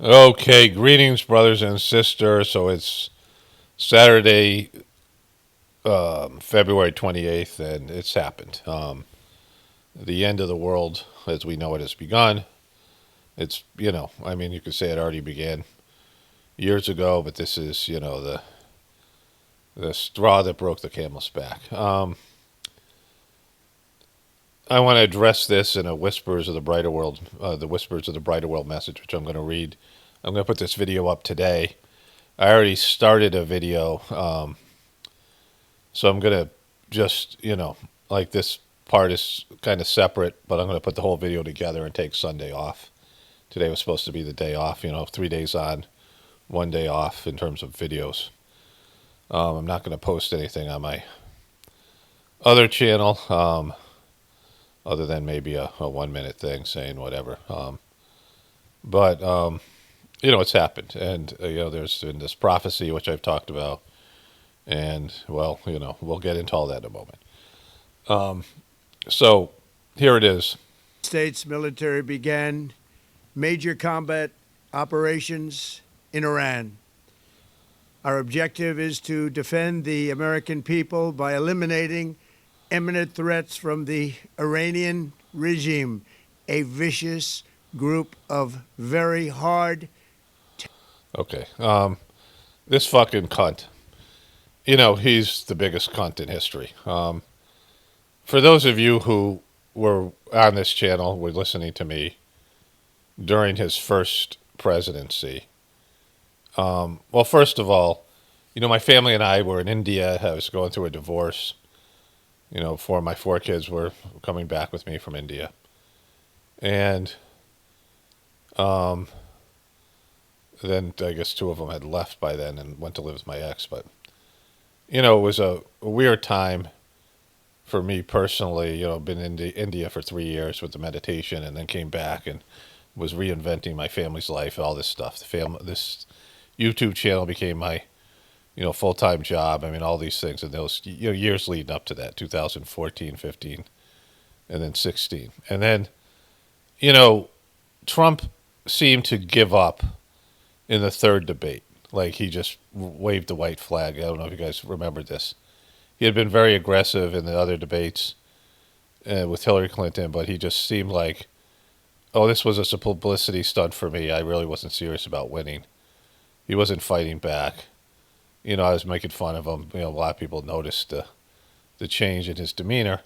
Okay, greetings, brothers and sisters. So it's Saturday, February 28th, and it's happened. The end of the world as we know it has begun. It's, I mean, you could say it already began years ago, but this is, the straw that broke the camel's back. I want to address this in a Whispers of the Brighter World, the Whispers of the Brighter World message, which I'm going to read. I'm going to put this video up today. I already started a video. So I'm going to just, like this part is kind of separate, but I'm going to put the whole video together and take Sunday off. Today was supposed to be the day off, 3 days on, 1 day off in terms of videos. I'm not going to post anything on my other channel, other than maybe a 1 minute thing saying whatever. But it's happened. And, there's been this prophecy, which I've talked about. And, well, we'll get into all that in a moment. So here it is. States military began major combat operations in Iran. Our objective is to defend the American people by eliminating imminent threats from the Iranian regime, a vicious group of very hard. Okay. This fucking cunt. He's the biggest cunt in history. For those of you who were on this channel, were listening to me during his first presidency. Well, first of all, my family and I were in India. I was going through a divorce. Four of my 4 kids were coming back with me from India. And then I guess 2 of them had left by then and went to live with my ex. But, it was a weird time for me personally. Been in India for 3 years with the meditation, and then came back and was reinventing my family's life, all this stuff. This YouTube channel became my, full-time job. I mean, all these things in those years leading up to that, 2014, 15, and then 16. And then, Trump seemed to give up in the third debate. Like, he just waved the white flag. I don't know if you guys remember this. He had been very aggressive in the other debates with Hillary Clinton, but he just seemed like, oh, this was a publicity stunt for me. I really wasn't serious about winning. He wasn't fighting back. I was making fun of him. A lot of people noticed the change in his demeanor.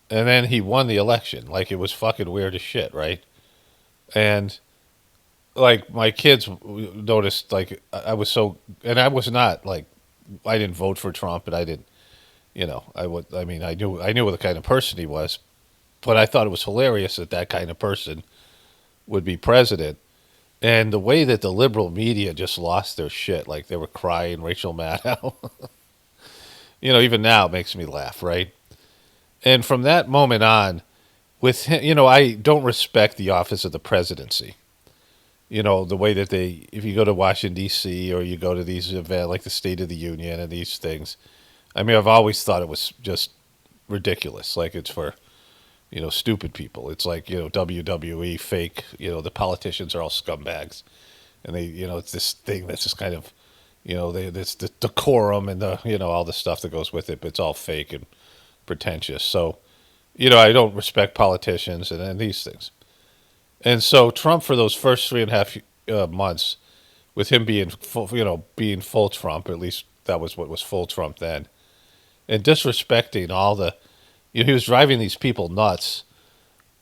And then he won the election. Like, it was fucking weird as shit, right? And, like, my kids noticed, like, I was so, and I was not, like, I didn't vote for Trump, and I didn't, I knew what the kind of person he was, but I thought it was hilarious that that kind of person would be president. And the way that the liberal media just lost their shit, like they were crying, Rachel Maddow, even now it makes me laugh, right? And from that moment on, with him, I don't respect the office of the presidency. The way that if you go to Washington, D.C., or you go to these events like the State of the Union and these things, I mean, I've always thought it was just ridiculous. Like, it's for, stupid people. It's like, WWE fake, the politicians are all scumbags. And they, it's this thing that's just kind of, it's the decorum and the, all the stuff that goes with it, but it's all fake and pretentious. So, I don't respect politicians and these things. And so Trump, for those first 3.5 months, with him being full, being full Trump, at least that was what was full Trump then, and disrespecting all the, he was driving these people nuts,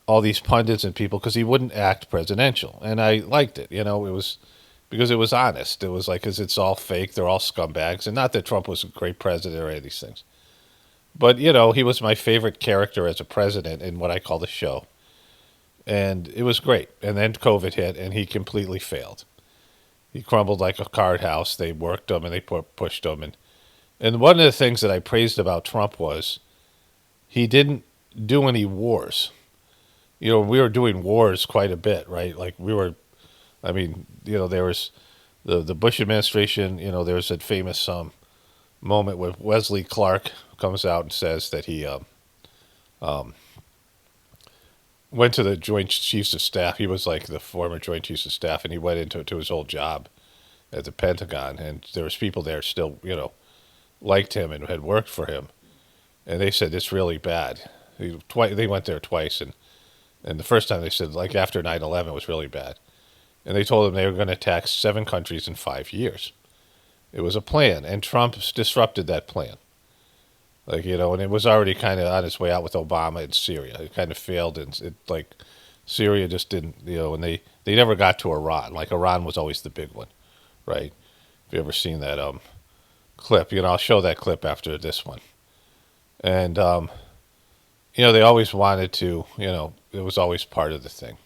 all these pundits and people, because he wouldn't act presidential. And I liked it. It was because it was honest. It was like, because it's all fake. They're all scumbags. And not that Trump was a great president or any of these things. But, he was my favorite character as a president in what I call the show. And it was great. And then COVID hit, and he completely failed. He crumbled like a card house. They worked him, and they pushed him. And one of the things that I praised about Trump was he didn't do any wars. We were doing wars quite a bit, right? Like, there was the Bush administration, there was that famous moment where Wesley Clark comes out and says that he went to the Joint Chiefs of Staff. He was like the former Joint Chiefs of Staff, and he went into to his old job at the Pentagon, and there was people there still, liked him and had worked for him, and they said it's really bad. They went there twice, and the first time they said, like, after 9/11 it was really bad, and they told him they were going to attack 7 countries in 5 years. It was a plan, and Trump disrupted that plan. Like, and it was already kind of on its way out with Obama in Syria. It kind of failed, and Syria just didn't, and they never got to Iran. Like, Iran was always the big one, right? If you ever seen that clip, I'll show that clip after this one. And, they always wanted to, it was always part of the thing.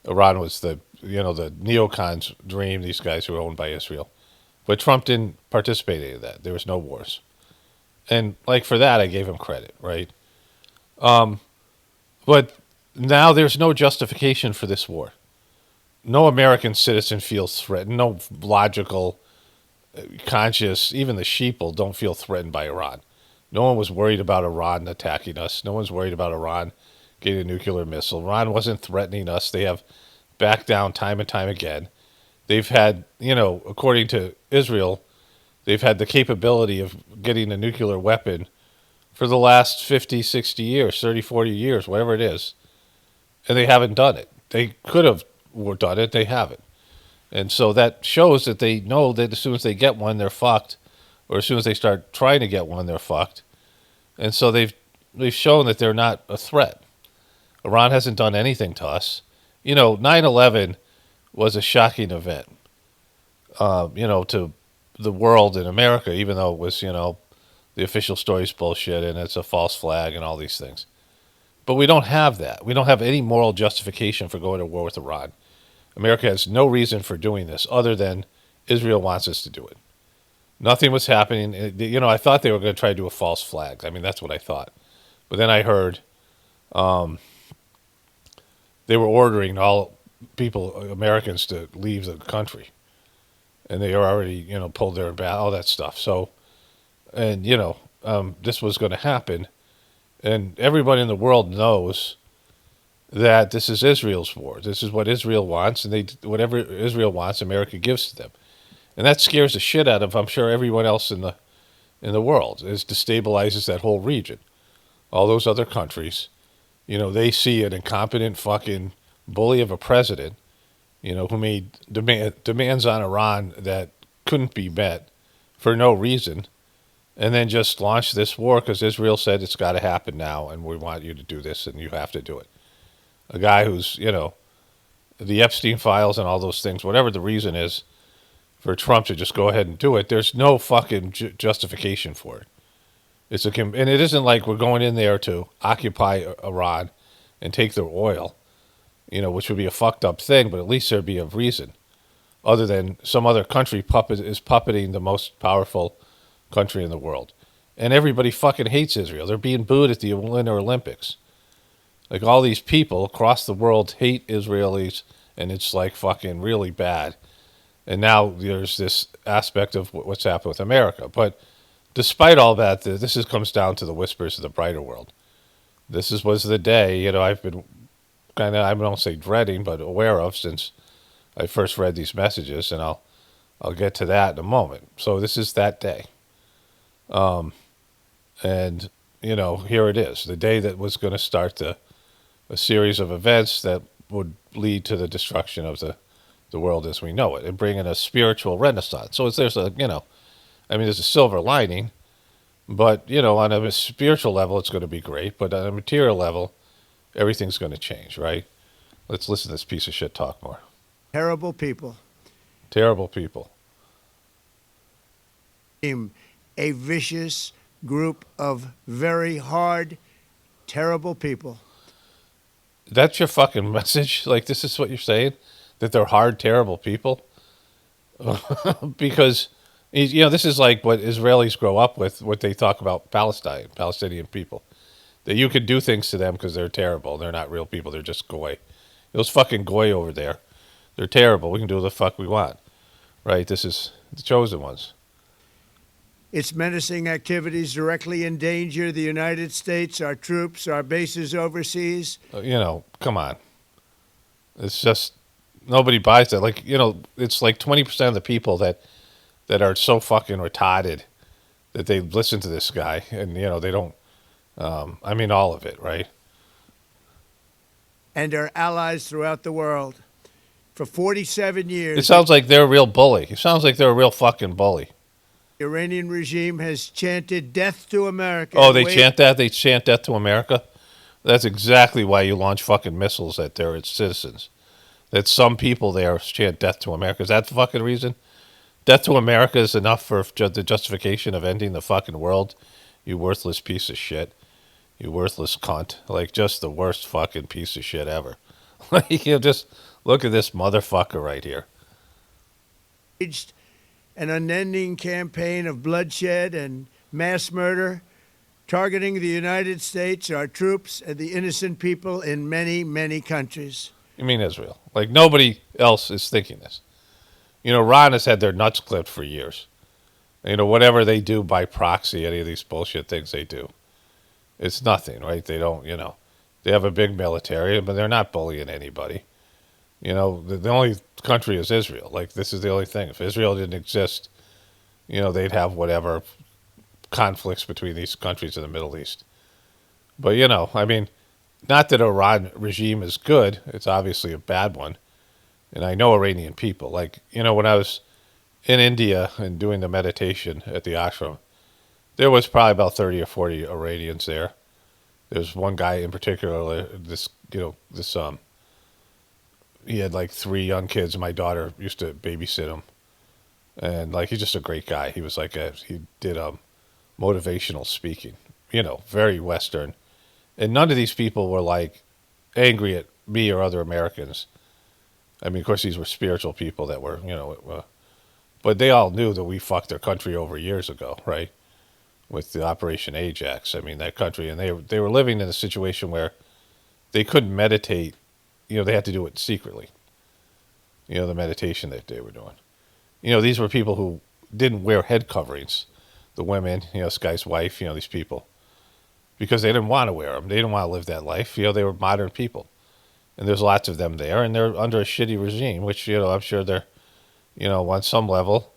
Iran was the neocons' dream, these guys who were owned by Israel. But Trump didn't participate in any of that. There was no wars. And, like, for that, I gave him credit, right? But now there's no justification for this war. No American citizen feels threatened. No logical, conscious, even the sheeple don't feel threatened by Iran. No one was worried about Iran attacking us. No one's worried about Iran getting a nuclear missile. Iran wasn't threatening us. They have backed down time and time again. They've had, according to Israel, they've had the capability of getting a nuclear weapon for the last 50, 60 years, 30, 40 years, whatever it is. And they haven't done it. They could have done it. They haven't. And so that shows that they know that as soon as they get one, they're fucked. Or as soon as they start trying to get one, they're fucked. And so they've shown that they're not a threat. Iran hasn't done anything to us. 9/11 was a shocking event, to the world in America, even though it was, the official story's bullshit and it's a false flag and all these things. But we don't have that. We don't have any moral justification for going to war with Iran. America has no reason for doing this other than Israel wants us to do it. Nothing was happening. I thought they were going to try to do a false flag. I mean, that's what I thought. But then I heard they were ordering all Americans to leave the country. And they are already, pulled their back, all that stuff. So, and, this was going to happen. And everybody in the world knows that this is Israel's war. This is what Israel wants. And whatever Israel wants, America gives to them. And that scares the shit out of, I'm sure, everyone else in the world. It destabilizes that whole region. All those other countries, they see an incompetent fucking bully of a president, who made demands on Iran that couldn't be met for no reason, and then just launched this war because Israel said it's got to happen now, and we want you to do this, and you have to do it. A guy who's, the Epstein files and all those things, whatever the reason is for Trump to just go ahead and do it, there's no fucking justification for it. And it isn't like we're going in there to occupy Iran and take their oil, which would be a fucked up thing, but at least there'd be a reason, other than some other country is puppeting the most powerful country in the world. And everybody fucking hates Israel. They're being booed at the Winter Olympics. Like, all these people across the world hate Israelis, and it's like fucking really bad. And now there's this aspect of what's happened with America. But despite all that, this comes down to the whispers of the brighter world. Was the day, I've been kind of, I don't say dreading, but aware of since I first read these messages, and I'll get to that in a moment. So this is that day. And, here it is, the day that was going to start a series of events that would lead to the destruction of the world as we know it, and bring in a spiritual renaissance. So there's a silver lining, but, on a spiritual level, it's going to be great, but on a material level, everything's going to change, right? Let's listen to this piece of shit talk more. Terrible people. Terrible people. A vicious group of very hard, terrible people. That's your fucking message? Like, this is what you're saying? That they're hard, terrible people? Because, this is like what Israelis grow up with, what they talk about Palestinian people. That you could do things to them because they're terrible. They're not real people. They're just goy. Those fucking goy over there, they're terrible. We can do what the fuck we want. Right? This is the chosen ones. Its menacing activities directly endanger the United States, our troops, our bases overseas. Come on. It's just nobody buys that. Like, it's like 20% of the people that are so fucking retarded that they listen to this guy, and they don't. I mean, all of it, right? And our allies throughout the world. For 47 years, It sounds like they're a real bully. It sounds like they're a real fucking bully. the Iranian regime has chanted death to America. Oh, they chant that? They chant death to America? That's exactly why you launch fucking missiles at their citizens. That some people there chant death to America. Is that the fucking reason? Death to America is enough for the justification of ending the fucking world? You worthless piece of shit. You worthless cunt. Like, just the worst fucking piece of shit ever. Like, just look at this motherfucker right here. An unending campaign of bloodshed and mass murder, targeting the United States, our troops, and the innocent people in many, many countries. You mean Israel? Like, nobody else is thinking this. Iran has had their nuts clipped for years. Whatever they do by proxy, any of these bullshit things they do, it's nothing, right? They don't, they have a big military, but they're not bullying anybody. The only country is Israel. Like, this is the only thing. If Israel didn't exist, they'd have whatever conflicts between these countries in the Middle East. But, I mean, not that Iran regime is good. It's obviously a bad one. And I know Iranian people. Like, when I was in India and doing the meditation at the ashram, there was probably about 30 or 40 Iranians there. There's one guy in particular, he had like 3 young kids, and my daughter used to babysit him. And like, he's just a great guy. He was like he did motivational speaking, very Western. And none of these people were like angry at me or other Americans. I mean, of course, these were spiritual people that were, but they all knew that we fucked their country over years ago, right? With the Operation Ajax. I mean, that country, and they were living in a situation where they couldn't meditate. They had to do it secretly. The meditation that they were doing. These were people who didn't wear head coverings. The women, this guy's wife, these people. Because they didn't want to wear them. They didn't want to live that life. They were modern people. And there's lots of them there, and they're under a shitty regime, which, I'm sure they're, on some level,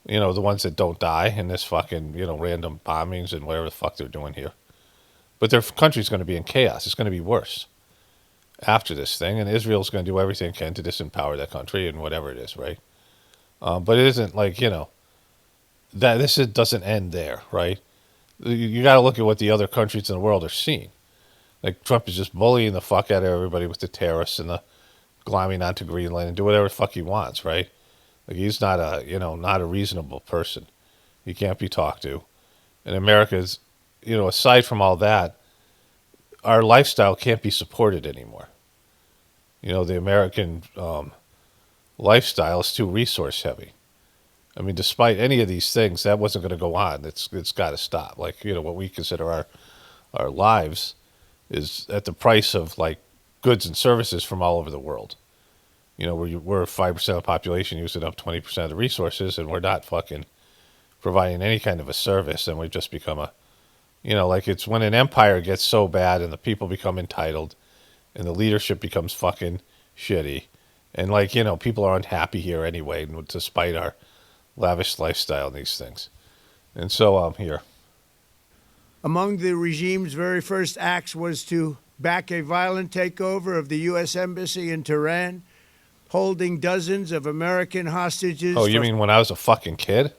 the ones that don't die in this fucking, random bombings and whatever the fuck they're doing here. But their country's going to be in chaos. It's going to be worse after this thing, and Israel's going to do everything it can to disempower that country and whatever it is, right? But it isn't like, that doesn't end there, right? You got to look at what the other countries in the world are seeing. Like, Trump is just bullying the fuck out of everybody with the terrorists and the glomming onto Greenland and do whatever the fuck he wants, right? Like, he's not a reasonable person. He can't be talked to. And America's, aside from all that, our lifestyle can't be supported anymore. The American lifestyle is too resource heavy. I mean, despite any of these things, that wasn't going to go on. It's got to stop. Like, what we consider our lives is at the price of like goods and services from all over the world. We're 5% of the population using up 20% of the resources, and we're not fucking providing any kind of a service, and we've just become like, it's when an empire gets so bad and the people become entitled and the leadership becomes fucking shitty, and like, people are unhappy here anyway, despite our lavish lifestyle and these things. And so I'm here. Among the regime's very first acts was to back a violent takeover of the U.S. Embassy in Tehran, holding dozens of American hostages. Oh, you mean when I was a fucking kid?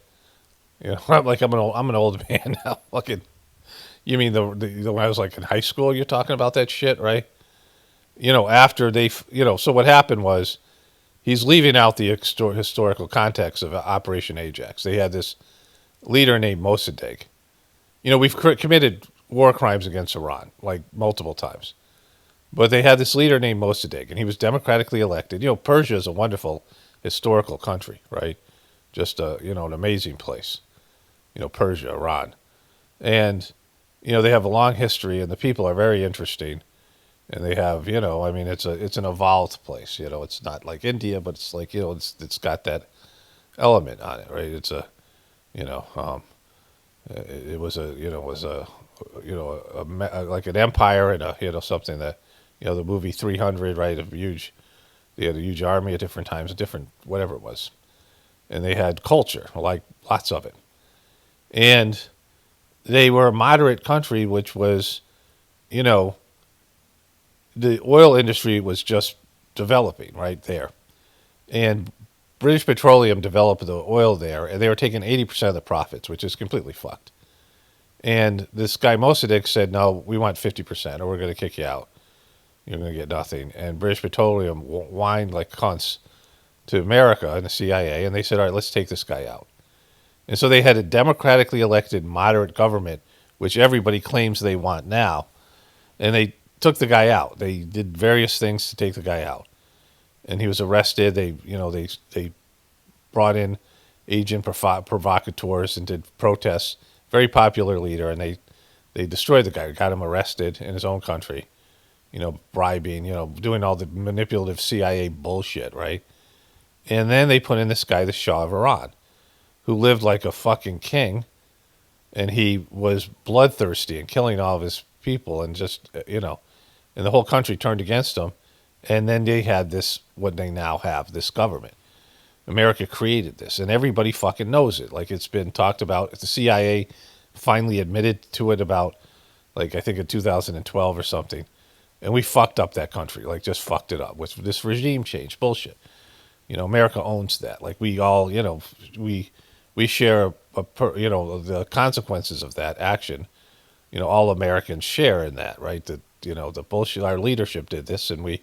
I'm an old man now. Fucking, you mean the when I was like in high school? You're talking about that shit, right? After they, so what happened was, he's leaving out the historical context of Operation Ajax. They had this leader named Mossadegh. We've committed war crimes against Iran, like multiple times. But they had this leader named Mossadegh, and he was democratically elected. Persia is a wonderful historical country, right? Just an amazing place. Persia, Iran. And, they have a long history, and the people are very interesting. And they have, it's an evolved place. It's not like India, but it's like, it's got that element on it, right? It's a, It was like an empire and something that, the movie 300, right? They had a huge army at different times, different whatever it was, and they had culture, like lots of it, and they were a moderate country, which was, you know, the oil industry was just developing right there, and British Petroleum developed the oil there, and they were taking 80% of the profits, which is completely fucked. And this guy Mossadegh said, "No, we want 50%, or we're going to kick you out. You're going to get nothing." And British Petroleum whined like cunts to America and the CIA, and they said, "All right, let's take this guy out." And so they had a democratically elected moderate government, which everybody claims they want now, and they took the guy out. They did various things to take the guy out, and he was arrested. They brought in agent provocateurs and did protests. Very popular leader, and they destroyed the guy, got him arrested in his own country, bribing, doing all the manipulative CIA bullshit, right? And then they put in this guy, the Shah of Iran, who lived like a fucking king, and he was bloodthirsty and killing all of his people, and just, and the whole country turned against him. And then they had this, what they now have, this government. America created this, and everybody fucking knows it. Like, it's been talked about. The CIA finally admitted to it about, like, I think in 2012 or something. And we fucked up that country, like, just fucked it up with this regime change bullshit. America owns that. Like, we all, we share, the consequences of that action. All Americans share in that, right? That, the bullshit, our leadership did this, and we,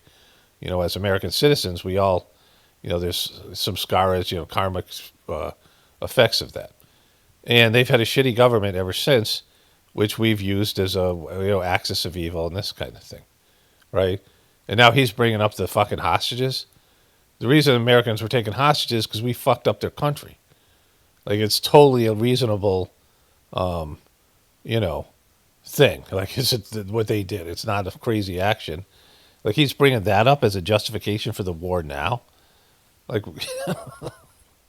as American citizens, we all, there's some scars, karmic effects of that. And they've had a shitty government ever since, which we've used as a, axis of evil and this kind of thing, right? And now he's bringing up the fucking hostages. The reason Americans were taking hostages is because we fucked up their country. Like, it's totally a reasonable, thing. Like, it's what they did. It's not a crazy action. Like, he's bringing that up as a justification for the war now. Like,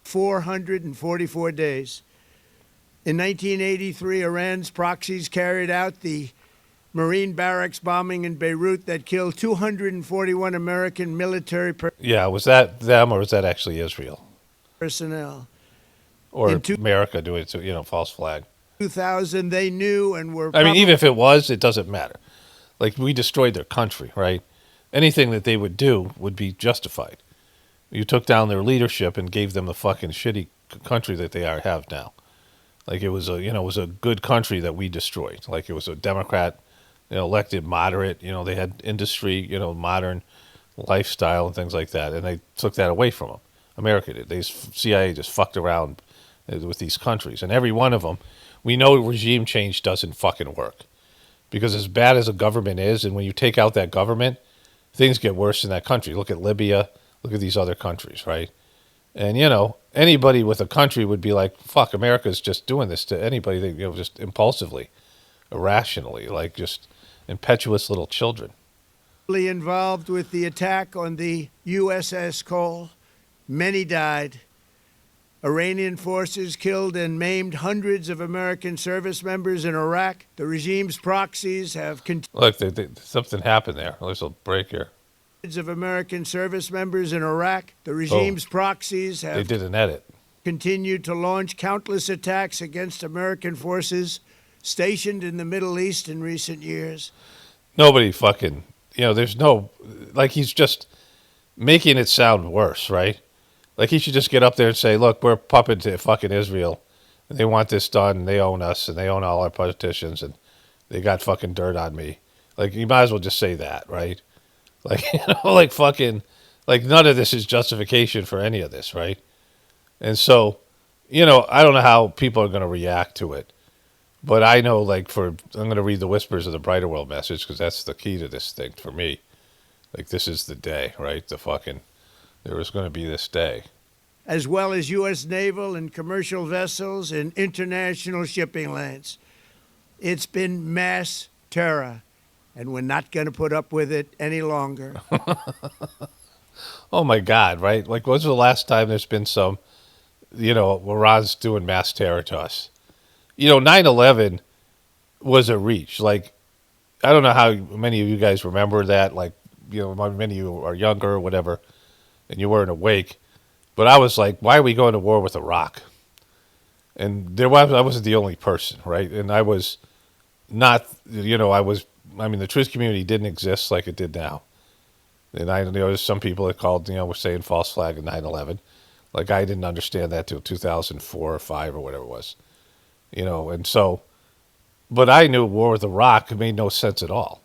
444 days. In 1983, Iran's proxies carried out the Marine barracks bombing in Beirut that killed 241 American military yeah, was that them or was that actually Israel? Personnel. Or America doing it, false flag? 2000, they knew and were... I mean, even if it was, it doesn't matter. Like, we destroyed their country, right? Anything that they would do would be justified. You took down their leadership and gave them the fucking shitty country that they have now. Like, it was a good country that we destroyed. Like, it was a Democrat, elected moderate. They had industry, modern lifestyle and things like that, and they took that away from them. America did. CIA just fucked around with these countries, and every one of them, we know regime change doesn't fucking work, because as bad as a government is, and when you take out that government, things get worse in that country. Look at Libya. Look at these other countries, right? And, anybody with a country would be like, fuck, America's just doing this to anybody, that, just impulsively, irrationally, like just impetuous little children. Involved with the attack on the USS Cole. Many died. Iranian forces killed and maimed hundreds of American service members in Iraq. The regime's proxies have Look, something happened there. There's a break here. Of American service members in Iraq. The regime's proxies have... They did an edit. ...continued to launch countless attacks against American forces stationed in the Middle East in recent years. Nobody fucking... there's no... Like, he's just making it sound worse, right? Like, he should just get up there and say, look, we're puppet to fucking Israel, and they want this done, and they own us, and they own all our politicians, and they got fucking dirt on me. Like, you might as well just say that, right? Like, like fucking, like, none of this is justification for any of this, right? And so, I don't know how people are going to react to it, but I know, like, I'm going to read the Whispers of the Brighter World message, because that's the key to this thing for me. Like, this is the day, right? There was going to be this day. As well as U.S. naval and commercial vessels and international shipping lanes. It's been mass terror, and we're not going to put up with it any longer. Oh, my God, right? Like, when's the last time there's been some, Iran's doing mass terror to us? 9/11 was a reach. Like, I don't know how many of you guys remember that. Like, many of you are younger or whatever, and you weren't awake. But I was like, why are we going to war with Iraq? And I wasn't the only person, right? And I was not, the truth community didn't exist like it did now. And there's some people that called, were saying false flag in 9/11. Like, I didn't understand that till 2004 or 5 or whatever it was, and so, but I knew war with Iraq made no sense at all.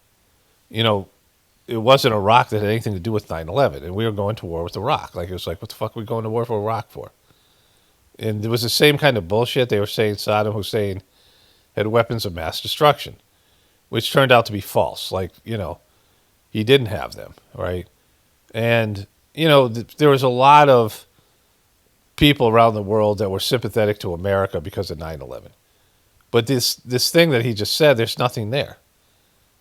It wasn't Iraq that had anything to do with 9/11, and we were going to war with Iraq. Like, it was like, what the fuck are we going to war for Iraq for? And it was the same kind of bullshit. They were saying Saddam Hussein had weapons of mass destruction, which turned out to be false. Like, he didn't have them, right? And, there was a lot of people around the world that were sympathetic to America because of 9/11. But this thing that he just said, there's nothing there.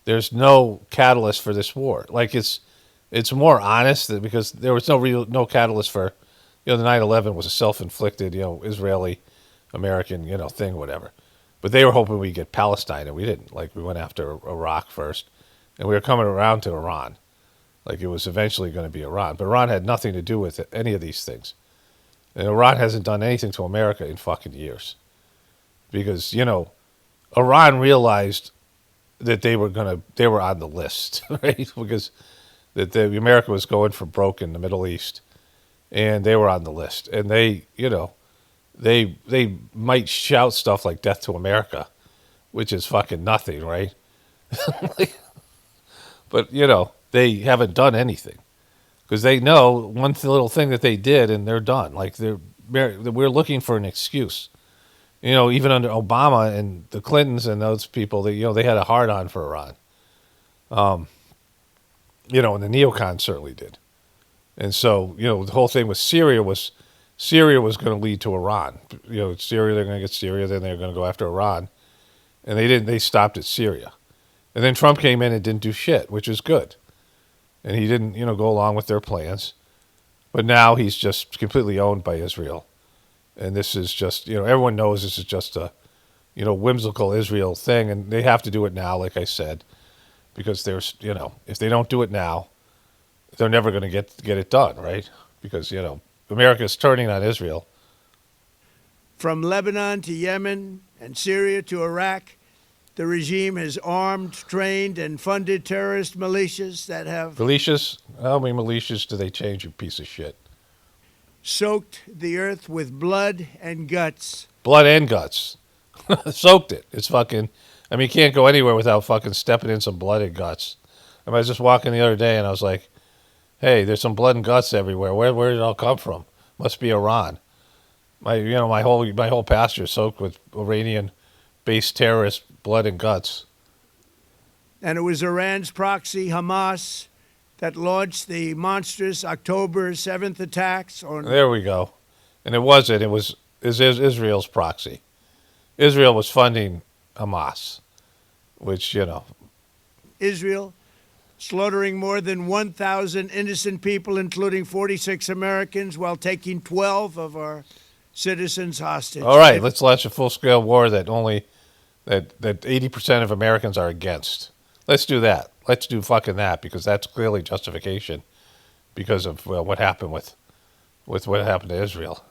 There's no catalyst for this war. Like, it's more honest because there was no catalyst for, the 9/11 was a self-inflicted, Israeli American, thing, whatever. But they were hoping we'd get Palestine, and we didn't. Like, we went after Iraq first, and we were coming around to Iran. Like, it was eventually going to be Iran. But Iran had nothing to do with any of these things. And Iran hasn't done anything to America in fucking years. Because, Iran realized that they were on the list, right? Because that America was going for broke in the Middle East, and they were on the list. And they might shout stuff like "Death to America," which is fucking nothing, right? But they haven't done anything because they know one little thing that they did, and they're done. Like, we're looking for an excuse. Even under Obama and the Clintons and those people, they had a hard on for Iran. And the neocons certainly did. And so, the whole thing with Syria was going to lead to Iran. Syria, they're going to get Syria, then they're going to go after Iran. And they didn't. They stopped at Syria. And then Trump came in and didn't do shit, which is good. And he didn't, go along with their plans. But now he's just completely owned by Israel. And this is just, everyone knows this is just a, whimsical Israel thing. And they have to do it now, like I said, because there's, if they don't do it now, they're never going to get it done, right? Because, America's turning on Israel. From Lebanon to Yemen and Syria to Iraq, the regime has armed, trained, and funded terrorist militias that have... Militias? How many militias do they change, you piece of shit? Soaked the earth with blood and guts. Blood and guts. Soaked it. It's fucking... you can't go anywhere without fucking stepping in some blood and guts. I was just walking the other day, and I was like, hey, there's some blood and guts everywhere. Where did it all come from? Must be Iran. My whole pasture is soaked with Iranian-based terrorist blood and guts. And it was Iran's proxy, Hamas, that launched the monstrous October 7th attacks on... There we go. And it wasn't. It was Israel's proxy. Israel was funding Hamas, which, Israel slaughtering more than 1,000 innocent people, including 46 Americans, while taking 12 of our citizens hostage. All right, let's launch a full-scale war that 80% of Americans are against. Let's do that. Let's do fucking that, because that's clearly justification because of what happened with what happened to Israel.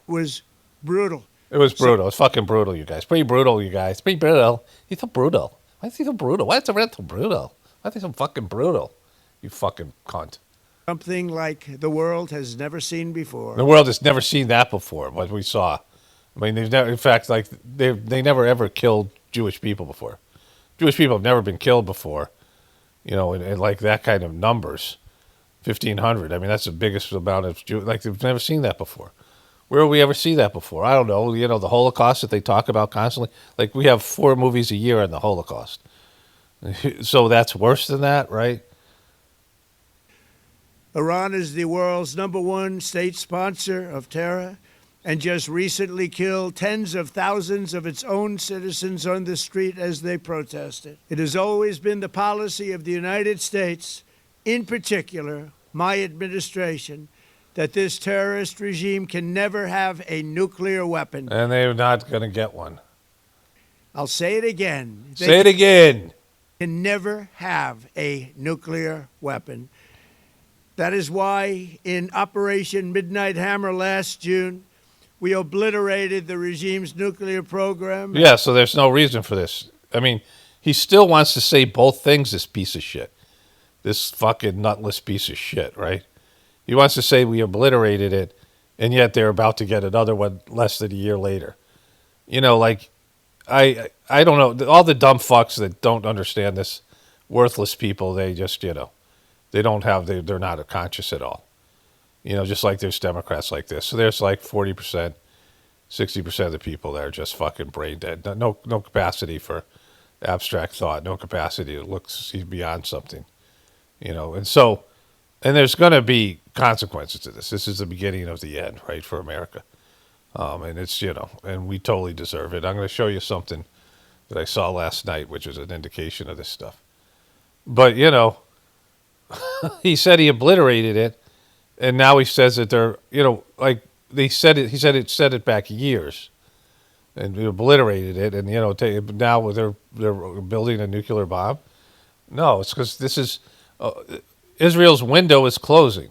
It was brutal. It was brutal. It was fucking brutal, you guys. Pretty brutal, you guys. Pretty brutal. He's so brutal. Why is he so brutal? Why is Iran so brutal? Why is he so fucking brutal? You fucking cunt. Something like the world has never seen before. The world has never seen that before, what we saw. They've never, in fact, like they never ever killed Jewish people before. Jewish people have never been killed before, in like that kind of numbers, 1,500. That's the biggest amount of Jews. Like, they've never seen that before. Where will we ever see that before? I don't know. The Holocaust that they talk about constantly. Like, we have 4 movies a year on the Holocaust. So that's worse than that, right? Iran is the world's #1 state sponsor of terror and just recently killed tens of thousands of its own citizens on the street as they protested. It has always been the policy of the United States, in particular, my administration, that this terrorist regime can never have a nuclear weapon. And they're not going to get one. I'll say it again. Say it again. Can never have a nuclear weapon. That is why in Operation Midnight Hammer last June, we obliterated the regime's nuclear program. Yeah, so there's no reason for this. I mean, he still wants to say both things, this piece of shit. This fucking nutless piece of shit, right? He wants to say we obliterated it, and yet they're about to get another one less than a year later. You know, like, I don't know. All the dumb fucks that don't understand this, worthless people, they just, they don't have, they're not conscious at all. Just like there's Democrats like this. So there's like 40%, 60% of the people that are just fucking brain dead. No capacity for abstract thought, no capacity to look see beyond something. And there's going to be consequences to this. This is the beginning of the end, right, for America. And it's, and we totally deserve it. I'm going to show you something that I saw last night, which is an indication of this stuff. But, he said he obliterated it. And now he says that they're, like they said it. He said it back years, and we obliterated it. And now they're building a nuclear bomb. No, it's because this is Israel's window is closing.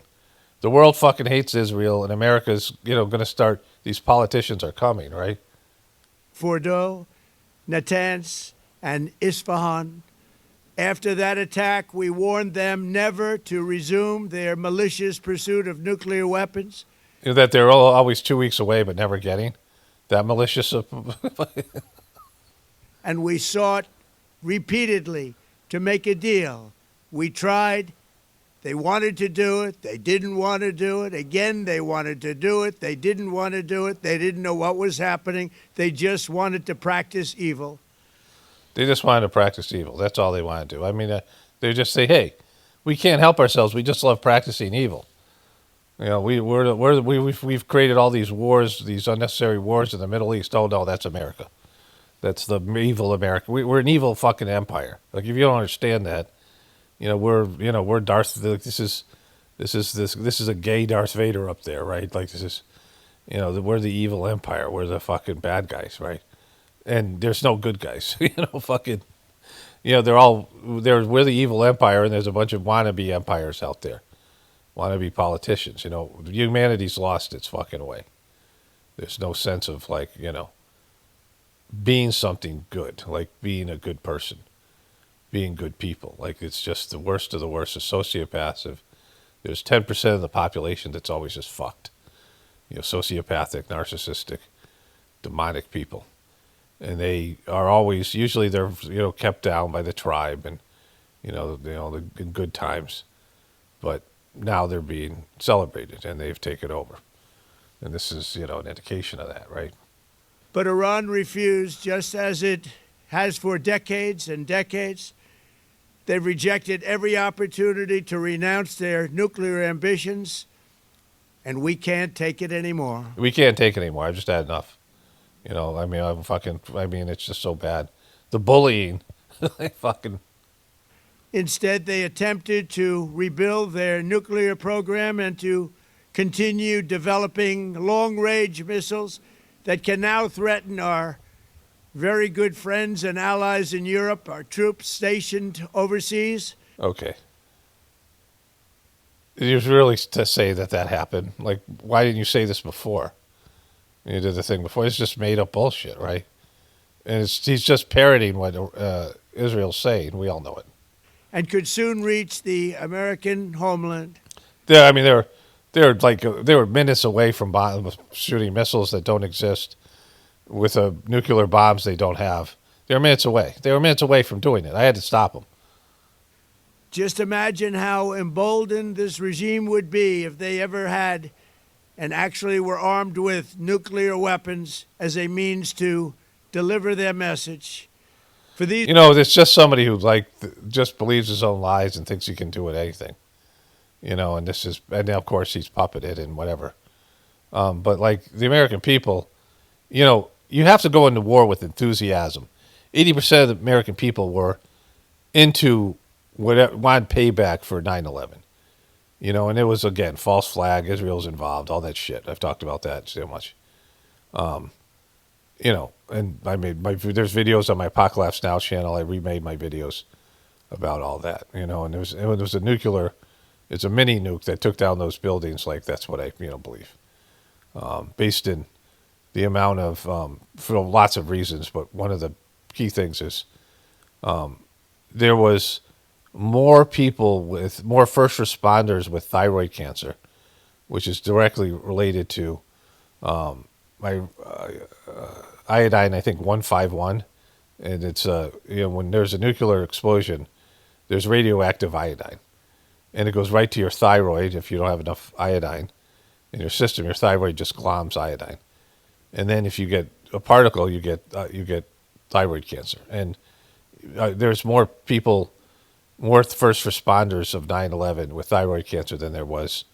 The world fucking hates Israel, and America's going to start. These politicians are coming, right? Fordo, Natanz, and Isfahan. After that attack, we warned them never to resume their malicious pursuit of nuclear weapons. That they're always 2 weeks away, but never getting that malicious. And we sought repeatedly to make a deal. We tried. They wanted to do it. They didn't want to do it. Again, they wanted to do it. They didn't want to do it. They didn't know what was happening. They just wanted to practice evil. They just wanted to practice evil. That's all they want to do. I mean, they just say, "Hey, we can't help ourselves. We just love practicing evil." We've created all these wars, these unnecessary wars in the Middle East. Oh no, that's America. That's the evil America. We're an evil fucking empire. Like if you don't understand that, we're Darth. This is a gay Darth Vader up there, right? Like this is, we're the evil empire. We're the fucking bad guys, right? And there's no good guys, fucking, we're the evil empire, and there's a bunch of wannabe empires out there, wannabe politicians. Humanity's lost its fucking way. There's no sense of being something good, like being a good person, being good people. Like it's just the worst of the worst. A sociopath. There's 10% of the population that's always just fucked. Sociopathic, narcissistic, demonic people. And they are always, usually they're, kept down by the tribe and, in good times. But now they're being celebrated and they've taken over. And this is, an indication of that, right? But Iran refused, just as it has for decades and decades. They've rejected every opportunity to renounce their nuclear ambitions, and we can't take it anymore. We can't take it anymore. I've just had enough. It's just so bad. The bullying, fucking. Instead, they attempted to rebuild their nuclear program and to continue developing long-range missiles that can now threaten our very good friends and allies in Europe, our troops stationed overseas. Okay. You really to say that happened? Like, why didn't you say this before? You did the thing before. It's just made up bullshit, right? And he's just parroting what Israel's saying. We all know it. And could soon reach the American homeland. Yeah, I mean they were minutes away from shooting missiles that don't exist with nuclear bombs they don't have. They were minutes away. They were minutes away from doing it. I had to stop them. Just imagine how emboldened this regime would be if they ever had and actually were armed with nuclear weapons as a means to deliver their message. For these, it's just somebody who just believes his own lies and thinks he can do with anything. And of course he's puppeted and whatever. But like the American people, you have to go into war with enthusiasm. 80% of the American people were into wanted payback for 9/11. And it was, again, false flag, Israel's involved, all that shit. I've talked about that so much. And I made there's videos on my Apocalypse Now channel. I remade my videos about all that, and it was a nuclear, it's a mini nuke that took down those buildings. Like that's what I believe, based in the amount of for lots of reasons, but one of the key things is there was more people with more first responders with thyroid cancer, which is directly related to my iodine, I think 151, and it's when there's a nuclear explosion, there's radioactive iodine, and it goes right to your thyroid if you don't have enough iodine in your system. Your thyroid just gloms iodine, and then if you get a particle, you get thyroid cancer. And there's more people, more first responders of 9/11 with thyroid cancer than there was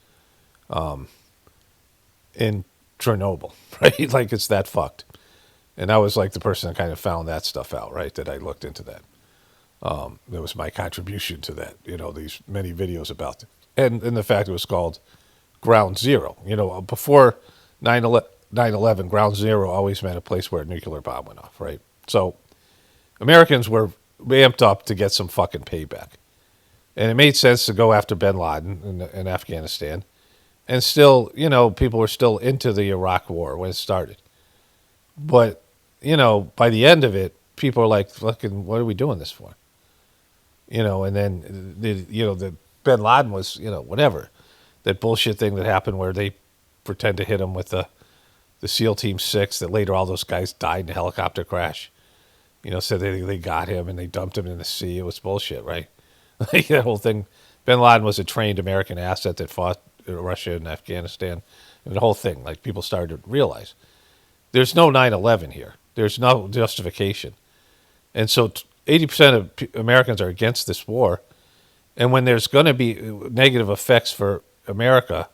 in Chernobyl, right? Like it's that fucked. And I was like the person that kind of found that stuff out, right? That I looked into that. That was my contribution to that, these many videos about it. And the fact it was called Ground Zero. Before 9/11, Ground Zero always meant a place where a nuclear bomb went off, right? So Americans were amped up to get some fucking payback. And it made sense to go after bin Laden in Afghanistan. And still, people were still into the Iraq War when it started. But, by the end of it, people are like, fucking, what are we doing this for? And then, the bin Laden was, whatever. That bullshit thing that happened where they pretend to hit him with the SEAL Team 6, that later all those guys died in a helicopter crash. Said they got him and they dumped him in the sea. It was bullshit, right? Like that whole thing. Bin Laden was a trained American asset that fought Russia and Afghanistan. And the whole thing, like people started to realize. There's no 9/11 here. There's no justification. And so 80% of Americans are against this war. And when there's going to be negative effects for America,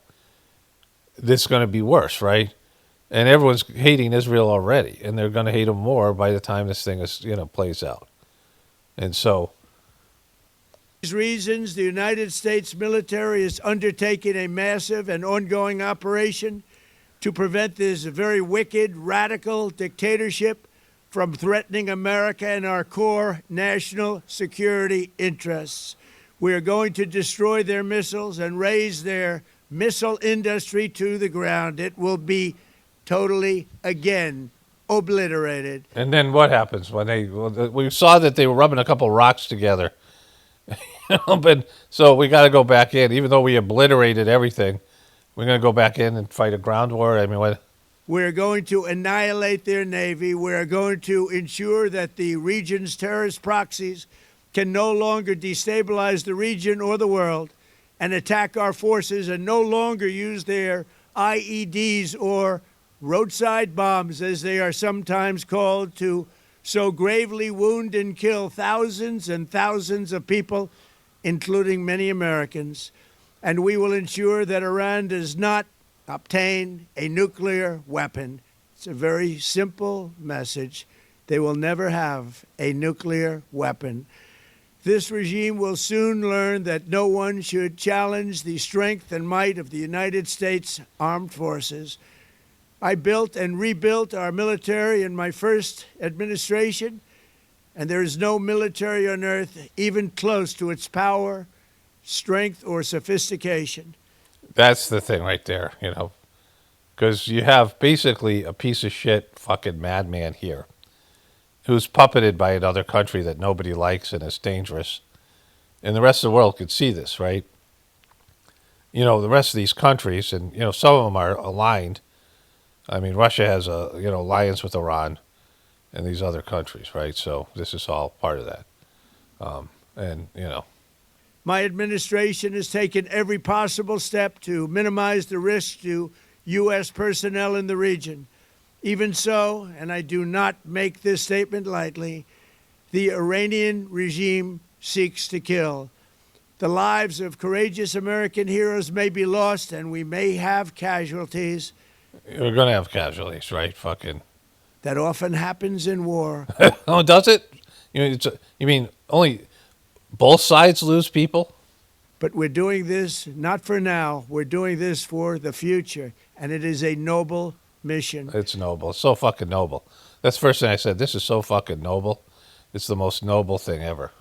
this is going to be worse, right? And everyone's hating Israel already, and they're going to hate them more by the time this thing is, plays out. And so, these reasons, the United States military is undertaking a massive and ongoing operation to prevent this very wicked, radical dictatorship from threatening America and our core national security interests. We are going to destroy their missiles and raise their missile industry to the ground. It will be totally, again, obliterated. And then what happens when we saw that they were rubbing a couple rocks together. But so we got to go back in, even though we obliterated everything. We're going to go back in and fight a ground war. I mean, what? We're going to annihilate their Navy. We're going to ensure that the region's terrorist proxies can no longer destabilize the region or the world and attack our forces, and no longer use their IEDs or roadside bombs, as they are sometimes called, to so gravely wound and kill thousands and thousands of people, including many Americans. And we will ensure that Iran does not obtain a nuclear weapon. It's a very simple message. They will never have a nuclear weapon. This regime will soon learn that no one should challenge the strength and might of the United States Armed Forces. I built and rebuilt our military in my first administration, and there is no military on earth even close to its power, strength, or sophistication. That's the thing right there, because you have basically a piece of shit fucking madman here who's puppeted by another country that nobody likes and is dangerous. And the rest of the world could see this, right? The rest of these countries, and, some of them are aligned. I mean, Russia has a, alliance with Iran and these other countries, right? So this is all part of that. My administration has taken every possible step to minimize the risk to U.S. personnel in the region. Even so, and I do not make this statement lightly, the Iranian regime seeks to kill. The lives of courageous American heroes may be lost, and we may have casualties. We're going to have casualties, right? Fucking. That often happens in war. Oh, does it? You mean only both sides lose people? But we're doing this not for now. We're doing this for the future, and it is a noble mission. It's noble. It's so fucking noble. That's the first thing I said. This is so fucking noble. It's the most noble thing ever.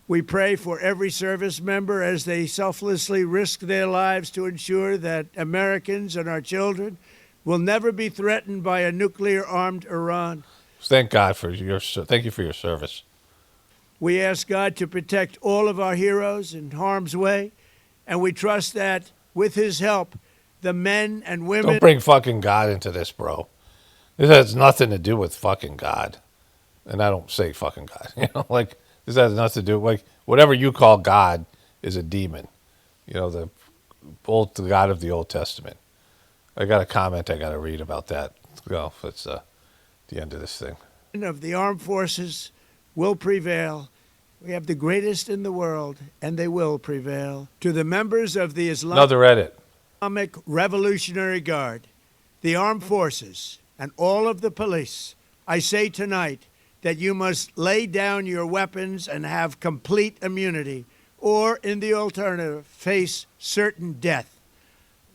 We pray for every service member as they selflessly risk their lives to ensure that Americans and our children will never be threatened by a nuclear-armed Iran. Thank God for thank you for your service. We ask God to protect all of our heroes in harm's way, and we trust that with his help, the men and women... Don't bring fucking God into this, bro. This has nothing to do with fucking God. And I don't say fucking God. Like, this has nothing to do, like, whatever you call God is a demon. The God of the Old Testament. I got a comment I got to read about that. Well, it's the end of this thing. ...of the armed forces will prevail. We have the greatest in the world, and they will prevail. To the members of the Another edit. Islamic Revolutionary Guard, the armed forces, and all of the police, I say tonight that you must lay down your weapons and have complete immunity, or, in the alternative, face certain death.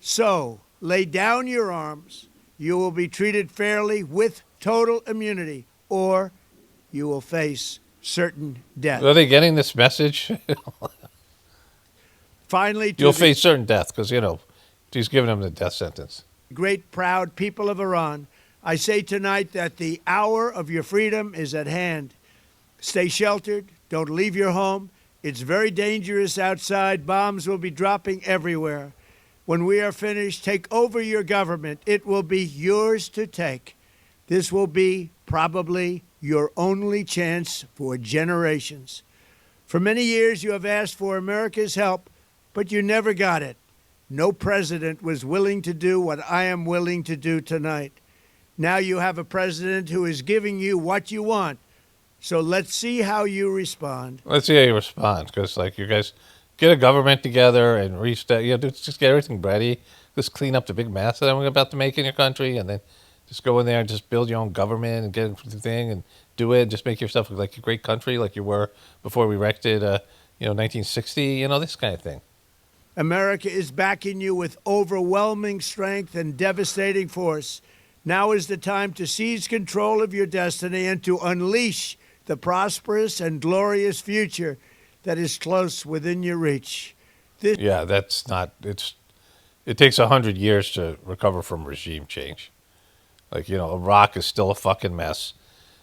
So, lay down your arms. You will be treated fairly with total immunity, or you will face certain death. Are they getting this message? Finally, you'll face certain death because, he's giving them the death sentence. Great, proud people of Iran, I say tonight that the hour of your freedom is at hand. Stay sheltered. Don't leave your home. It's very dangerous outside. Bombs will be dropping everywhere. When we are finished, take over your government. It will be yours to take. This will be probably your only chance for generations. For many years, you have asked for America's help, but you never got it. No president was willing to do what I am willing to do tonight. Now you have a president who is giving you what you want. So let's see how you respond. Let's see how you respond, because, you guys get a government together and just get everything ready. Just clean up the big mess that I'm about to make in your country, and then just go in there and just build your own government and get the thing and do it. And just make yourself look like a great country, like you were before we wrecked it, 1960, this kind of thing. America is backing you with overwhelming strength and devastating force. Now is the time to seize control of your destiny and to unleash the prosperous and glorious future that is close within your reach. It takes 100 years to recover from regime change. Iraq is still a fucking mess.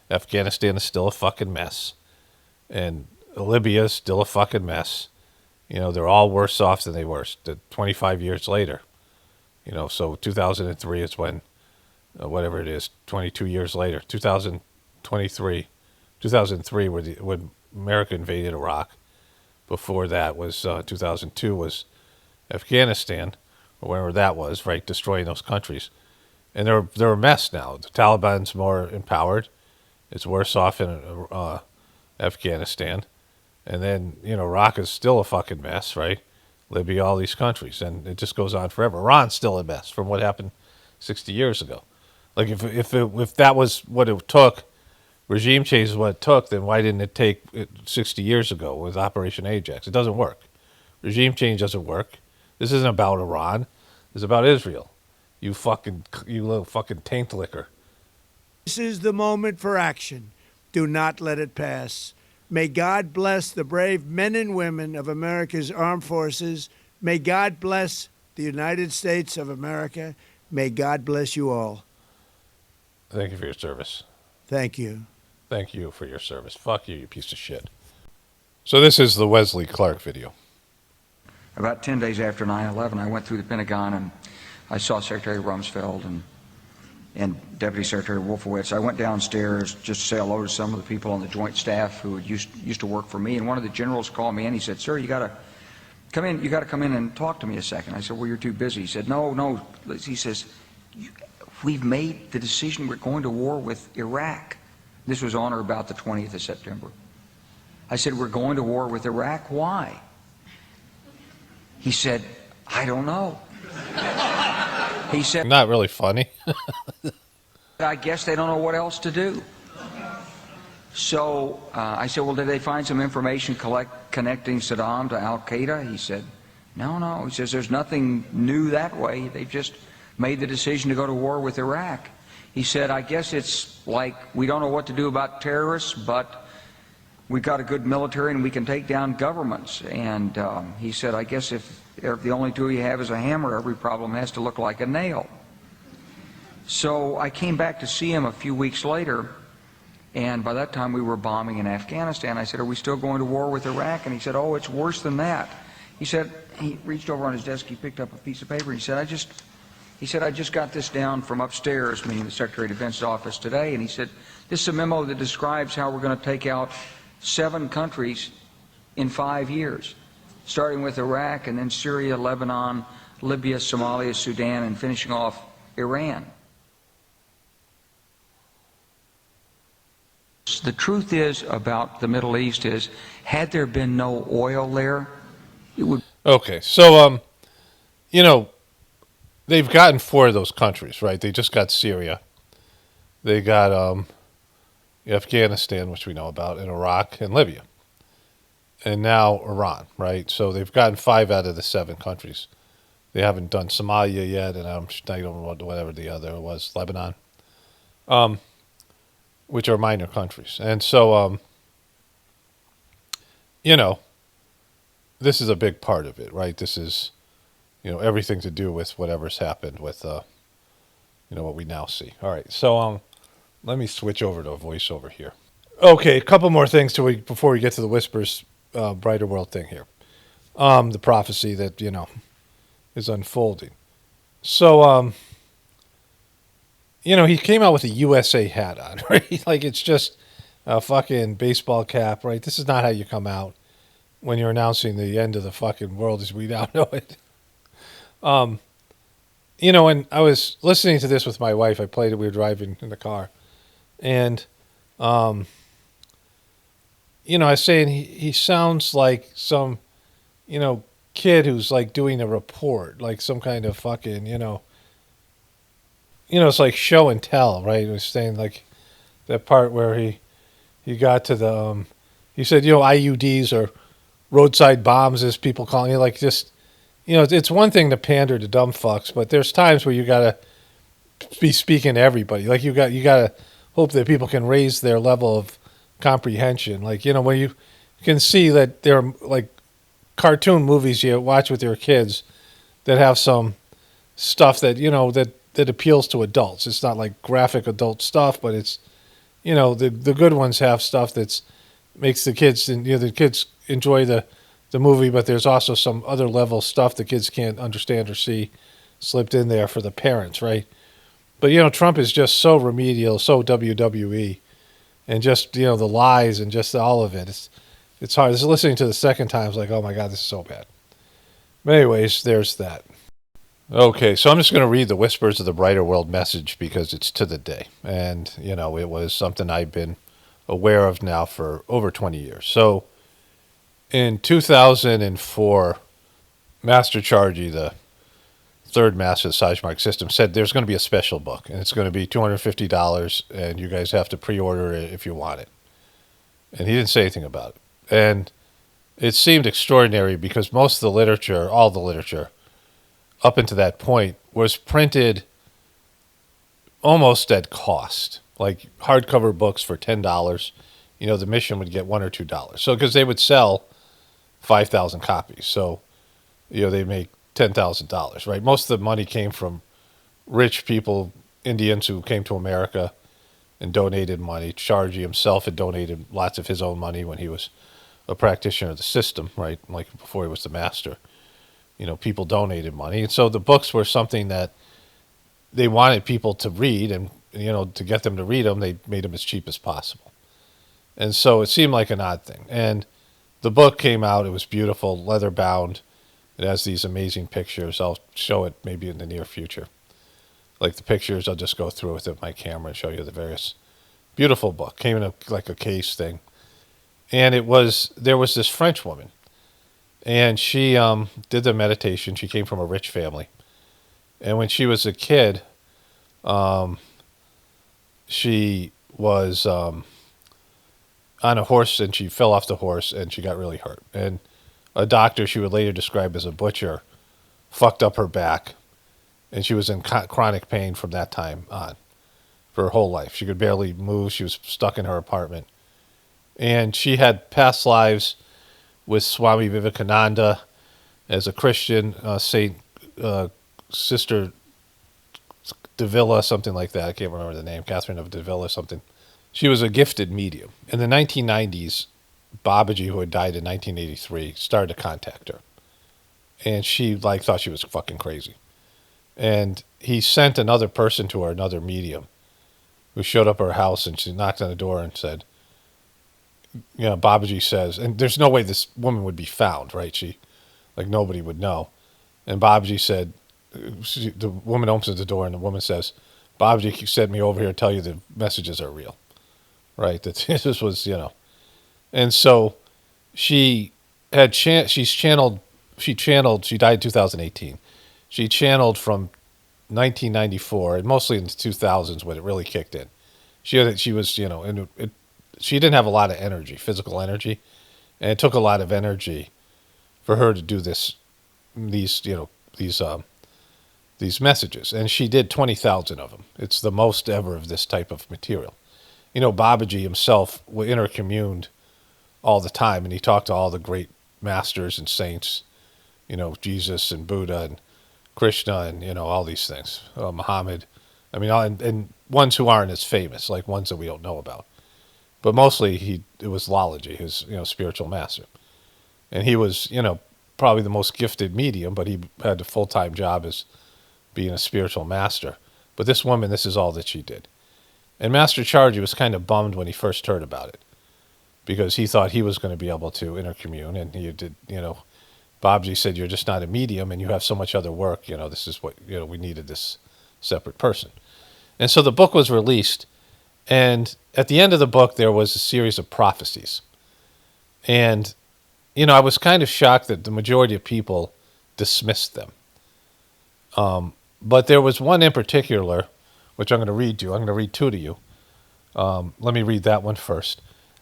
Afghanistan is still a fucking mess. And Libya is still a fucking mess. They're all worse off than they were 25 years later. So 2003 is when, whatever it is, 22 years later, 2003, when America invaded Iraq. Before that was 2002 was Afghanistan, or wherever that was, right, destroying those countries. And they're a mess now. The Taliban's more empowered. It's worse off in Afghanistan. And then, Iraq is still a fucking mess, right? Libya, all these countries. And it just goes on forever. Iran's still a mess from what happened 60 years ago. If that was what it took, regime change is what it took, then why didn't it take 60 years ago with Operation Ajax? It doesn't work. Regime change doesn't work. This isn't about Iran. It's about Israel. You little fucking taint licker. This is the moment for action. Do not let it pass. May God bless the brave men and women of America's armed forces. May God bless the United States of America. May God bless you all. Thank you for your service. Thank you. Thank you for your service. Fuck you, you piece of shit. So this is the Wesley Clark video. About 10 days after 9/11, I went through the Pentagon and I saw Secretary Rumsfeld and Deputy Secretary Wolfowitz. I went downstairs just to say hello to some of the people on the Joint Staff who had used to work for me. And one of the generals called me in. He said, "Sir, you got to come in. You got to come in and talk to me a second." I said, "Well, you're too busy." He said, "No." He says, "We've made the decision. We're going to war with Iraq." This was on or about the 20th of September. I said, "We're going to war with Iraq. Why?" He said, "I don't know." He said, "Not really funny." "I guess they don't know what else to do." So I said, "Well, did they find some information connecting Saddam to Al-Qaeda?" He said, No. He says, "There's nothing new that way. made the decision to go to war with Iraq. He said, I guess it's like we don't know what to do about terrorists, but we've got a good military and we can take down governments. And he said, I guess if the only tool you have is a hammer, every problem has to look like a nail. So I came back to see him a few weeks later, and by that time we were bombing in Afghanistan. I said, are we still going to war with Iraq? And he said, oh, it's worse than that. He said, he reached over on his desk, he picked up a piece of paper, he said, I just got this down from upstairs, meaning the Secretary of Defense's office today, and he said, this is a memo that describes how we're going to take out 7 countries in 5 years, starting with Iraq and then Syria, Lebanon, Libya, Somalia, Sudan, and finishing off Iran. The truth is about the Middle East is, had there been no oil there, it would... Okay, so, you know, they've gotten 4 of those countries, right? They just got Syria. They got Afghanistan, which we know about, and Iraq and Libya. And now Iran, right? So they've gotten 5 out of the 7 countries. They haven't done Somalia yet, and I don't know whatever the other was, Lebanon, which are minor countries. And so, you know, this is a big part of it, right? This is, you know, everything to do with whatever's happened with, you know, what we now see. All right, so let me switch over to a voiceover here. Okay, a couple more things before we get to the Whispers Brighter World thing here. The prophecy that, you know, is unfolding. So, you know, he came out with a USA hat on, right? Like, it's just a fucking baseball cap, right? This is not how you come out when you're announcing the end of the fucking world as we now know it. You know, and I was listening to this with my wife. I played it. We were driving in the car. And, you know, I was saying he sounds like some, you know, kid who's like doing a report, like some kind of fucking, you know, it's like show and tell, right? He was saying like that part where he got to the, he said, you know, IUDs or roadside bombs, as people calling it, like just, you know, it's one thing to pander to dumb fucks, but there's times where you gotta be speaking to everybody. Like you gotta hope that people can raise their level of comprehension. Like, you know, when you can see that there are like cartoon movies you watch with your kids that have some stuff that, you know, that appeals to adults. It's not like graphic adult stuff, but it's, you know, the good ones have stuff that's makes the kids, and you know, the kids enjoy the movie, but there's also some other level stuff the kids can't understand or see slipped in there for the parents, right? But, you know, Trump is just so remedial, so WWE, and just, you know, the lies and just all of it. It's hard. Just listening to the second time, it's like, oh my God, this is so bad. But anyways, there's that. Okay, so I'm just going to read the Whispers of the Brighter World message because it's to the day. And, you know, it was something I've been aware of now for over 20 years. So in 2004, Master Chargy, the third master of the Seismic system, said there's going to be a special book, and it's going to be $250, and you guys have to pre-order it if you want it. And he didn't say anything about it. And it seemed extraordinary because most of the literature, all the literature, up until that point, was printed almost at cost. Like hardcover books for $10, you know, the mission would get $1 or $2. So, because they would sell 5,000 copies. So, you know, they make $10,000, right? Most of the money came from rich people, Indians who came to America and donated money. Chargy himself had donated lots of his own money when he was a practitioner of the system, right? Like before he was the master. You know, people donated money. And so the books were something that they wanted people to read, and, you know, to get them to read them, they made them as cheap as possible. And so it seemed like an odd thing. And the book came out. It was beautiful, leather bound. It has these amazing pictures. I'll show it maybe in the near future. Like the pictures, I'll just go through with my camera and show you the various. Beautiful book. Came in like a case thing. And there was this French woman. And she did the meditation. She came from a rich family. And when she was a kid, she was on a horse, and she fell off the horse, and she got really hurt. And a doctor she would later describe as a butcher fucked up her back and she was in chronic pain from that time on for her whole life. She could barely move. She was stuck in her apartment. And she had past lives with Swami Vivekananda as a Christian, Saint Sister Davila, something like that. I can't remember the name, Catherine of Davila or something. She was a gifted medium. In the 1990s, Babaji, who had died in 1983, started to contact her. And she thought she was fucking crazy. And he sent another person to her, another medium, who showed up at her house, and she knocked on the door and said, Babaji says, and there's no way this woman would be found, right? Nobody would know. And Babaji said, the woman opens the door, and the woman says, Babaji sent me over here to tell you the messages are real, right? That this was, And so she died in 2018. She channeled from 1994, and mostly in the 2000s when it really kicked in. She didn't have a lot of energy, physical energy, and it took a lot of energy for her to do these messages. And she did 20,000 of them. It's the most ever of this type of material. Babaji himself intercommuned all the time, and he talked to all the great masters and saints, Jesus and Buddha and Krishna and, all these things, Muhammad. And ones who aren't as famous, like ones that we don't know about. But mostly it was Lalaji, his, spiritual master. And he was, probably the most gifted medium, but he had a full-time job as being a spiritual master. But this woman, this is all that she did. And Master Charji was kind of bummed when he first heard about it, because he thought he was going to be able to intercommune, and he did, Babaji said, you're just not a medium, and you have so much other work, this is what, we needed this separate person. And so the book was released, and at the end of the book, there was a series of prophecies. And, I was kind of shocked that the majority of people dismissed them. But there was one in particular, which I'm going to read to you. I'm going to read two to you. Let me read that one first.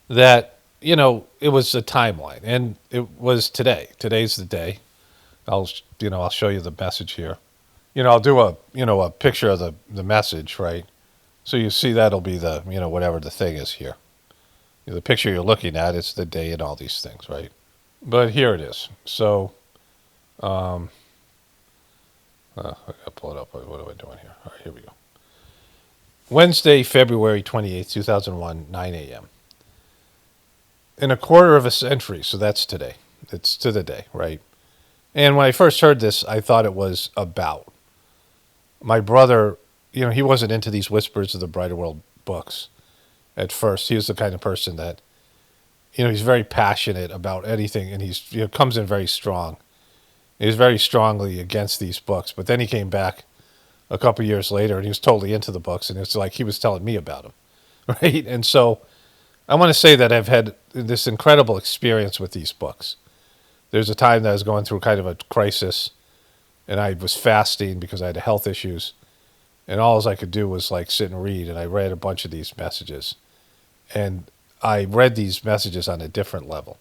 That, it was a timeline, and it was today. Today's the day. I'll show you the message here. I'll do a picture of the message, right? So you see that'll be the, whatever the thing is here. The picture you're looking at is the day and all these things, right? But here it is. So, I gotta pull it up. What am I doing here? All right, here we go. Wednesday, February 28th, 2001, 9 a.m. In a quarter of a century, so that's today. It's to the day, right? And when I first heard this, I thought it was about my brother. He wasn't into these Whispers of the Brighter World books at first. He was the kind of person that, he's very passionate about anything, and he's comes in very strong. He was very strongly against these books, but then he came back a couple years later, and he was totally into the books, and it's like he was telling me about them, right? And so I want to say that I've had this incredible experience with these books. There's a time that I was going through kind of a crisis, and I was fasting because I had health issues, and all I could do was sit and read, and I read a bunch of these messages, and I read these messages on a different level.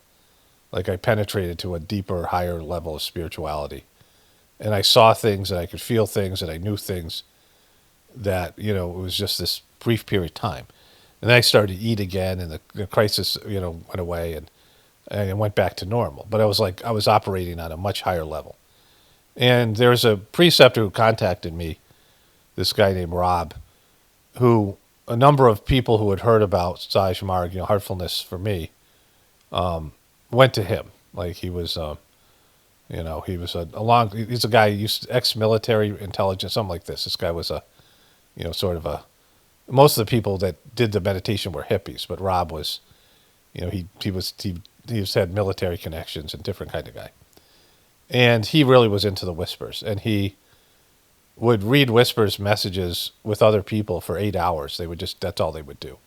I penetrated to a deeper, higher level of spirituality. And I saw things, and I could feel things, and I knew things that, it was just this brief period of time. And then I started to eat again, and the crisis, went away, and it went back to normal. But I was operating on a much higher level. And there's a preceptor who contacted me, this guy named Rob, who a number of people who had heard about Saj Marg, Heartfulness for me, went to him. He was, he's a guy, ex-military intelligence, something like this. This guy was most of the people that did the meditation were hippies, but Rob was, he had military connections and different kind of guy. And he really was into the Whispers, and he would read Whispers messages with other people for 8 hours. That's all they would do.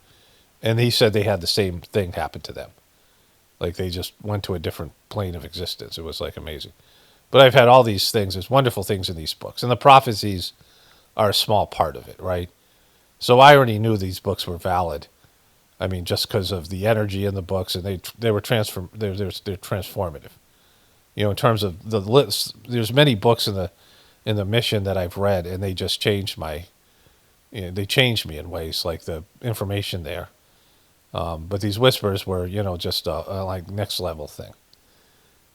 And he said they had the same thing happen to them. They just went to a different plane of existence. It was amazing. But I've had all these things. There's wonderful things in these books. And the prophecies are a small part of it, right? So I already knew these books were valid. Just because of the energy in the books, and they're transformative. In terms of the list, there's many books in the in the mission that I've read, and they just changed they changed me in ways, like the information there. But these whispers were, just a like next level thing.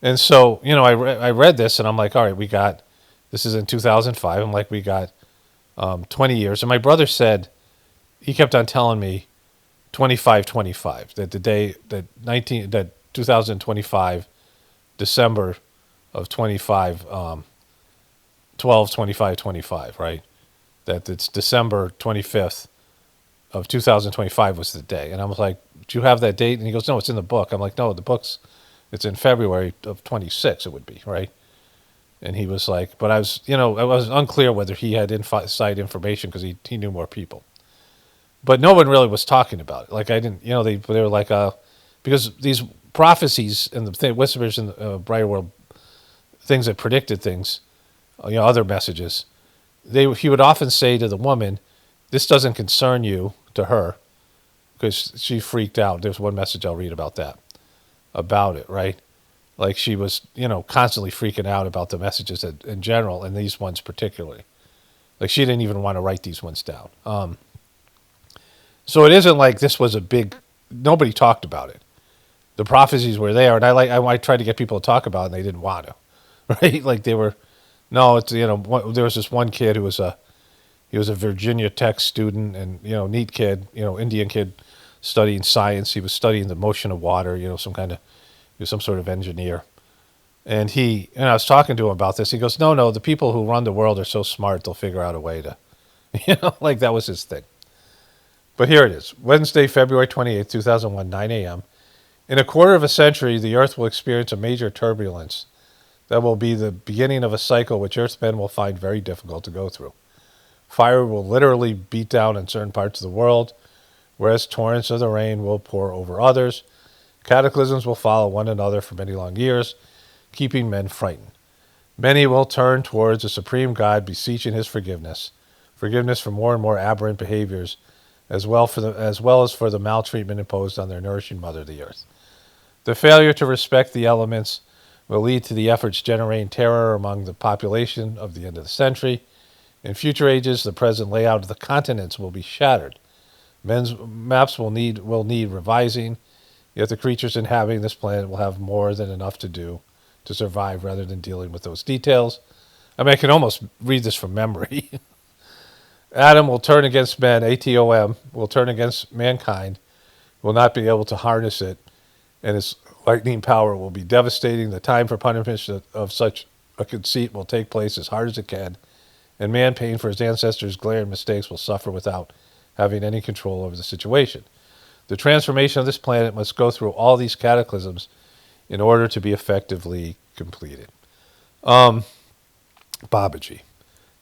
And so, I read this, and I'm like, all right, this is in 2005. I'm like, we got 20 years. And my brother said, he kept on telling me 25, that the day, that 2025, December of 25, 12, 25, 25, right? That it's December 25th of 2025 was the day. And I was like, do you have that date? And he goes, no, it's in the book. I'm like, no, it's in February of 26, it would be, right? And he was like, but I was unclear whether he had inside information because he knew more people. But no one really was talking about it. Like I didn't, they were like, because these prophecies and the whispers in the brighter world, things that predicted things, other messages, he would often say to the woman, this doesn't concern you, to her, because she freaked out. There's one message I'll read about it, right? Like she was, constantly freaking out about the messages in general, and these ones particularly. Like she didn't even want to write these ones down. So it isn't like this was nobody talked about it. The prophecies were there, and I tried to get people to talk about it, and they didn't want to, right? Like they were, no, it's, there was this one kid who was he was a Virginia Tech student, and, neat kid, Indian kid studying science. He was studying the motion of water, he was some sort of engineer. And I was talking to him about this. He goes, no, the people who run the world are so smart, they'll figure out a way to, like that was his thing. But here it is. Wednesday, February 28th, 2001, 9 a.m. In a quarter of a century, the Earth will experience a major turbulence that will be the beginning of a cycle which Earthmen will find very difficult to go through. Fire will literally beat down in certain parts of the world, whereas torrents of the rain will pour over others. Cataclysms will follow one another for many long years, keeping men frightened. Many will turn towards the supreme God, beseeching his forgiveness for more and more aberrant behaviors, as well as for the maltreatment imposed on their nourishing mother, the earth. The failure to respect the elements will lead to the efforts generating terror among the population of the end of the century. In future ages, the present layout of the continents will be shattered. Men's maps will need revising, yet the creatures inhabiting this planet will have more than enough to do to survive rather than dealing with those details. I mean, I can almost read this from memory. Adam will turn against men, ATOM, will turn against mankind, will not be able to harness it, and its lightning power will be devastating. The time for punishment of such a conceit will take place as hard as it can, and man, paying for his ancestors' glaring mistakes, will suffer without having any control over the situation. The transformation of this planet must go through all these cataclysms in order to be effectively completed. Babaji,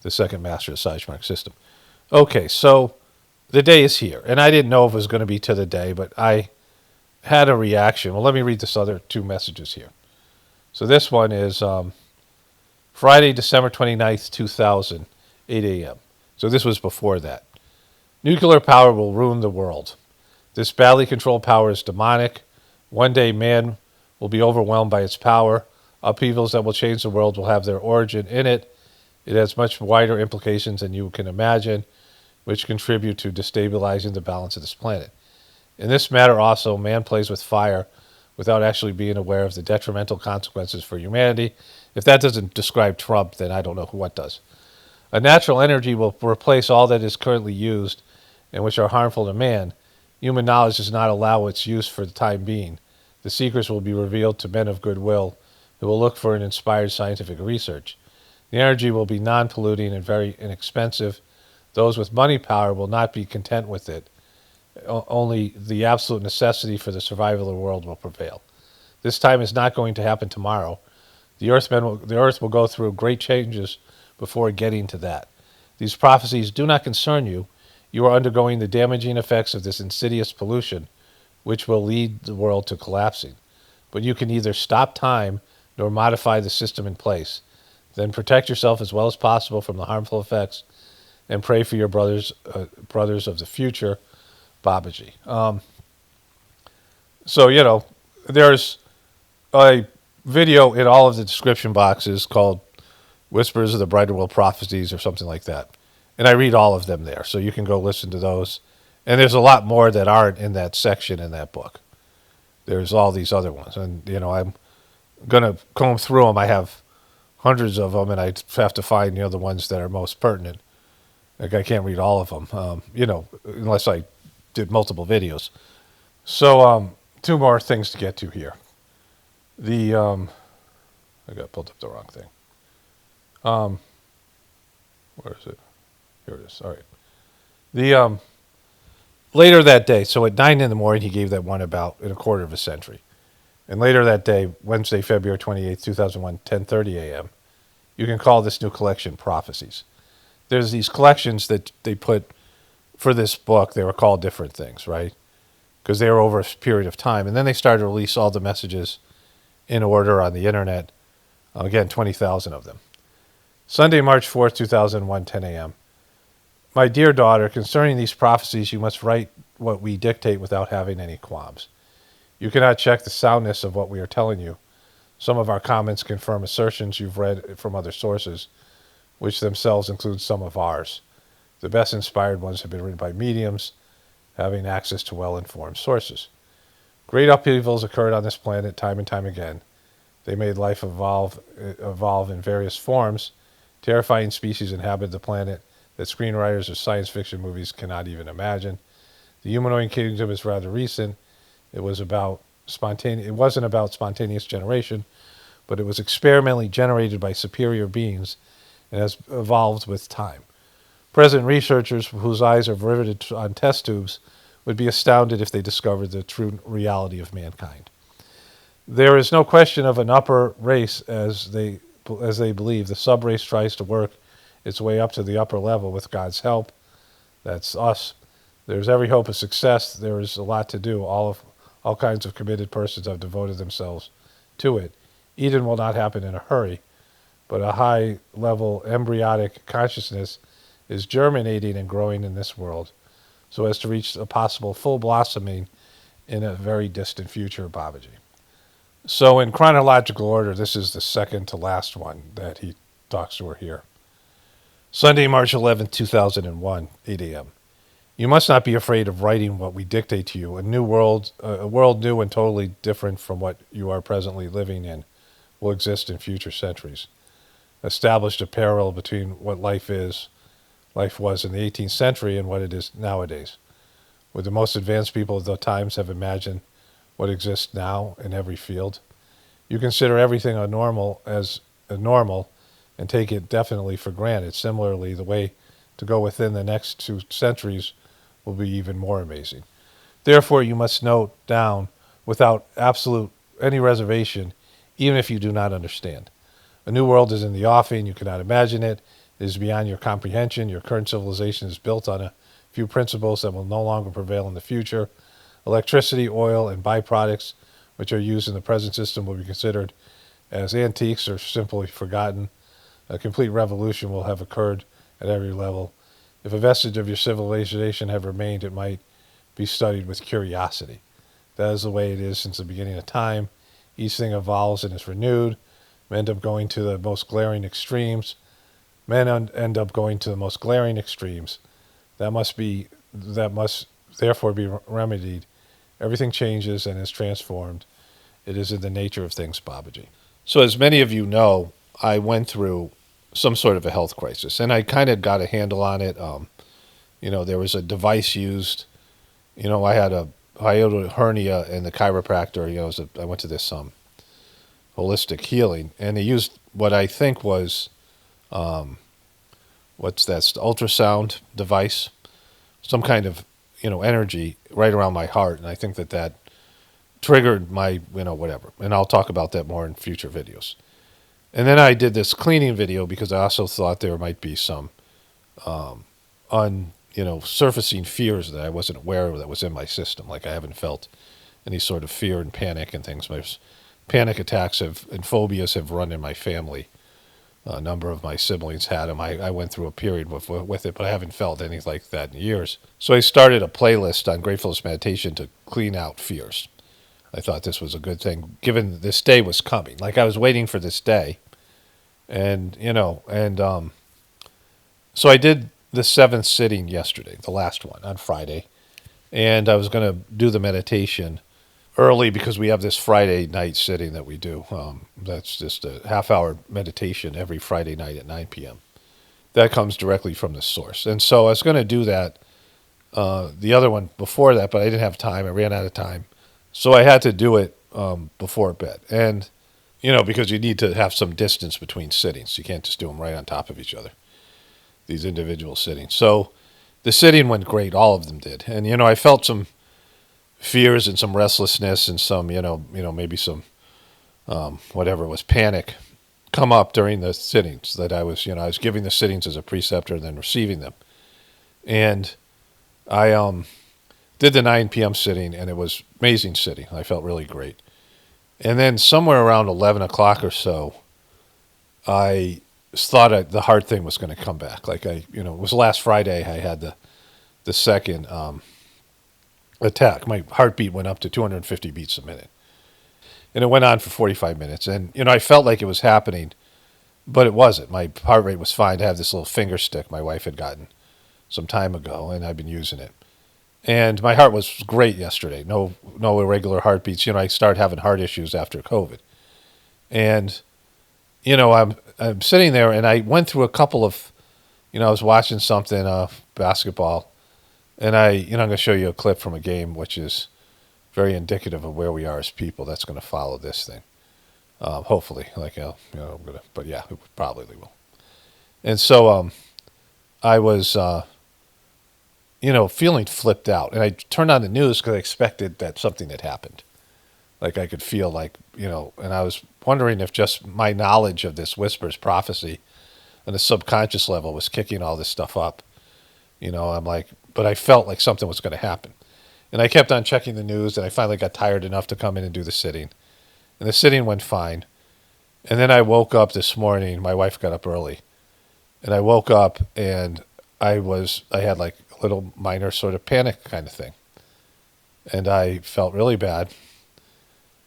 the second master of the Sage system. Okay, so the day is here, and I didn't know if it was going to be to the day, but I had a reaction. Well, let me read this other two messages here. So this one is Friday, December 29th, 2000, 8 a.m. So this was before that. Nuclear power will ruin the world. This badly controlled power is demonic. One day man will be overwhelmed by its power. Upheavals that will change the world will have their origin in it. It has much wider implications than you can imagine, which contribute to destabilizing the balance of this planet. In this matter also, man plays with fire without actually being aware of the detrimental consequences for humanity. If that doesn't describe Trump, then I don't know what does. A natural energy will replace all that is currently used and which are harmful to man. Human knowledge does not allow its use for the time being. The secrets will be revealed to men of goodwill who will look for an inspired scientific research. The energy will be non-polluting and very inexpensive. Those with money power will not be content with it. Only the absolute necessity for the survival of the world will prevail. This time is not going to happen tomorrow. The earth will go through great changes before getting to that. These prophecies do not concern you. You are undergoing the damaging effects of this insidious pollution, which will lead the world to collapsing. But you can neither stop time nor modify the system in place. Then protect yourself as well as possible from the harmful effects and pray for your brothers of the future, Babaji. So, there's a video in all of the description boxes called Whispers of the Brighter World Prophecies or something like that. And I read all of them there, so you can go listen to those. And there's a lot more that aren't in that section in that book. There's all these other ones. And, I'm going to comb through them. I have hundreds of them, and I have to find, the ones that are most pertinent. Like, I can't read all of them, unless I did multiple videos. So, two more things to get to here. I got pulled up the wrong thing. Where is it? Here it is. All right. Later that day, so at 9 in the morning, he gave that one about in a quarter of a century. And later that day, Wednesday, February 28th, 2001, 10:30 a.m., you can call this new collection Prophecies. There's these collections that they put for this book. They were called different things, right? Because they were over a period of time. And then they started to release all the messages in order on the internet. Again, 20,000 of them. Sunday, March 4th, 2001, 10 a.m. My dear daughter, concerning these prophecies, you must write what we dictate without having any qualms. You cannot check the soundness of what we are telling you. Some of our comments confirm assertions you've read from other sources, which themselves include some of ours. The best inspired ones have been written by mediums, having access to well-informed sources. Great upheavals occurred on this planet time and time again. They made life evolve in various forms. Terrifying species inhabited the planet that screenwriters of science fiction movies cannot even imagine. The humanoid kingdom is rather recent. It wasn't about spontaneous generation, but it was experimentally generated by superior beings and has evolved with time. Present researchers whose eyes are riveted on test tubes would be astounded if they discovered the true reality of mankind. There is no question of an upper race as they believe. The sub-race tries to work its way up to the upper level with God's help. That's us. There's every hope of success. There is a lot to do. All kinds of committed persons have devoted themselves to it. Eden will not happen in a hurry, but a high-level embryonic consciousness is germinating and growing in this world so as to reach a possible full blossoming in a very distant future, Babaji. So in chronological order, this is the second to last one that he talks to her here. Sunday, March 11th, 2001, 8 a.m. You must not be afraid of writing what we dictate to you. A world new and totally different from what you are presently living in, will exist in future centuries. Established a parallel between what life was in the 18th century and what it is nowadays. Would the most advanced people of the times have imagined what exists now in every field? You consider everything abnormal as normal and take it definitely for granted. Similarly, the way to go within the next 2 centuries will be even more amazing. Therefore, you must note down without absolute any reservation, even if you do not understand. A new world is in the offing. You cannot imagine it. It is beyond your comprehension. Your current civilization is built on a few principles that will no longer prevail in the future. Electricity, oil, and byproducts, which are used in the present system, will be considered as antiques or simply forgotten. A complete revolution will have occurred at every level. If a vestige of your civilization had remained, it might be studied with curiosity. That is the way it is since the beginning of time. Each thing evolves and is renewed. Men end up going to the most glaring extremes. That must therefore be remedied. Everything changes and is transformed. It is in the nature of things, Babaji. So as many of you know, I went through some sort of a health crisis, and I kind of got a handle on it. There was a device used. I had a hiatal hernia, and the chiropractor, I went to this holistic healing, and they used what I think was, ultrasound device, some kind of, energy right around my heart, and I think that triggered my, whatever. And I'll talk about that more in future videos. And then I did this cleaning video because I also thought there might be some surfacing fears that I wasn't aware of that was in my system. Like I haven't felt any sort of fear and panic and things. My panic attacks and phobias have run in my family. A number of my siblings had them. I went through a period with it, but I haven't felt anything like that in years. So I started a playlist on Gratefulness Meditation to clean out fears. I thought this was a good thing, given this day was coming. Like I was waiting for this day, And, so I did the seventh sitting yesterday, the last one on Friday. And I was going to do the meditation early because we have this Friday night sitting that we do. That's just a half-hour meditation every Friday night at 9 p.m. That comes directly from the source. And so I was going to do that, the other one before that, but I didn't have time. I ran out of time. So I had to do it before bed. And, because you need to have some distance between sittings. You can't just do them right on top of each other, these individual sittings. So the sitting went great. All of them did. And, I felt some fears and some restlessness and some, maybe some, whatever it was, panic come up during the sittings that I was giving the sittings as a preceptor and then receiving them. And I did the 9 p.m. sitting, and it was amazing sitting. I felt really great. And then somewhere around 11 o'clock or so, I thought the heart thing was going to come back. Like it was last Friday I had the second attack. My heartbeat went up to 250 beats a minute. And it went on for 45 minutes. And, I felt like it was happening, but it wasn't. My heart rate was fine. I have this little finger stick my wife had gotten some time ago, and I've been using it. And my heart was great yesterday. No irregular heartbeats. I started having heart issues after COVID. And, I'm sitting there, and I went through a couple of, I was watching something, basketball, and I'm going to show you a clip from a game which is very indicative of where we are as people. That's going to follow this thing. Hopefully, but yeah, it probably will. And so, I was, feeling flipped out, and I turned on the news because I expected that something had happened. Like I could feel like, and I was wondering if just my knowledge of this whispers prophecy on a subconscious level was kicking all this stuff up. I'm like, but I felt like something was going to happen. And I kept on checking the news, and I finally got tired enough to come in and do the sitting. And the sitting went fine. And then I woke up this morning. My wife got up early. And I woke up, and I had like a little minor sort of panic kind of thing. And I felt really bad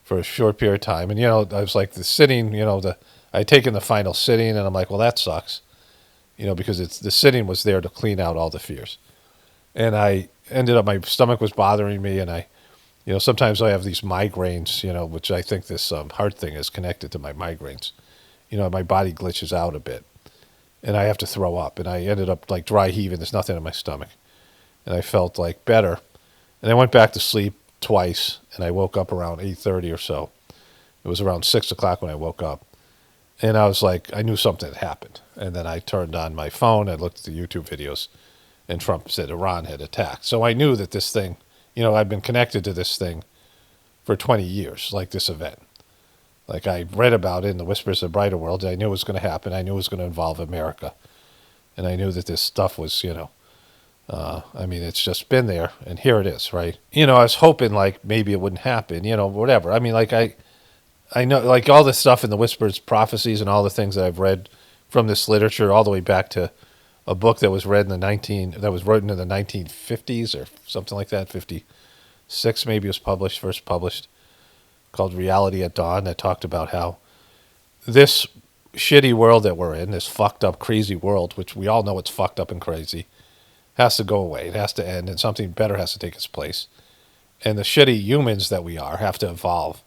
for a short period of time. And, I was like, the sitting, I had taken the final sitting, and I'm like, well, that sucks. Because the sitting was there to clean out all the fears. And I ended up, my stomach was bothering me, and I, sometimes I have these migraines, which I think this heart thing is connected to my migraines. My body glitches out a bit, and I have to throw up, and I ended up like dry heaving. There's nothing in my stomach, and I felt like better, and I went back to sleep twice, and I woke up around 8:30 or so. It was around 6 o'clock when I woke up, and I was like, I knew something had happened, and then I turned on my phone, I looked at the YouTube videos, and Trump said Iran had attacked. So I knew that this thing, I've been connected to this thing for 20 years, like this event. Like I read about it in the Whispers of Brighter World. I knew it was going to happen. I knew it was going to involve America. And I knew that this stuff was, it's just been there, and here it is, right? I was hoping like maybe it wouldn't happen, whatever. I mean, like I know like all the stuff in the Whispers, Prophecies, and all the things that I've read from this literature all the way back to a book that was written in the 1950s or something like that, 56 maybe was first published, called Reality at Dawn, that talked about how this shitty world that we're in, this fucked up, crazy world, which we all know it's fucked up and crazy, has to go away. It has to end, and something better has to take its place. And the shitty humans that we are have to evolve,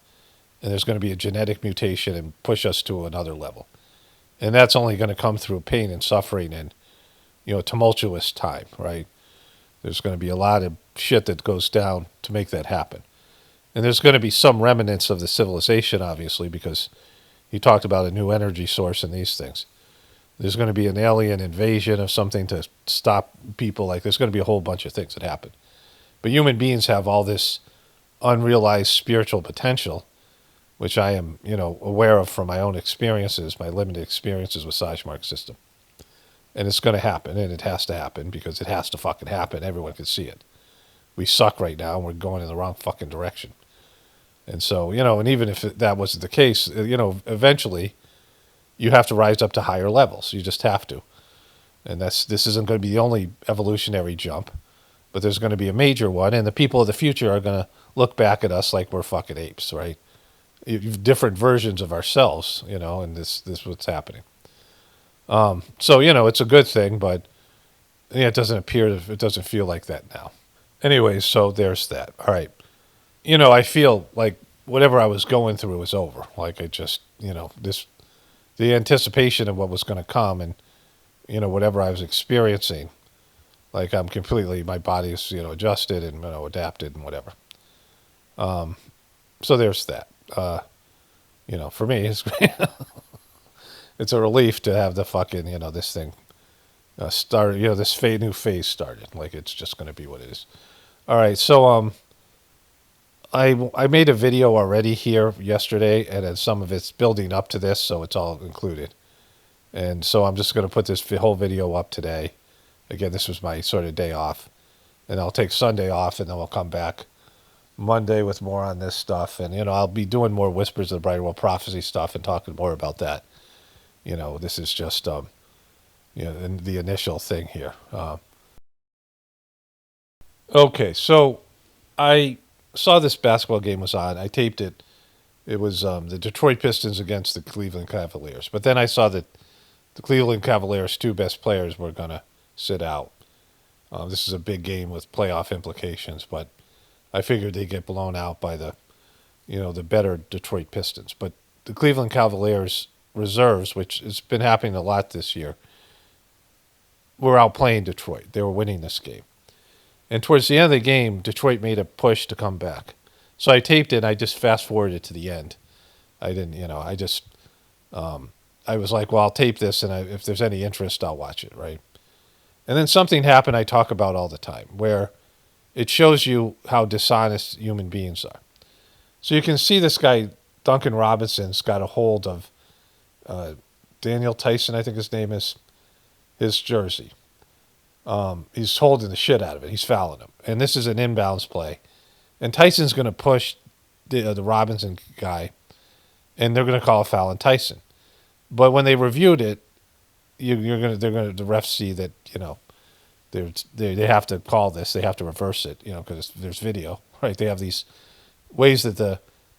and there's going to be a genetic mutation and push us to another level. And that's only going to come through pain and suffering and tumultuous time, right? There's going to be a lot of shit that goes down to make that happen. And there's going to be some remnants of the civilization, obviously, because he talked about a new energy source and these things. There's going to be an alien invasion of something to stop people. Like there's going to be a whole bunch of things that happen. But human beings have all this unrealized spiritual potential, which I am, aware of from my own experiences, my limited experiences with Sajmark's system. And it's going to happen, and it has to happen, because it has to fucking happen. Everyone can see it. We suck right now, and we're going in the wrong fucking direction. And so, and even if that wasn't the case, eventually you have to rise up to higher levels. You just have to. And this isn't going to be the only evolutionary jump, but there's going to be a major one, and the people of the future are going to look back at us like we're fucking apes, right? Different versions of ourselves, and this is what's happening. So it's a good thing, but yeah, it doesn't feel like that now. Anyways, so there's that. All right. I feel like whatever I was going through was over. Like I just, the anticipation of what was going to come and, whatever I was experiencing, like I'm completely, my body's, adjusted and, adapted and whatever. So there's that. For me, it's a relief to have the fucking, this thing started, this new phase started. Like it's just going to be what it is. All right. So, I made a video already here yesterday, and then some of it's building up to this, so it's all included. And so I'm just going to put this whole video up today. Again, this was my sort of day off. And I'll take Sunday off, and then we'll come back Monday with more on this stuff. And, I'll be doing more Whispers of the Brighter World Prophecy stuff and talking more about that. This is just, the initial thing here. Okay, so I saw this basketball game was on. I taped it. It was the Detroit Pistons against the Cleveland Cavaliers. But then I saw that the Cleveland Cavaliers' two best players were going to sit out. This is a big game with playoff implications, but I figured they'd get blown out by the better Detroit Pistons. But the Cleveland Cavaliers reserves, which has been happening a lot this year, were outplaying Detroit. They were winning this game. And towards the end of the game, Detroit made a push to come back. So I taped it, and I just fast-forwarded to the end. I didn't, I was like, well, I'll tape this, and if there's any interest, I'll watch it, right? And then something happened I talk about all the time, where it shows you how dishonest human beings are. So you can see this guy, Duncan Robinson's got a hold of Daniel Tyson, I think his name is, his jersey. He's holding the shit out of it. He's fouling him. And this is an inbounds play. And Tyson's going to push the Robinson guy, and they're going to call a foul on Tyson. But when they reviewed it, the refs see that, they have to call this. They have to reverse it, because there's video, right? They have these ways that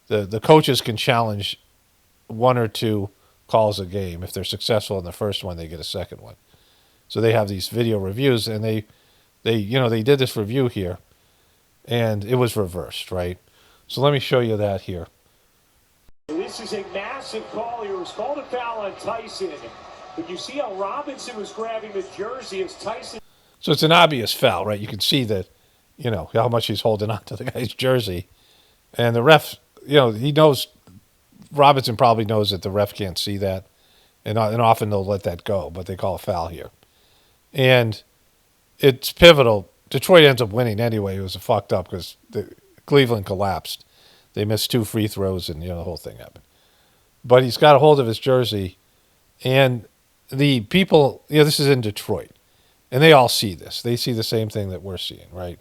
the coaches can challenge one or two calls a game. If they're successful in the first one, they get a second one. So they have these video reviews, and they did this review here, and it was reversed, right? So let me show you that here. This is a massive call here. It was called a foul on Tyson, but you see how Robinson was grabbing the jersey as Tyson. So it's an obvious foul, right? You can see that, how much he's holding on to the guy's jersey, and the ref, he knows. Robinson probably knows that the ref can't see that, and often they'll let that go, but they call a foul here. And it's pivotal. Detroit ends up winning anyway. It was fucked up because Cleveland collapsed. They missed 2 free throws, and the whole thing happened. But he's got a hold of his jersey, and the people, this is in Detroit, and they all see this. They see the same thing that we're seeing, right?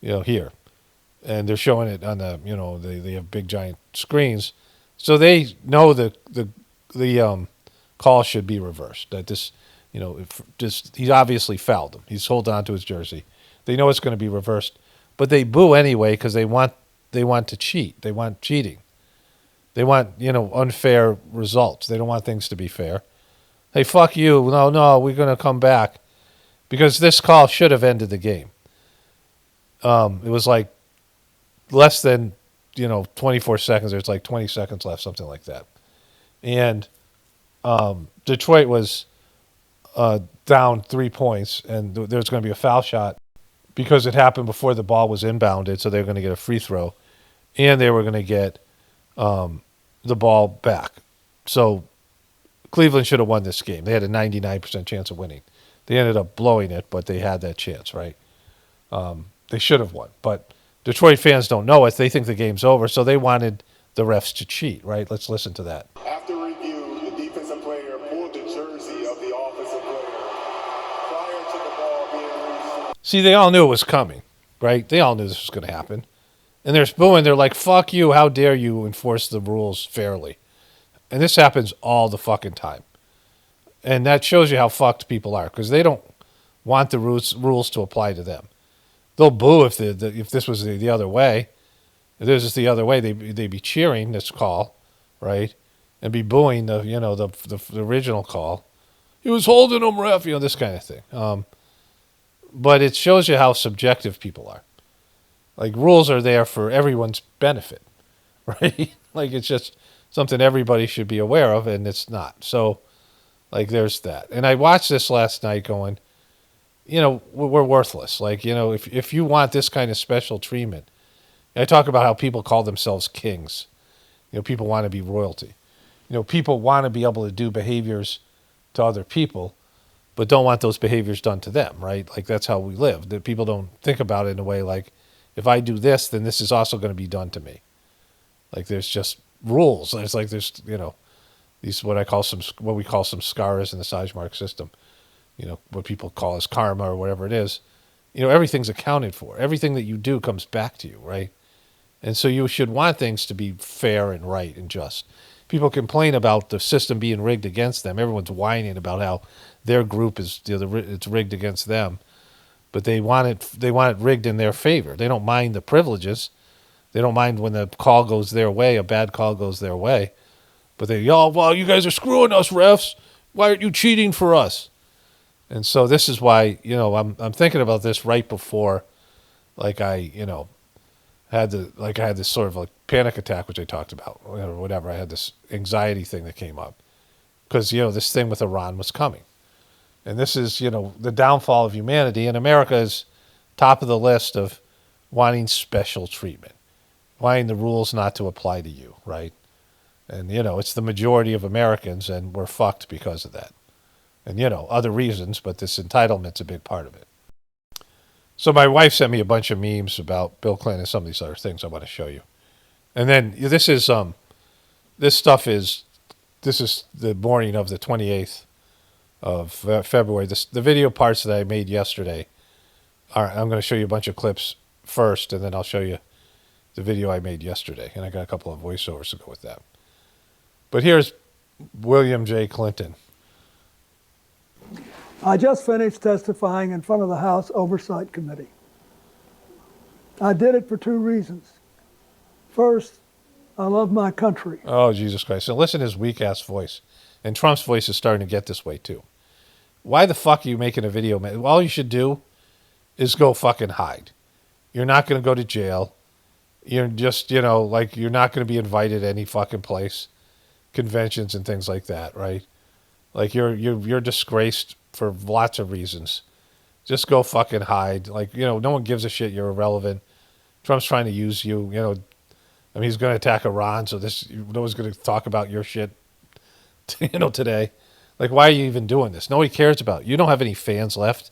Here, and they're showing it on the, they have big giant screens, so they know the call should be reversed. That this. He's obviously fouled him. He's holding on to his jersey. They know it's going to be reversed, but they boo anyway because they want to cheat. They want cheating. They want unfair results. They don't want things to be fair. Hey, fuck you! No, we're going to come back because this call should have ended the game. It was like less than 24 seconds. There's like 20 seconds left, something like that, and Detroit was down 3 points, and there's going to be a foul shot because it happened before the ball was inbounded, so they're going to get a free throw, and they were going to get the ball back. So Cleveland should have won this game. They had a 99% chance of winning. They ended up blowing it, but they had that chance, right? They should have won. But Detroit fans don't know it. They think the game's over, so they wanted the refs to cheat, right? Let's listen to that. After review, the defensive player pulled the jersey of the offensive player prior to the ball being released. See, they all knew it was coming, right? They all knew this was going to happen. And they're booing. They're like, fuck you. How dare you enforce the rules fairly? And this happens all the fucking time. And that shows you how fucked people are, because they don't want the rules to apply to them. They'll boo if this was the other way. If this is the other way, they'd be cheering this call, right? And be booing the original call. he was holding him, ref, this kind of thing. But it shows you how subjective people are. Like, rules are there for everyone's benefit, right? Like, it's just something everybody should be aware of, and it's not. So, like, there's that. And I watched this last night going, we're worthless. Like, if you want this kind of special treatment, I talk about how people call themselves kings. People want to be royalty. People want to be able to do behaviors to other people, but don't want those behaviors done to them, right? Like, that's how we live. That people don't think about it in a way like, if I do this, then this is also going to be done to me. Like, there's just rules. There's these what we call some scars in the Sizemore system. What people call as karma or whatever it is. Everything's accounted for. Everything that you do comes back to you, right? And so you should want things to be fair and right and just. People complain about the system being rigged against them. Everyone's whining about how their group is it's rigged against them, but they want it rigged in their favor. They don't mind the privileges. They don't mind when the call goes their way, a bad call goes their way, but well, you guys are screwing us, refs. Why aren't you cheating for us? And so this is why I'm thinking about this right before, like I had this sort of like panic attack, which I talked about, or whatever. I had this anxiety thing that came up because, this thing with Iran was coming. And this is, the downfall of humanity. And America is top of the list of wanting special treatment, wanting the rules not to apply to you, right? And, it's the majority of Americans, and we're fucked because of that. And, other reasons, but this entitlement's a big part of it. So my wife sent me a bunch of memes about Bill Clinton and some of these other things I want to show you. And then this is this is the morning of the 28th of February. The video parts that I made yesterday I'm going to show you a bunch of clips first, and then I'll show you the video I made yesterday. And I got a couple of voiceovers to go with that. But here's William J. Clinton. I just finished testifying in front of the House Oversight Committee. I did it for two reasons. First, I love my country. Oh, Jesus Christ. So listen to his weak-ass voice. And Trump's voice is starting to get this way, too. Why the fuck are you making a video? All you should do is go fucking hide. You're not going to go to jail. You're just, you're not going to be invited to any fucking place, conventions and things like that, right? Like, you're disgraced for lots of reasons. Just go fucking hide. Like, no one gives a shit. You're irrelevant. Trump's trying to use you, he's going to attack Iran, so no one's going to talk about your shit, today. Like, why are you even doing this? Nobody cares about you. You don't have any fans left.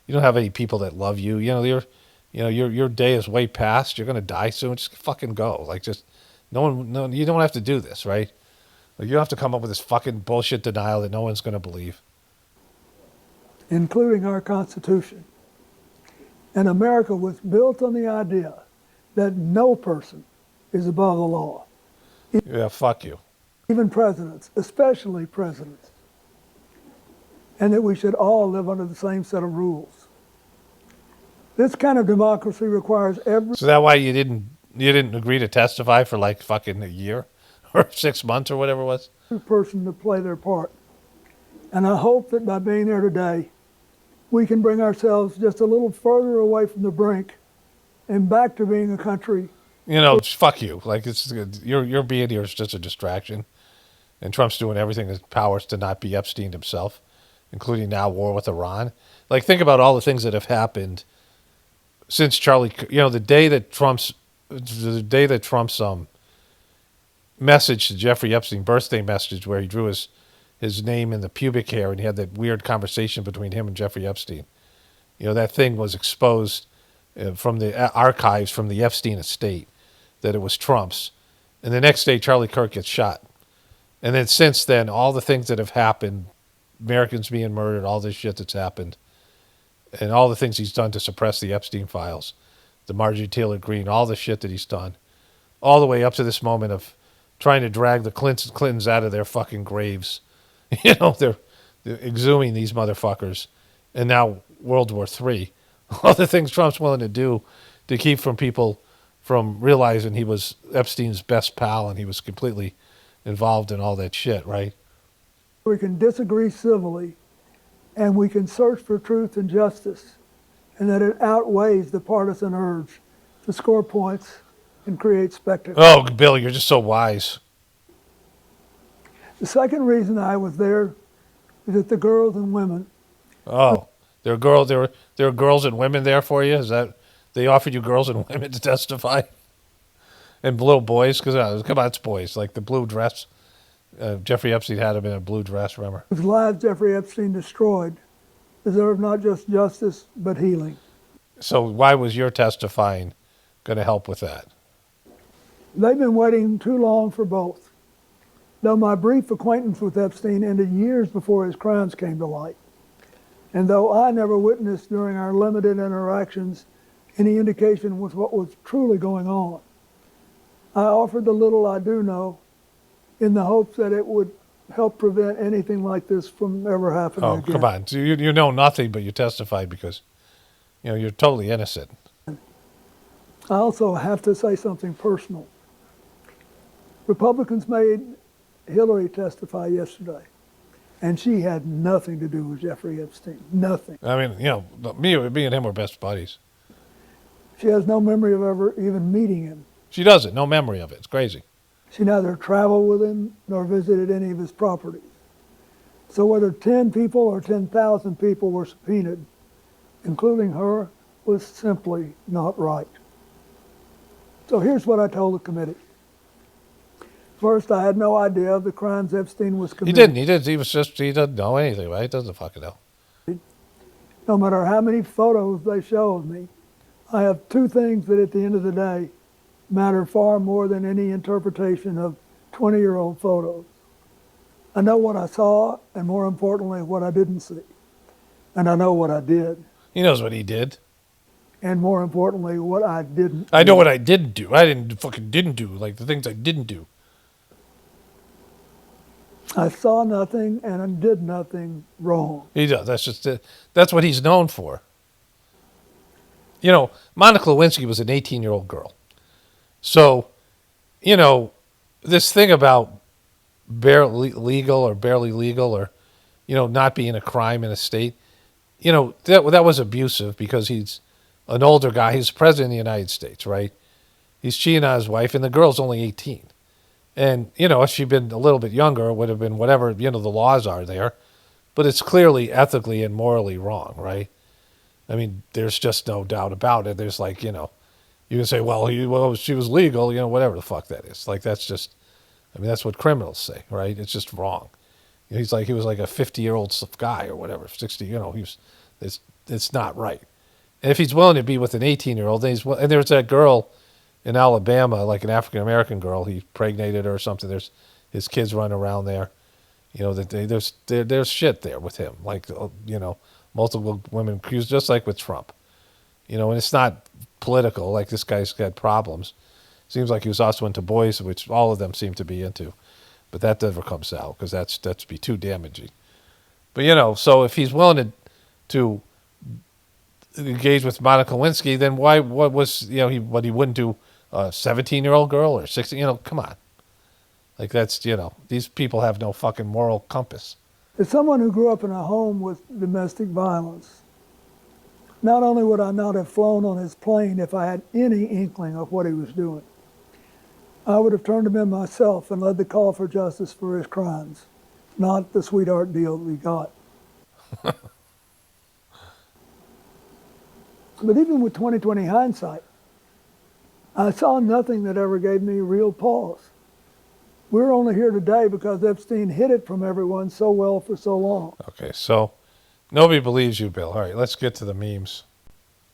You don't have any people that love you. Your day is way past. You're going to die soon. Just fucking go. Like, just no, you don't have to do this, right? Like, you don't have to come up with this fucking bullshit denial that no one's going to believe. Including our Constitution. And America was built on the idea that no person is above the law. Yeah, fuck you. Even presidents, especially presidents. And that we should all live under the same set of rules. This kind of democracy requires every... So that why you didn't agree to testify for like fucking a year or 6 months or whatever it was? ...person to play their part. And I hope that by being here today, we can bring ourselves just a little further away from the brink and back to being a country. Fuck you. Like, your being here is just a distraction. And Trump's doing everything in his powers to not be Epstein himself, including now war with Iran. Like, think about all the things that have happened since Charlie, the day that Trump's message to Jeffrey Epstein, birthday message, where he drew his name in the pubic hair, and he had that weird conversation between him and Jeffrey Epstein. That thing was exposed from the archives from the Epstein estate, that it was Trump's. And the next day, Charlie Kirk gets shot. And then since then, all the things that have happened, Americans being murdered, all this shit that's happened, and all the things he's done to suppress the Epstein files, the Marjorie Taylor Greene, all the shit that he's done, all the way up to this moment of trying to drag the Clintons out of their fucking graves. They're exhuming these motherfuckers. And now World War III. All the things Trump's willing to do to keep from people from realizing he was Epstein's best pal and he was completely involved in all that shit, right? We can disagree civilly and we can search for truth and justice, and that it outweighs the partisan urge to score points and create spectacle. Oh, Bill, you're just so wise. The second reason I was there is that the girls and women. Oh, there were girls and women there for you? Is that they offered you girls and women to testify? And little boys? Because, come on, it's boys. Like the blue dress. Jeffrey Epstein had him in a blue dress, remember? Whose lives Jeffrey Epstein destroyed deserve not just justice, but healing. So why was your testifying going to help with that? They've been waiting too long for both. Though my brief acquaintance with Epstein ended years before his crimes came to light, and though I never witnessed during our limited interactions any indication with what was truly going on, I offered the little I do know in the hopes that it would help prevent anything like this from ever happening again. Oh, come on. So you know nothing, but you testified because, you're totally innocent. I also have to say something personal. Republicans made Hillary testify yesterday, and she had nothing to do with Jeffrey Epstein. Nothing. I mean, me and him were best buddies. She has no memory of ever even meeting him. She doesn't. No memory of it. It's crazy. She neither traveled with him nor visited any of his properties. So whether 10 people or 10,000 people were subpoenaed, including her, was simply not right. So here's what I told the committee. First, I had no idea of the crimes Epstein was committing. He didn't. He doesn't know anything, right? He doesn't fucking know. No matter how many photos they show of me, I have two things that at the end of the day matter far more than any interpretation of 20-year-old photos. I know what I saw, and more importantly, what I didn't see. And I know what I did. He knows what he did. And more importantly, what I didn't I know what I didn't do. I didn't do, like the things I didn't do. I saw nothing and I did nothing wrong. He does. That's what he's known for. Monica Lewinsky was an 18-year-old girl. So, this thing about barely legal or, not being a crime in a state, that was abusive because he's an older guy. He's president of the United States, right? He's cheating on his wife, and the girl's only 18. And, if she'd been a little bit younger, it would have been whatever, the laws are there. But it's clearly ethically and morally wrong, right? I mean, there's just no doubt about it. There's like, you can say, well, she was legal, whatever the fuck that is. Like, that's what criminals say, right? It's just wrong. He was like a 50-year-old guy or whatever, 60, it's not right. And if he's willing to be with an 18-year-old, and there's that girl in Alabama, like an African-American girl, he impregnated her or something. There's his kids running around there. There's shit there with him. Like, multiple women accused, just like with Trump. And it's not political. Like, this guy's got problems. Seems like he was also into boys, which all of them seem to be into. But that never comes out because that's be too damaging. But, so if he's willing to engage with Monica Lewinsky, then what he wouldn't do a 17-year-old girl or 16, come on. Like, that's, these people have no fucking moral compass. As someone who grew up in a home with domestic violence, not only would I not have flown on his plane if I had any inkling of what he was doing, I would have turned him in myself and led the call for justice for his crimes, not the sweetheart deal that we got. But even with 20/20 hindsight, I saw nothing that ever gave me real pause. We're only here today because Epstein hid it from everyone so well for so long. Okay, so nobody believes you, Bill. All right, let's get to the memes.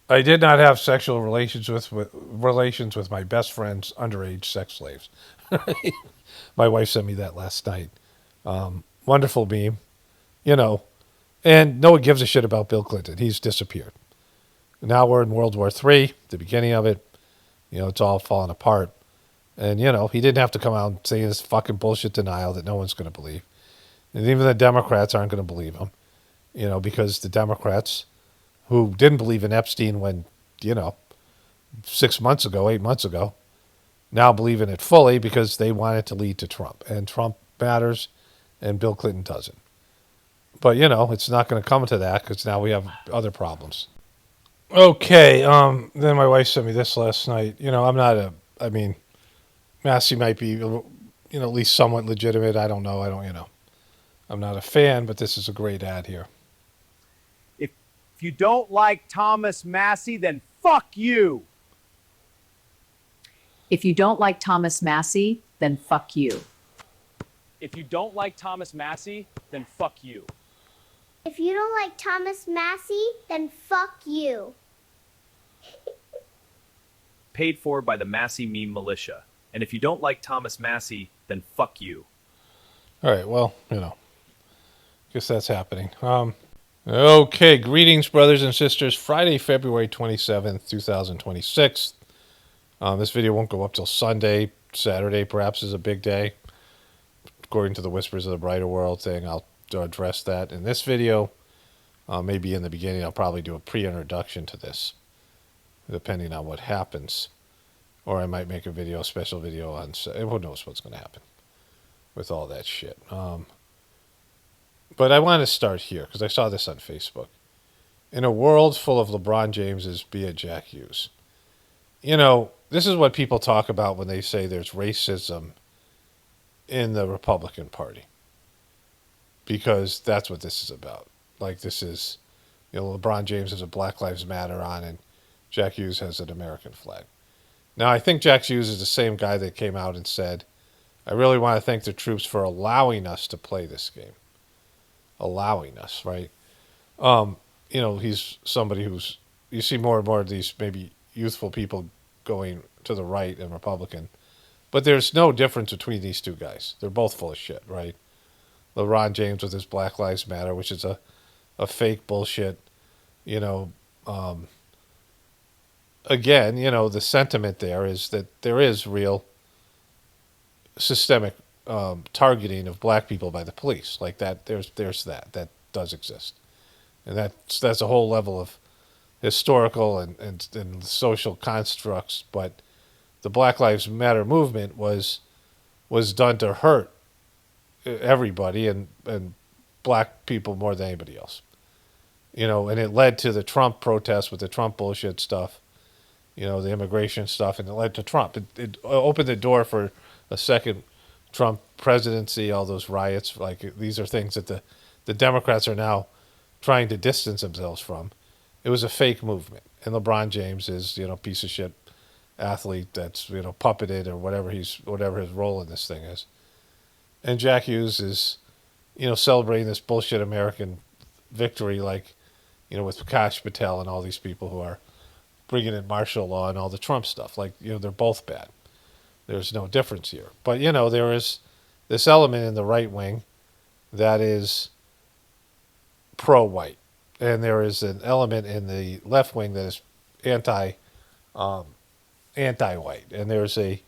I did not have sexual relations with my best friend's underage sex slaves. My wife sent me that last night. Wonderful meme, and no one gives a shit about Bill Clinton. He's disappeared. Now we're in World War III, the beginning of it. It's all falling apart. And, he didn't have to come out and say this fucking bullshit denial that no one's going to believe. And even the Democrats aren't going to believe him, because the Democrats who didn't believe in Epstein when, 8 months ago, now believe in it fully because they want it to lead to Trump. And Trump matters and Bill Clinton doesn't. But, it's not going to come to that because now we have other problems. Okay, then my wife sent me this last night. Massey might be, at least somewhat legitimate. I don't know. I'm not a fan, but this is a great ad here. If you don't like Thomas Massey, then fuck you. If you don't like Thomas Massey, then fuck you. If you don't like Thomas Massey, then fuck you. If you don't like Thomas Massey, then fuck you. Paid for by the Massey Meme Militia. And if you don't like Thomas Massey, then fuck you. All right, well, guess that's happening. Okay, greetings, brothers and sisters. Friday, February 27th, 2026. This video won't go up till Sunday. Saturday, perhaps, is a big day. According to the Whispers of the Brighter World thing, I'll address that in this video. Maybe in the beginning, I'll probably do a pre-introduction to this, depending on what happens. Or I might make a special video on... Who knows what's going to happen with all that shit. But I want to start here, because I saw this on Facebook. In a world full of LeBron Jameses, be it Jack Hughes. This is what people talk about when they say there's racism in the Republican Party. Because that's what this is about. Like, this is... LeBron James has a Black Lives Matter on, and Jack Hughes has an American flag. Now, I think Jack Hughes is the same guy that came out and said, I really want to thank the troops for allowing us to play this game. Allowing us, right? He's somebody who's... You see more and more of these maybe youthful people going to the right and Republican. But there's no difference between these two guys. They're both full of shit, right? LeBron James with his Black Lives Matter, which is a fake bullshit, again, the sentiment there is that there is real systemic targeting of black people by the police. Like that, there's that does exist. And that's a whole level of historical and social constructs, but the Black Lives Matter movement was done to hurt everybody and black people more than anybody else. And it led to the Trump protests with the Trump bullshit stuff, the immigration stuff, and it led to Trump. It opened the door for a second Trump presidency, all those riots. Like, these are things that the Democrats are now trying to distance themselves from. It was a fake movement. And LeBron James is, piece of shit athlete that's, puppeted or whatever his role in this thing is. And Jack Hughes is, celebrating this bullshit American victory, like, with Prakash Patel and all these people who are bringing in martial law and all the Trump stuff. Like, they're both bad. There's no difference here. But, there is this element in the right wing that is pro-white. And there is an element in the left wing that is anti-white. And there's a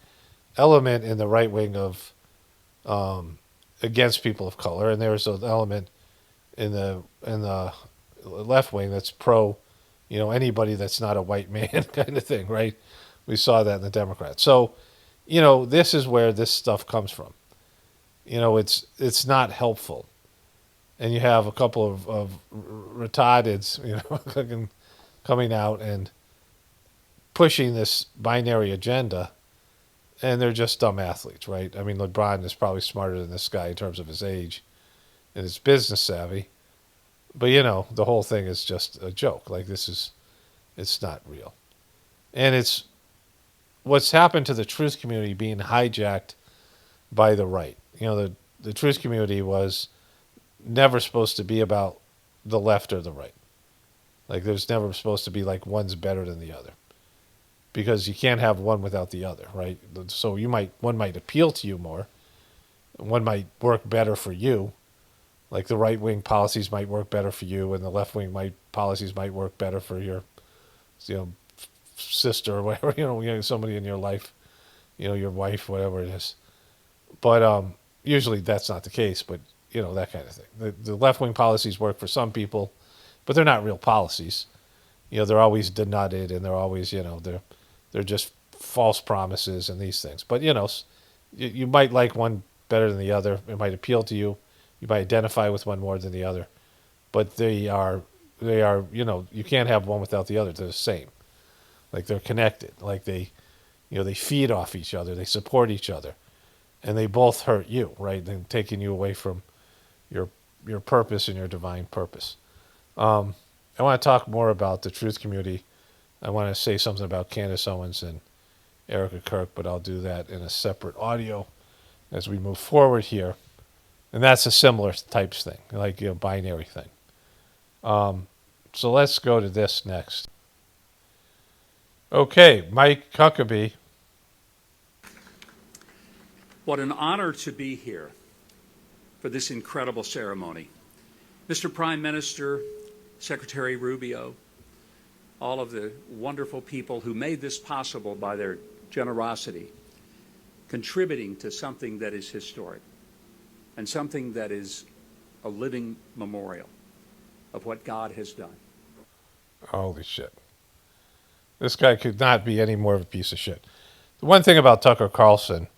element in the right wing of against people of color. And there's an element in the left wing that's pro, anybody that's not a white man kind of thing, right? We saw that in the Democrats. So, this is where this stuff comes from. It's not helpful. And you have a couple of retardeds, coming out and pushing this binary agenda, and they're just dumb athletes, right? I mean, LeBron is probably smarter than this guy in terms of his age and his business savvy. But, the whole thing is just a joke. Like, it's not real. And it's what's happened to the truth community being hijacked by the right. The truth community was never supposed to be about the left or the right. Like, there's never supposed to be like one's better than the other, because you can't have one without the other, right? So one might appeal to you more, one might work better for you. Like, the right wing policies might work better for you, and the left wing policies might work better for your, sister or whatever. Somebody in your life, your wife, whatever it is. But usually that's not the case. But that kind of thing. The left wing policies work for some people, but they're not real policies. They're always denuded, and they're always they're just false promises and these things. But you might like one better than the other. It might appeal to you. You might identify with one more than the other. but they are, you can't have one without the other. They're the same. Like they're connected. Like they feed off each other. They support each other, and they both hurt you, right? And taking you away from your purpose and your divine purpose. I want to talk more about the truth community. I want to say something about Candace Owens and Erica Kirk, but I'll do that in a separate audio as we move forward here. And that's a similar types thing, like binary thing. So let's go to this next. Okay, Mike Huckabee. What an honor to be here for this incredible ceremony. Mr. Prime Minister, Secretary Rubio, all of the wonderful people who made this possible by their generosity, contributing to something that is historic and something that is a living memorial of what God has done. Holy shit. This guy could not be any more of a piece of shit. The one thing about Tucker Carlson,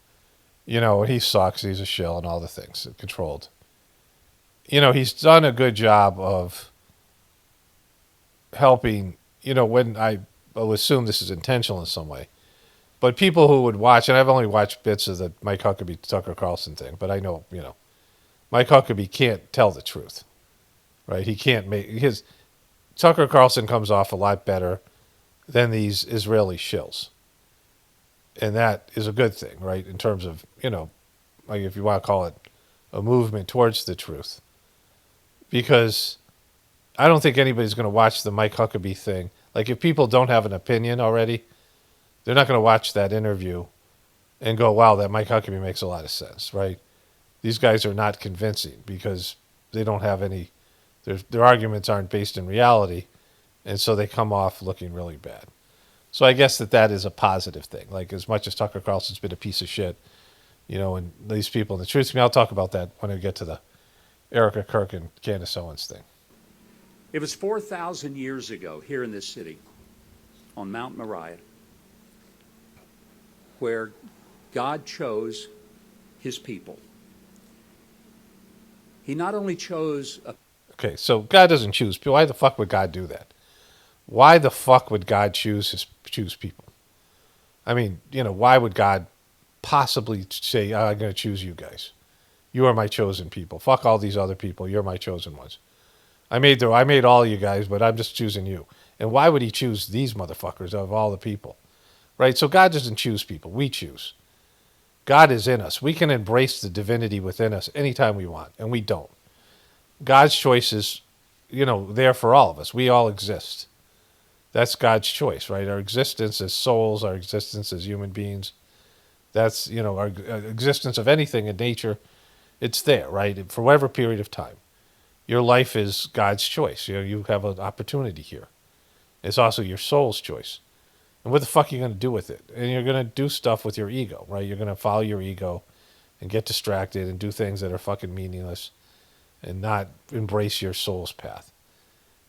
he sucks, he's a shill and all the things, controlled. He's done a good job of helping, when I'll assume this is intentional in some way. But people who would watch, and I've only watched bits of the Mike Huckabee Tucker Carlson thing, but I know, Mike Huckabee can't tell the truth, right? He can't Tucker Carlson comes off a lot better than these Israeli shills. And that is a good thing, right? In terms of, like if you want to call it a movement towards the truth. Because I don't think anybody's going to watch the Mike Huckabee thing. Like if people don't have an opinion already, they're not going to watch that interview and go, wow, that Mike Huckabee makes a lot of sense, right? These guys are not convincing because they don't have any, their arguments aren't based in reality, and so they come off looking really bad. So I guess that is a positive thing. Like as much as Tucker Carlson's been a piece of shit, and these people in the truth, I'll talk about that when I get to the Erica Kirk and Candace Owens thing. It was 4,000 years ago here in this city on Mount Moriah where God chose his people. He not only chose Okay, so God doesn't choose people. Why the fuck would God do that? Why the fuck would God choose people? I mean, why would God possibly say, I'm going to choose you guys? You are my chosen people. Fuck all these other people. You're my chosen ones. I made all you guys, but I'm just choosing you. And why would he choose these motherfuckers of all the people? Right? So God doesn't choose people. We choose. God is in us. We can embrace the divinity within us anytime we want, and we don't. God's choice is, there for all of us. We all exist. That's God's choice, right? Our existence as souls, our existence as human beings, that's, our existence of anything in nature, it's there, right? For whatever period of time. Your life is God's choice. You have an opportunity here. It's also your soul's choice. And what the fuck are you going to do with it? And you're going to do stuff with your ego, right? You're going to follow your ego and get distracted and do things that are fucking meaningless and not embrace your soul's path.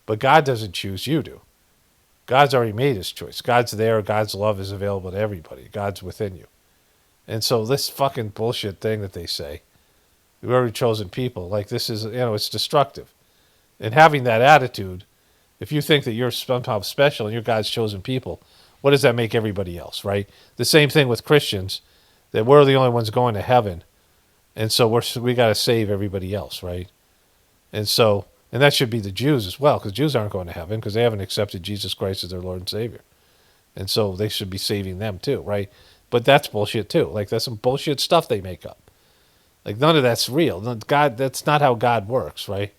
But God doesn't choose, you do. God's already made his choice. God's there. God's love is available to everybody. God's within you. And so this fucking bullshit thing that they say, we've already chosen people, like this is, it's destructive. And having that attitude, if you think that you're somehow special and you're God's chosen people, what does that make everybody else, right? The same thing with Christians, that we're the only ones going to heaven. And so we got to save everybody else, right? And that should be the Jews as well, because Jews aren't going to heaven because they haven't accepted Jesus Christ as their Lord and Savior. And so they should be saving them too, right? But that's bullshit too. Like that's some bullshit stuff they make up. Like none of that's real. God, that's not how God works, right?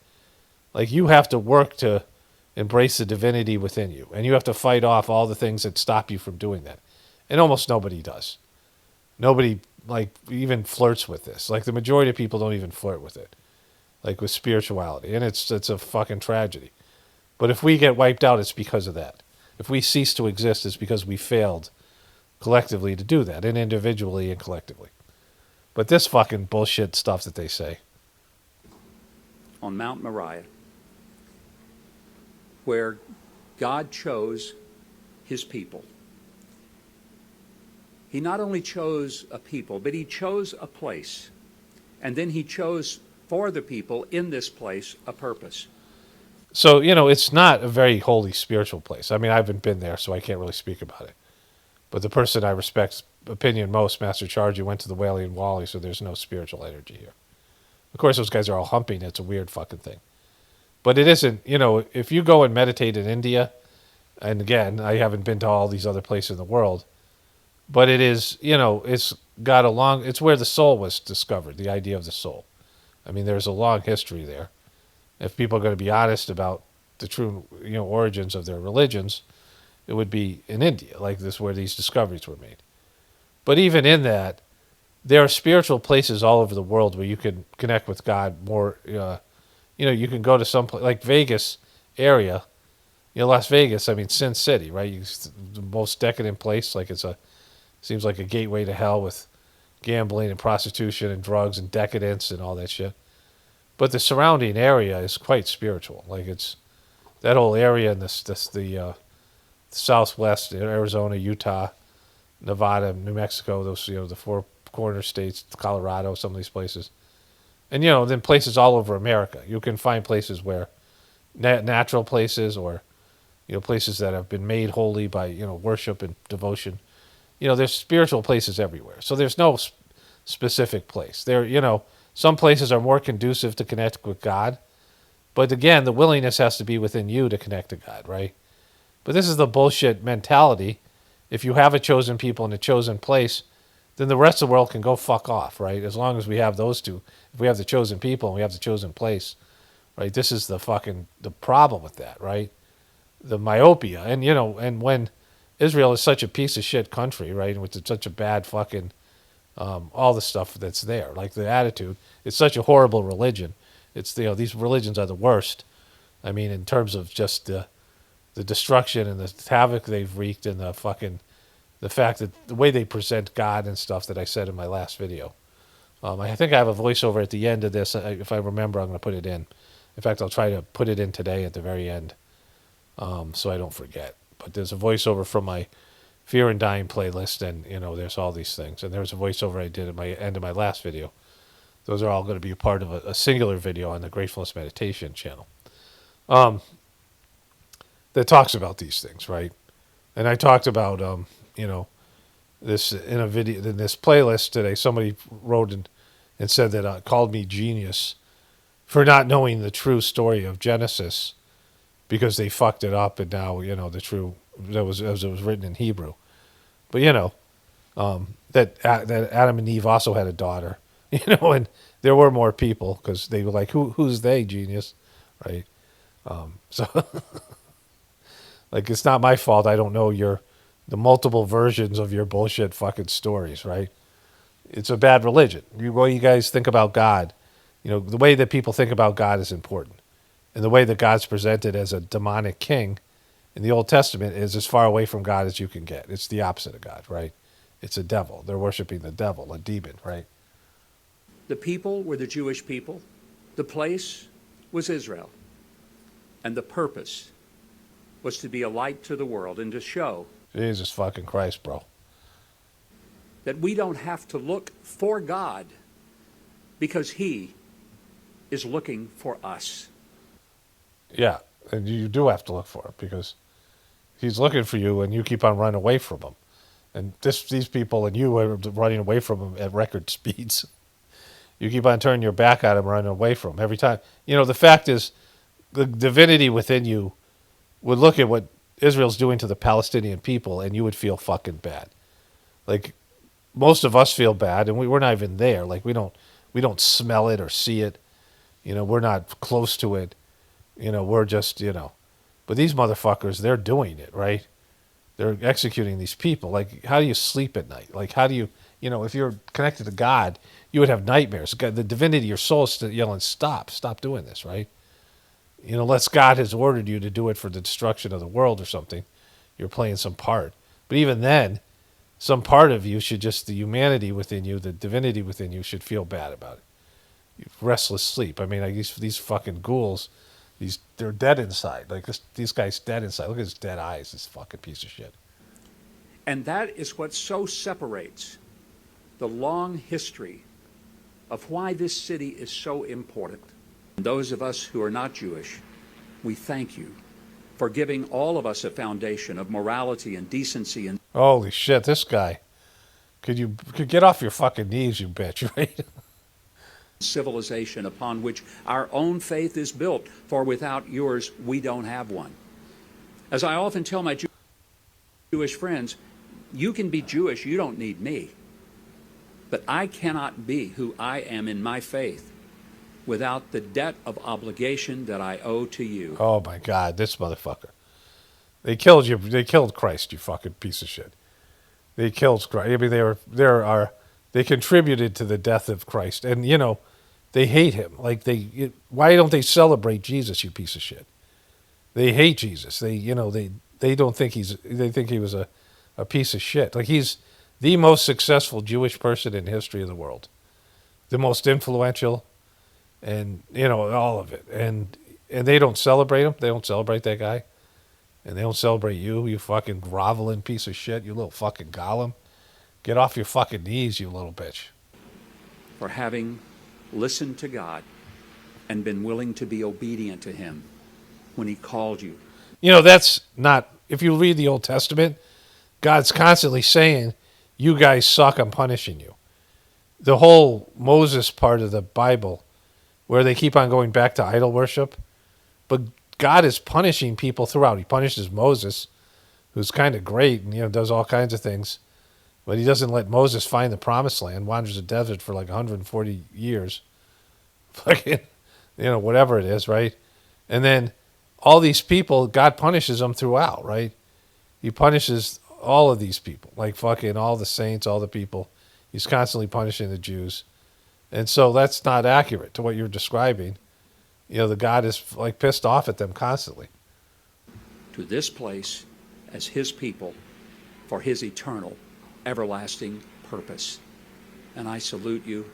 Like you have to work to embrace the divinity within you, and you have to fight off all the things that stop you from doing that. And almost nobody does. Nobody even flirts with this. Like the majority of people don't even flirt with it, like with spirituality, and it's a fucking tragedy. But if we get wiped out, it's because of that. If we cease to exist, it's because we failed collectively to do that, and individually and collectively. But this fucking bullshit stuff that they say. On Mount Moriah, where God chose his people. He not only chose a people, but he chose a place. And then he chose for the people in this place a purpose. So, it's not a very holy spiritual place. I mean, I haven't been there, so I can't really speak about it. But the person I respect's opinion most, Master Chargy, went to the Wailing Wall. He said there's no spiritual energy here. Of course, those guys are all humping. It's a weird fucking thing. But it isn't, if you go and meditate in India, and again, I haven't been to all these other places in the world, but it is, it's got a long, it's where the soul was discovered, the idea of the soul. I mean, there's a long history there. If people are going to be honest about the true, origins of their religions, it would be in India, like this, where these discoveries were made. But even in that, there are spiritual places all over the world where you can connect with God more. You can go to some place like Vegas area. Las Vegas. I mean, Sin City, right? The most decadent place. Like seems like a gateway to hell with gambling and prostitution and drugs and decadence and all that shit. But the surrounding area is quite spiritual. Like it's that whole area in the Southwest, Arizona, Utah, Nevada, New Mexico. Those the four corner states, Colorado, some of these places, and then places all over America. You can find places where natural places or places that have been made holy by worship and devotion. There's spiritual places everywhere. So there's no specific place. Some places are more conducive to connect with God. But again, the willingness has to be within you to connect to God, right? But this is the bullshit mentality. If you have a chosen people in a chosen place, then the rest of the world can go fuck off, right? As long as we have those two. If we have the chosen people and we have the chosen place, right? This is the problem with that, right? The myopia. And, and when Israel is such a piece of shit country, right? And with such a bad fucking, all the stuff that's there, like the attitude, it's such a horrible religion. It's, these religions are the worst. I mean, in terms of just the destruction and the havoc they've wreaked and the fact that the way they present God and stuff that I said in my last video. I think I have a voiceover at the end of this. If I remember, I'm going to put it in. In fact, I'll try to put it in today at the very end so I don't forget. But there's a voiceover from my Fear and Dying playlist, and, there's all these things. And there's a voiceover I did at my end of my last video. Those are all going to be a part of a singular video on the Gratefullness Meditation channel that talks about these things, right? And I talked about, this in a video, in this playlist today, somebody wrote and said that called me genius for not knowing the true story of Genesis because they fucked it up, and now, the true, that was as it was written in Hebrew. But, that Adam and Eve also had a daughter, and there were more people because they were like, who's they, genius, right? So, like, it's not my fault I don't know the multiple versions of your bullshit fucking stories, right? It's a bad religion. The way you guys think about God, the way that people think about God is important. And the way that God's presented as a demonic king in the Old Testament is as far away from God as you can get. It's the opposite of God, right? It's a devil. They're worshiping the devil, a demon, right? The people were the Jewish people. The place was Israel. And the purpose was to be a light to the world and to show Jesus fucking Christ, bro. that we don't have to look for God because he is looking for us. Yeah, and you do have to look for him because he's looking for you and you keep on running away from him. And these people and you are running away from him at record speeds. You keep on turning your back at him, running away from him every time. The fact is, the divinity within you would look at what Israel's doing to the Palestinian people, and you would feel fucking bad. Like, most of us feel bad, and we're not even there. Like, we don't smell it or see it. We're not close to it. We're just, But these motherfuckers, they're doing it, right? They're executing these people. Like, how do you sleep at night? Like, how do you, if you're connected to God, you would have nightmares. God, the divinity of your soul is yelling, stop doing this, right? Unless God has ordered you to do it for the destruction of the world or something, you're playing some part. But even then, some part of you should the humanity within you, the divinity within you should feel bad about it. Restless sleep. I mean, like these fucking ghouls, they're dead inside. Like these guys dead inside. Look at his dead eyes, this fucking piece of shit. And that is what so separates the long history of why this city is so important. Those of us who are not Jewish we thank you for giving all of us a foundation of morality and decency and Holy shit, this guy. Could get off your fucking knees, you bitch, right? civilization upon which our own faith is built, for without yours we don't have one. As I often tell my Jewish friends, you can be Jewish, you don't need me. But I cannot be who I am in my faith without the debt of obligation that I owe to you. Oh my God, this motherfucker. They killed you. They killed Christ, you fucking piece of shit. They killed Christ. I mean, they contributed to the death of Christ. And, you know, they hate him. Like, why don't they celebrate Jesus, you piece of shit? They hate Jesus. They don't think they think he was a piece of shit. Like, he's the most successful Jewish person in the history of the world. The most influential, and, you know, all of it. And they don't celebrate him. They don't celebrate that guy. And they don't celebrate you, you fucking groveling piece of shit, you little fucking golem. Get off your fucking knees, you little bitch. For having listened to God and been willing to be obedient to him when he called you. You know, that's not, if you read the Old Testament, God's constantly saying, you guys suck, I'm punishing you. The whole Moses part of the Bible, where they keep on going back to idol worship, but God is punishing people throughout. He punishes Moses, who's kind of great and, you know, does all kinds of things. But he doesn't let Moses find the promised land, wanders the desert for like 140 years. Fucking, you know, whatever it is, right? And then all these people, God punishes them throughout, right? He punishes all of these people, like fucking all the saints, all the people. He's constantly punishing the Jews. And so that's not accurate to what you're describing. You know, the God is like pissed off at them constantly. To this place as his people for his eternal, everlasting purpose. And I salute you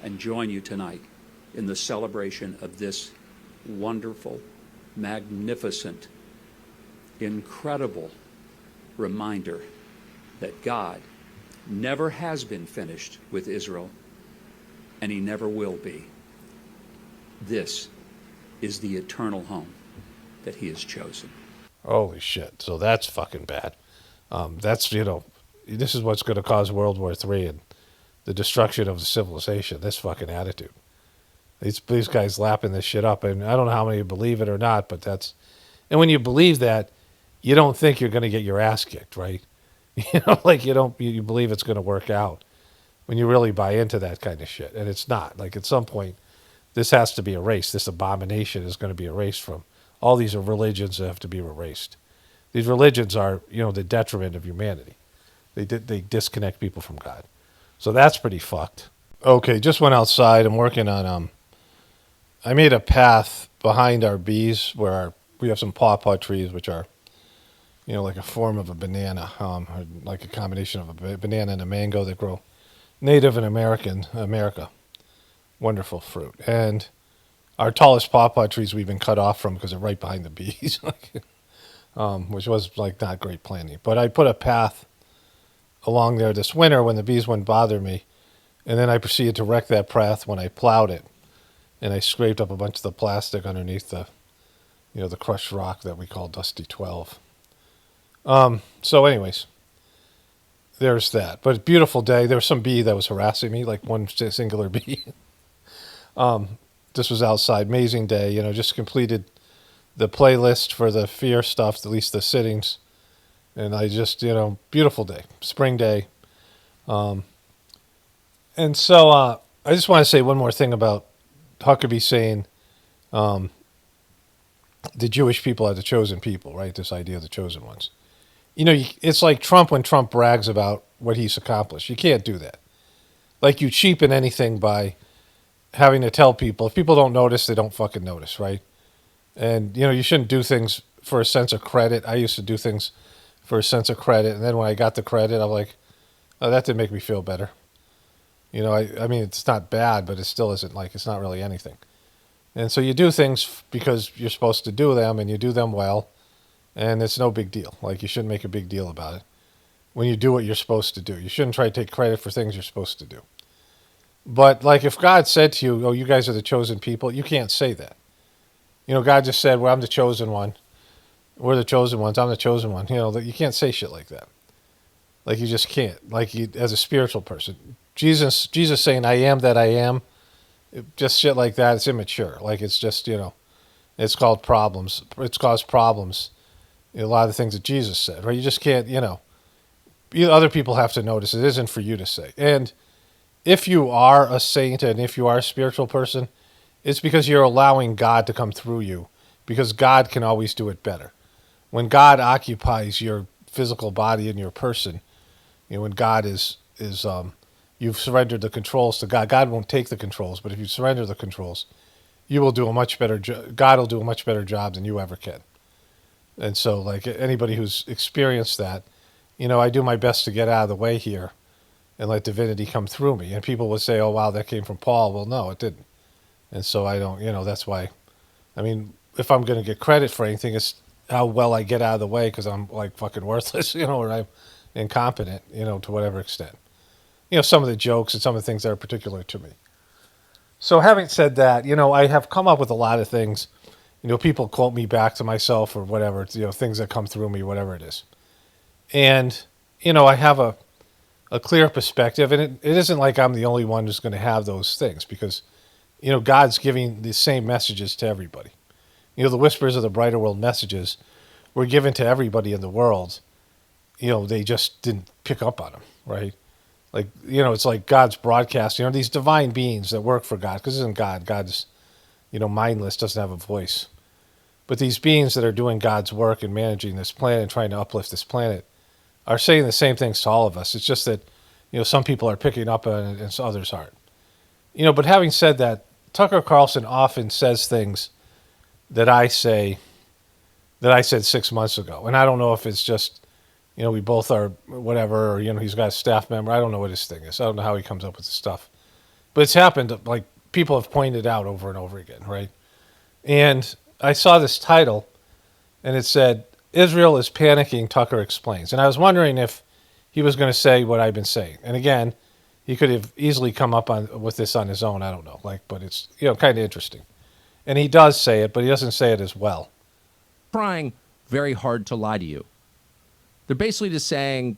and join you tonight in the celebration of this wonderful, magnificent, incredible reminder that God never has been finished with Israel, and he never will be. This is the eternal home that he has chosen. Holy shit. So that's fucking bad. That's, you know, this is what's going to cause World War III and the destruction of the civilization, this fucking attitude. These guys lapping this shit up. And I don't know how many believe it or not, but that's... And when you believe that, you don't think you're going to get your ass kicked, right? You know, like you believe it's going to work out when you really buy into that kind of shit. And it's not. Like, at some point, this has to be erased. This abomination is going to be erased from all these religions that have to be erased. These religions are, you know, the detriment of humanity. They disconnect people from God. So that's pretty fucked. Okay, just went outside. I'm working on, I made a path behind our bees where we have some pawpaw trees, which are, you know, like a form of a banana, or like a combination of a banana and a mango that grow native in America. Wonderful fruit. And our tallest pawpaw trees we've been cut off from because they're right behind the bees, which was like not great planning. But I put a path along there this winter when the bees wouldn't bother me. And then I proceeded to wreck that path when I plowed it. And I scraped up a bunch of the plastic underneath the, you know, the crushed rock that we call Dusty 12. So anyways, there's that. But beautiful day. There was some bee that was harassing me, like one singular bee. This was outside. Amazing day. You know, just completed the playlist for the fear stuff, at least the sittings. And I just, you know, beautiful day. Spring day. And so I just want to say one more thing about Huckabee saying the Jewish people are the chosen people, right? This idea of the chosen ones. You know, it's like Trump when Trump brags about what he's accomplished. You can't do that. Like, you cheapen anything by having to tell people. If people don't notice, they don't fucking notice, right? And, you know, you shouldn't do things for a sense of credit. I used to do things for a sense of credit. And then when I got the credit, I'm like, oh, that didn't make me feel better. You know, I mean, it's not bad, but it still isn't like, it's not really anything. And so you do things because you're supposed to do them, and you do them well, and it's no big deal. Like, you shouldn't make a big deal about it when you do what you're supposed to do. You shouldn't try to take credit for things you're supposed to do. But, like, if God said to you, oh, you guys are the chosen people, you can't say that. God just said, well, I'm the chosen one. We're the chosen ones. I'm the chosen one. You can't say shit like that. Like, you just can't. Like, as a spiritual person. Jesus saying, I am that I am, just shit like that, it's immature. Like, it's just, it's called problems. It's caused problems. A lot of the things that Jesus said, right? You just can't, other people have to notice. It isn't for you to say. And if you are a saint and if you are a spiritual person, it's because you're allowing God to come through you, because God can always do it better. When God occupies your physical body and your person, when God is you've surrendered the controls to God. God won't take the controls, but if you surrender the controls, you will do a much better God will do a much better job than you ever can. And so, like, anybody who's experienced that, I do my best to get out of the way here and let divinity come through me. And people would say, oh, wow, that came from Paul. Well, no, it didn't. And so I don't, that's why, if I'm going to get credit for anything, it's how well I get out of the way, because I'm, like, fucking worthless, or I'm incompetent, to whatever extent. Some of the jokes and some of the things that are particular to me. So having said that, I have come up with a lot of things. People quote me back to myself or whatever, things that come through me, whatever it is. And, I have a clear perspective, and it isn't like I'm the only one who's going to have those things, because, God's giving the same messages to everybody. The whispers of the brighter world messages were given to everybody in the world. They just didn't pick up on them, right? Like, it's like God's broadcasting, these divine beings that work for God, because it isn't God. God's, mindless, doesn't have a voice. But these beings that are doing God's work and managing this planet and trying to uplift this planet are saying the same things to all of us. It's just that, some people are picking up on it and others aren't. But having said that, Tucker Carlson often says things that I said 6 months ago. And I don't know if it's just, we both are whatever, or, he's got a staff member. I don't know what his thing is. I don't know how he comes up with the stuff. But it's happened, like, people have pointed out over and over again, right? And I saw this title, and it said, Israel is panicking, Tucker explains. And I was wondering if he was going to say what I've been saying. And again, he could have easily come up with this on his own. I don't know. But it's, kind of interesting. And he does say it, but he doesn't say it as well. Trying very hard to lie to you. They're basically just saying,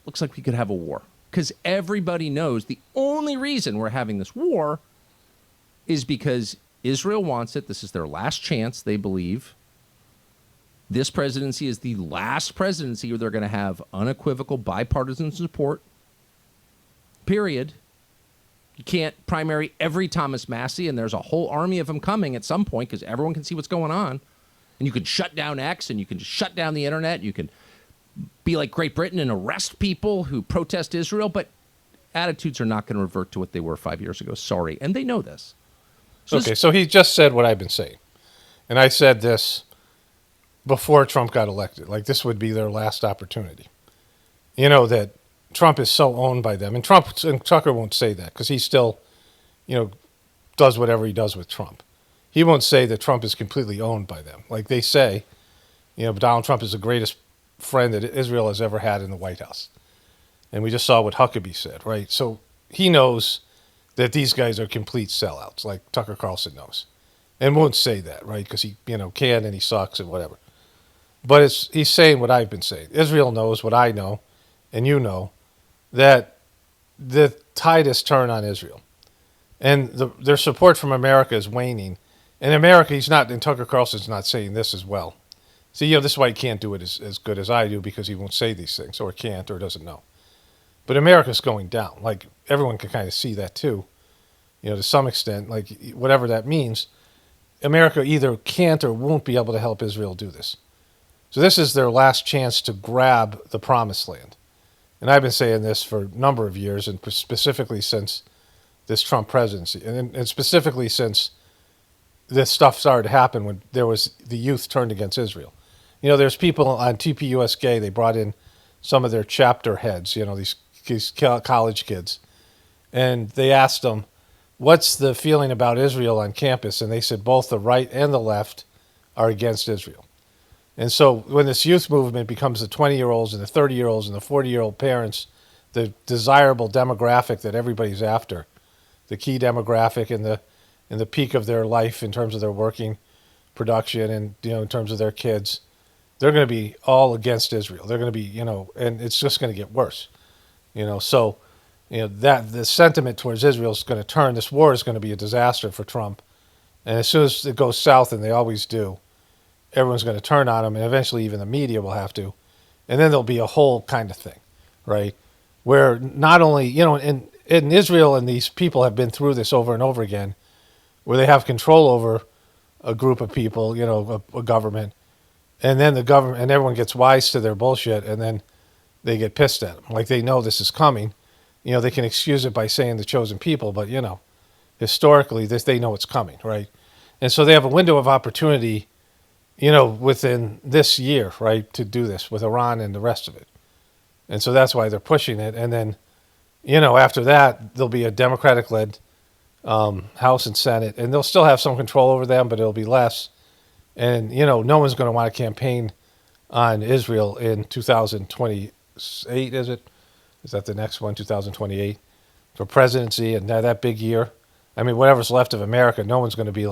looks like we could have a war. Because everybody knows the only reason we're having this war is because Israel wants it. This is their last chance, they believe. This presidency is the last presidency where they're going to have unequivocal bipartisan support. Period. You can't primary every Thomas Massey, and there's a whole army of them coming at some point because everyone can see what's going on. And you can shut down X, and you can shut down the internet. You can be like Great Britain and arrest people who protest Israel, but attitudes are not going to revert to what they were 5 years ago. Sorry. And they know this. So he just said what I've been saying. And I said this before Trump got elected. Like, this would be their last opportunity. That Trump is so owned by them. And Tucker won't say that because he still, does whatever he does with Trump. He won't say that Trump is completely owned by them. Like they say, Donald Trump is the greatest friend that Israel has ever had in the White House. And we just saw what Huckabee said, right? So he knows that these guys are complete sellouts, like Tucker Carlson knows. And won't say that, right? Because he, can and he sucks and whatever. But he's saying what I've been saying. Israel knows what I know, and you know, that the tide has turned on Israel. And their support from America is waning. And America, and Tucker Carlson's not saying this as well. See, this is why he can't do it as good as I do, because he won't say these things, or can't, or doesn't know. But America's going down. Like, everyone can kind of see that too, to some extent, like, whatever that means. America either can't or won't be able to help Israel do this. So this is their last chance to grab the promised land. And I've been saying this for a number of years, and specifically since this Trump presidency, and specifically since this stuff started to happen when the youth turned against Israel. There's people on TPUSK, they brought in some of their chapter heads, these college kids, and they asked them, what's the feeling about Israel on campus? And they said both the right and the left are against Israel. And so when this youth movement becomes the 20-year-olds and the 30-year-olds and the 40-year-old parents, the desirable demographic that everybody's after, the key demographic in the peak of their life in terms of their working production and, in terms of their kids, they're going to be all against Israel. They're going to be, and it's just going to get worse, So, that the sentiment towards Israel is going to turn. This war is going to be a disaster for Trump. And as soon as it goes south, and they always do, everyone's going to turn on him, and eventually even the media will have to. And then there'll be a whole kind of thing, right? Where not only, in Israel, and these people have been through this over and over again, where they have control over a group of people, a government, and then the government, and everyone gets wise to their bullshit, and then they get pissed at them. Like, they know this is coming. They can excuse it by saying the chosen people, but, historically, they know it's coming, right? And so they have a window of opportunity, within this year, right, to do this with Iran and the rest of it. And so that's why they're pushing it. And then, after that, there'll be a Democratic-led House and Senate, and they'll still have some control over them, but it'll be less. And, no one's going to want to campaign on Israel in 2028, is it? Is that the next one, 2028, for presidency and that big year? I mean, whatever's left of America, no one's going to be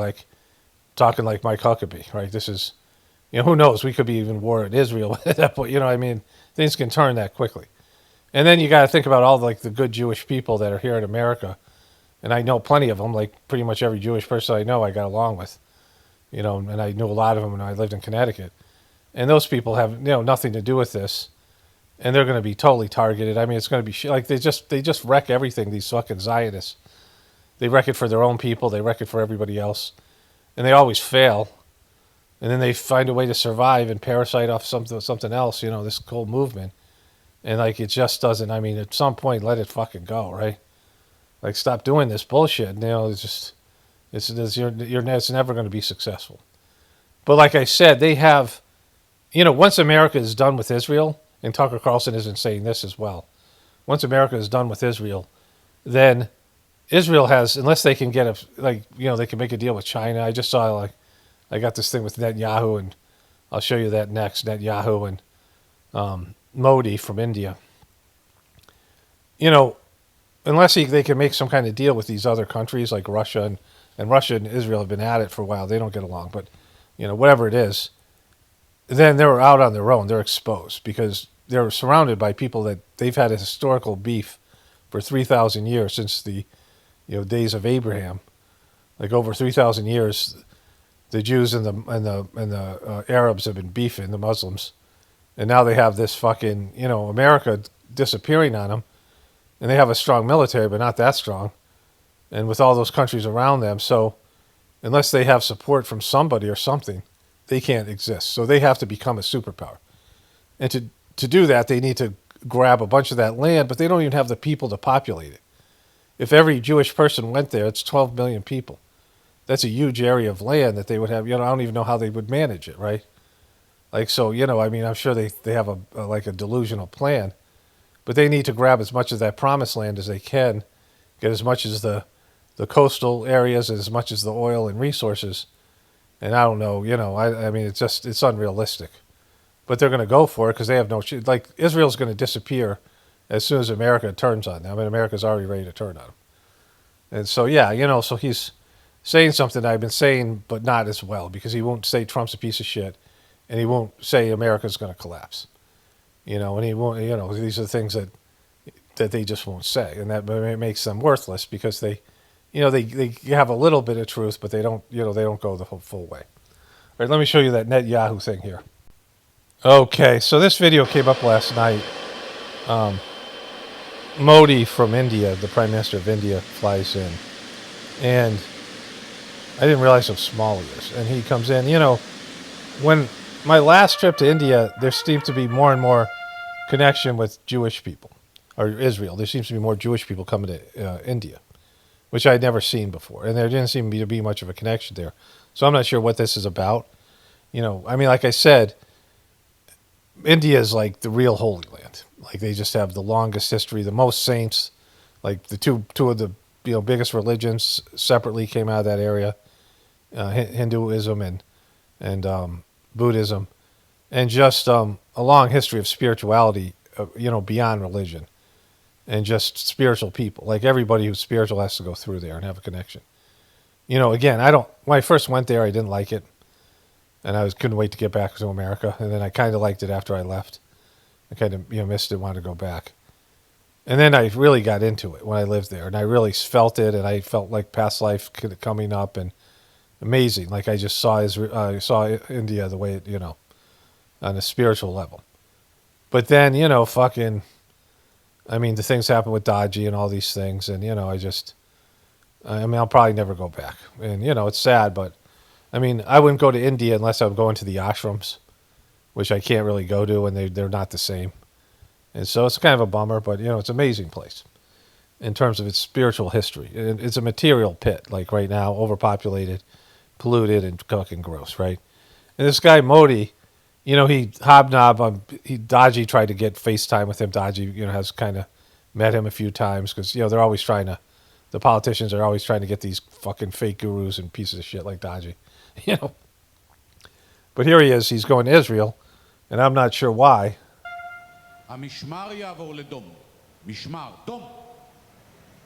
talking like Mike Huckabee, right? This is, who knows? We could be even war in Israel at that point. Things can turn that quickly. And then you got to think about all the good Jewish people that are here in America. And I know plenty of them, pretty much every Jewish person I know I got along with, and I knew a lot of them when I lived in Connecticut. And those people have, nothing to do with this. And they're going to be totally targeted. I mean, it's going to be they just wreck everything, these fucking Zionists. They wreck it for their own people. They wreck it for everybody else. And they always fail. And then they find a way to survive and parasite off something else, this whole movement. And, it just doesn't, at some point, let it fucking go, right? Stop doing this bullshit. It's never going to be successful. But like I said, they have, once America is done with Israel, and Tucker Carlson isn't saying this as well, once America is done with Israel, then Israel has, unless they can get they can make a deal with China. I just saw, I got this thing with Netanyahu, and I'll show you that next, Netanyahu and Modi from India. Unless they can make some kind of deal with these other countries like Russia, and Russia and Israel have been at it for a while. They don't get along, but, whatever it is, then they're out on their own. They're exposed because they're surrounded by people that they've had a historical beef for 3,000 years since the days of Abraham. Over 3,000 years, the Jews and the Arabs have been beefing, the Muslims. And now they have this fucking, America disappearing on them. And they have a strong military, but not that strong. And with all those countries around them. So unless they have support from somebody or something, they can't exist. So they have to become a superpower. And to do that, they need to grab a bunch of that land, but they don't even have the people to populate it. If every Jewish person went there, it's 12 million people. That's a huge area of land that they would have. I don't even know how they would manage it, right? So, I'm sure they have a delusional plan. But they need to grab as much of that promised land as they can, get as much as the coastal areas, as much as the oil and resources. And I don't know, it's unrealistic. But they're going to go for it because they have no... Israel's going to disappear as soon as America turns on them. America's already ready to turn on them. And so, so he's saying something I've been saying, but not as well, because he won't say Trump's a piece of shit, and he won't say America's going to collapse. And he won't, these are things that they just won't say. And that makes them worthless because they have a little bit of truth, but they don't go the full way. All right, let me show you that Netanyahu thing here. Okay, so this video came up last night. Modi from India, the Prime Minister of India, flies in. And I didn't realize how small he is. And he comes in, when my last trip to India, there seemed to be more and more connection with Jewish people, or Israel. There seems to be more Jewish people coming to India, which I'd never seen before. And there didn't seem to be much of a connection there. So I'm not sure what this is about. Like I said, India is like the real Holy Land. They just have the longest history, the most saints. The two of the biggest religions separately came out of that area, Hinduism and Buddhism, and just a long history of spirituality, beyond religion, and just spiritual people. Everybody who's spiritual has to go through there and have a connection. Again, when I first went there, I didn't like it. and couldn't wait to get back to America. And then I kind of liked it after I left. I kind of missed it, wanted to go back. And then I really got into it when I lived there, and I really felt it, and I felt like past life coming up, and amazing. Like I just saw saw India the way it, on a spiritual level. But then, the things happen with Dodgy and all these things, and I'll probably never go back. And it's sad, but I wouldn't go to India unless I'm going to the ashrams, which I can't really go to, and they're not the same. And so it's kind of a bummer, but it's an amazing place in terms of its spiritual history. It's a material pit, like right now, overpopulated, polluted, and fucking gross, right? And this guy Modi, he Dodgy tried to get FaceTime with him. Dodgy, has kind of met him a few times because they're always the politicians are always trying to get these fucking fake gurus and pieces of shit like Dodgy, But here he is. He's going to Israel, and I'm not sure why. המשמר יעבור לדום. משמר, דום.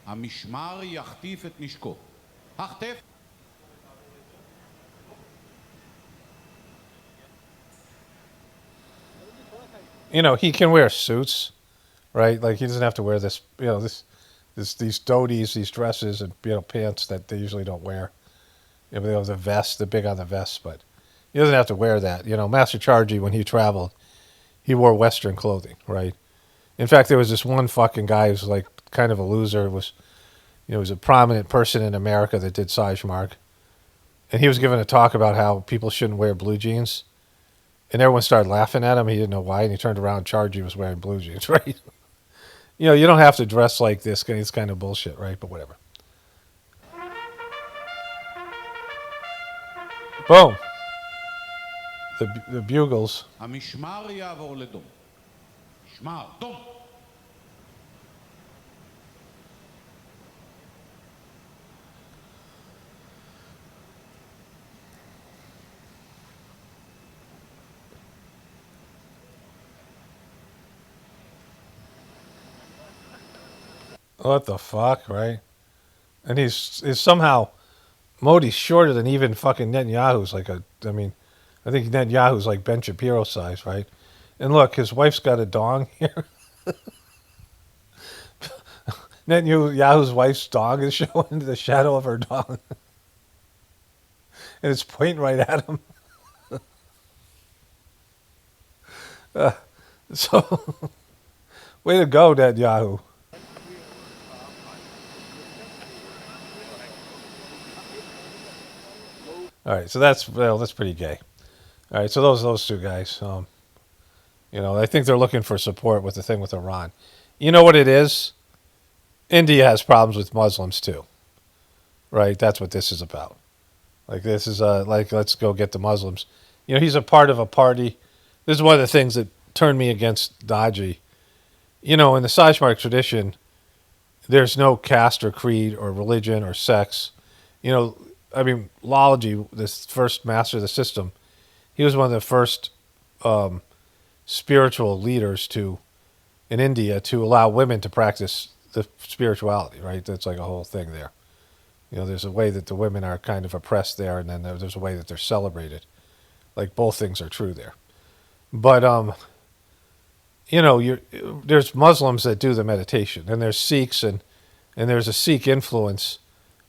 המשמר יחטיף את נשקו. החטף. He can wear suits, right? Like he doesn't have to wear this, these dhotis, these dresses, and pants that they usually don't wear. They have the vest, they're big on the vest, but he doesn't have to wear that. Master Chargy, when he traveled, he wore Western clothing, right? In fact, there was this one fucking guy who was like kind of a loser. It was a prominent person in America that did Sajmark. And he was giving a talk about how people shouldn't wear blue jeans. And everyone started laughing at him. He didn't know why. And he turned around, Chargy was wearing blue jeans, right? You don't have to dress like this. It's kind of bullshit, right? But whatever. Boom. The bugles. המשמר יעבור לדום. משמר, דום. What the fuck, right? And he's somehow Modi's shorter than even fucking Netanyahu's. I think Netanyahu's like Ben Shapiro size, right? And look, his wife's got a dong here. Netanyahu's wife's dong is showing the shadow of her dong. And it's pointing right at him. So, way to go, Netanyahu. All right, so that's pretty gay. All right, so those two guys, I think they're looking for support with the thing with Iran. You know what it is? India has problems with Muslims too, right? That's what this is about. Like this is let's go get the Muslims. He's a part of a party. This is one of the things that turned me against Dodgy. In the Sajmark tradition, there's no caste or creed or religion or sex. Lalaji, this first master of the system, he was one of the first spiritual leaders in India to allow women to practice the spirituality, right? That's like a whole thing there. There's a way that the women are kind of oppressed there, and then there's a way that they're celebrated. Like both things are true there. But, there's Muslims that do the meditation, and there's Sikhs, and there's a Sikh influence.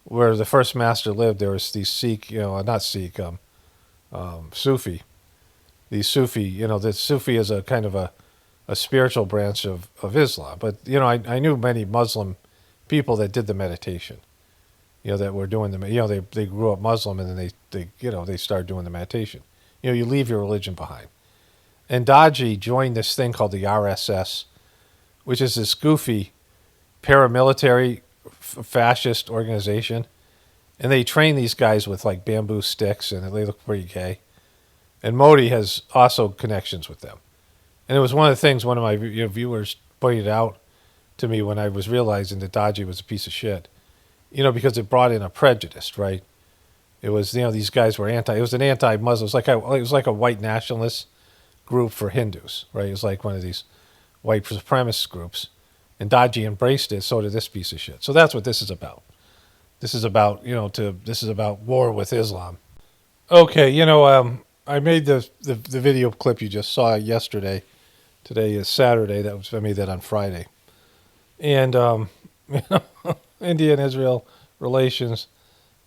Where the first master lived, there was these Sikh, not Sikh, Sufi. These Sufi, the Sufi is a kind of a spiritual branch of Islam. But, I knew many Muslim people that did the meditation, that were doing they grew up Muslim and then they started doing the meditation. You leave your religion behind. And Dodgy joined this thing called the RSS, which is this goofy paramilitary fascist organization, and they train these guys with like bamboo sticks, and they look pretty gay. And Modi has also connections with them. And it was one of the things one of my viewers pointed out to me when I was realizing that Dodgy was a piece of shit, because it brought in a prejudice, right? It was these guys were it was an anti-Muslim. It was like a white nationalist group for Hindus, right? It was like one of these white supremacist groups. And Dodgy embraced it, so did this piece of shit. So that's what this is about. This is about, this is about war with Islam. Okay, I made the video clip you just saw yesterday. Today is Saturday. I made that on Friday. And India and Israel relations,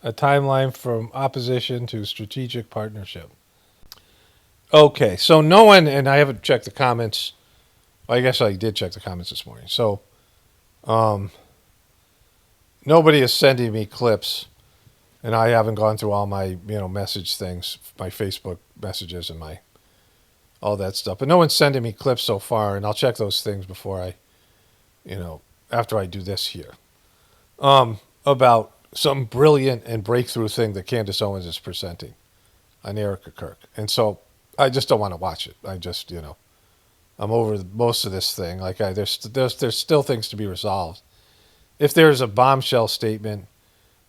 a timeline from opposition to strategic partnership. Okay, so no one, and I haven't checked the comments. Well, I guess I did check the comments this morning. So nobody is sending me clips, and I haven't gone through all my message things, my Facebook messages and my all that stuff. But no one's sending me clips so far, and I'll check those things before I, after I do this here. About some brilliant and breakthrough thing that Candace Owens is presenting on Erica Kirk. And so I just don't want to watch it. I just, I'm over most of this thing. Like there's still things to be resolved. If there's a bombshell statement,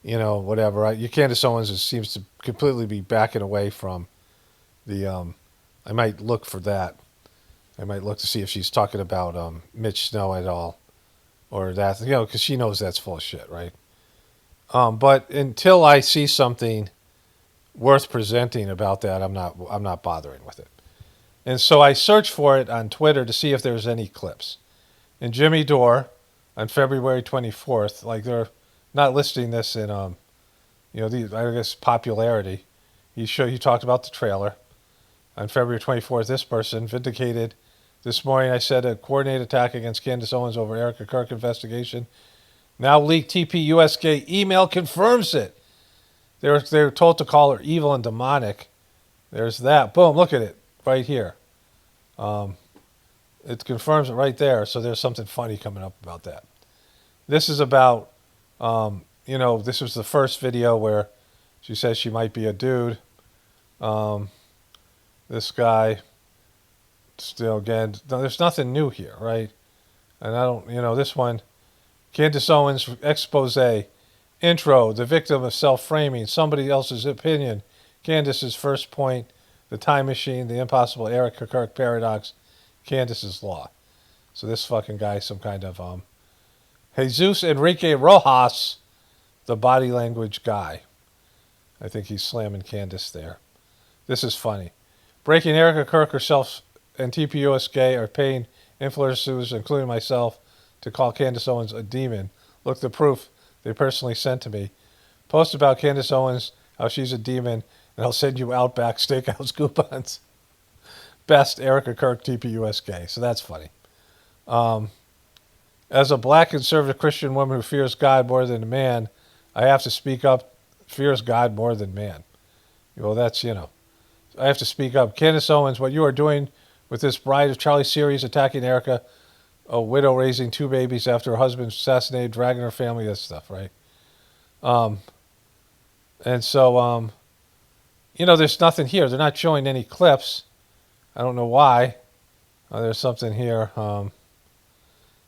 whatever, Candace Owens seems to completely be backing away from the, I might look for that. I might look to see if she's talking about Mitch Snow at all or that, because she knows that's full of shit, right? But until I see something worth presenting about that, I'm not bothering with it. And so I searched for it on Twitter to see if there's any clips. And Jimmy Dore on February 24th, like they're not listing this in I guess popularity. He talked about the trailer. On February 24th, this person vindicated. This morning I said a coordinated attack against Candace Owens over Erica Kirk investigation. Now leaked TPUSK email confirms it. They were told to call her evil and demonic. There's that. Boom, look at it right here. It confirms it right there. So there's something funny coming up about that. This is about, this was the first video where she says she might be a dude. This guy, still again, there's nothing new here, right? And I don't, this one, Candace Owens expose, intro, the victim of self-framing, somebody else's opinion, Candace's first point, the time machine, the impossible Erica Kirk paradox, Candace's law. So this fucking guy, some kind of Jesus Enrique Rojas, the body language guy. I think he's slamming Candace there. This is funny. Breaking Erica Kirk herself and TPUSK are paying influencers, including myself, to call Candace Owens a demon. Look the proof they personally sent to me. Post about Candace Owens, how she's a demon, and I'll send you Outback Steakhouse coupons. Best Erica Kirk TPUSK. So that's funny. As a black conservative Christian woman who fears God more than man, I have to speak up. Fears God more than man. Well, that's, I have to speak up. Candace Owens, what you are doing with this Bride of Charlie series, attacking Erica, a widow raising 2 babies after her husband assassinated, dragging her family, that stuff, right? And so, there's nothing here. They're not showing any clips. I don't know why. There's something here. Did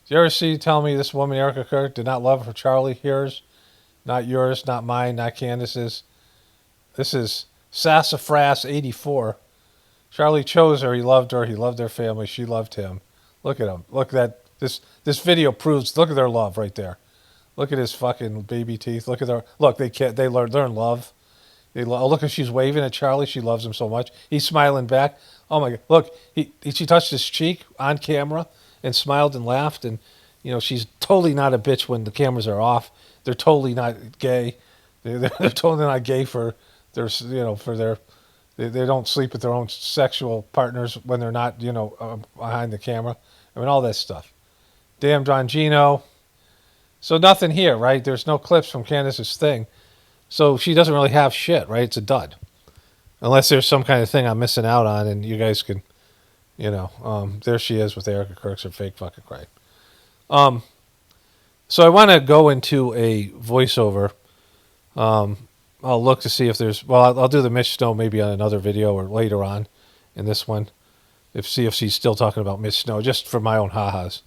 you ever tell me this woman, Erica Kirk, did not love her Charlie? Hers, not yours, not mine, not Candace's. This is Sassafras 84. Charlie chose her. He loved her. He loved their family. She loved him. Look at him. Look at that. This video proves. Look at their love right there. Look at his fucking baby teeth. Look at their. Look, they're in love. Look if she's waving at Charlie. She loves him so much. He's smiling back. Oh my God. Look, she touched his cheek on camera and smiled and laughed. And she's totally not a bitch when the cameras are off. They're totally not gay. They're totally not gay for their they don't sleep with their own sexual partners when they're not, behind the camera. I mean, all that stuff. Damn Don Gino. So nothing here, right? There's no clips from Candace's thing. So she doesn't really have shit, right? It's a dud. Unless there's some kind of thing I'm missing out on and you guys can, there she is with Erica Kirk's her fake fucking cry. So I want to go into a voiceover. I'll look to see if there's... Well, I'll do the Mitch Snow maybe on another video or later on in this one. See if she's still talking about Mitch Snow, just for my own ha-has.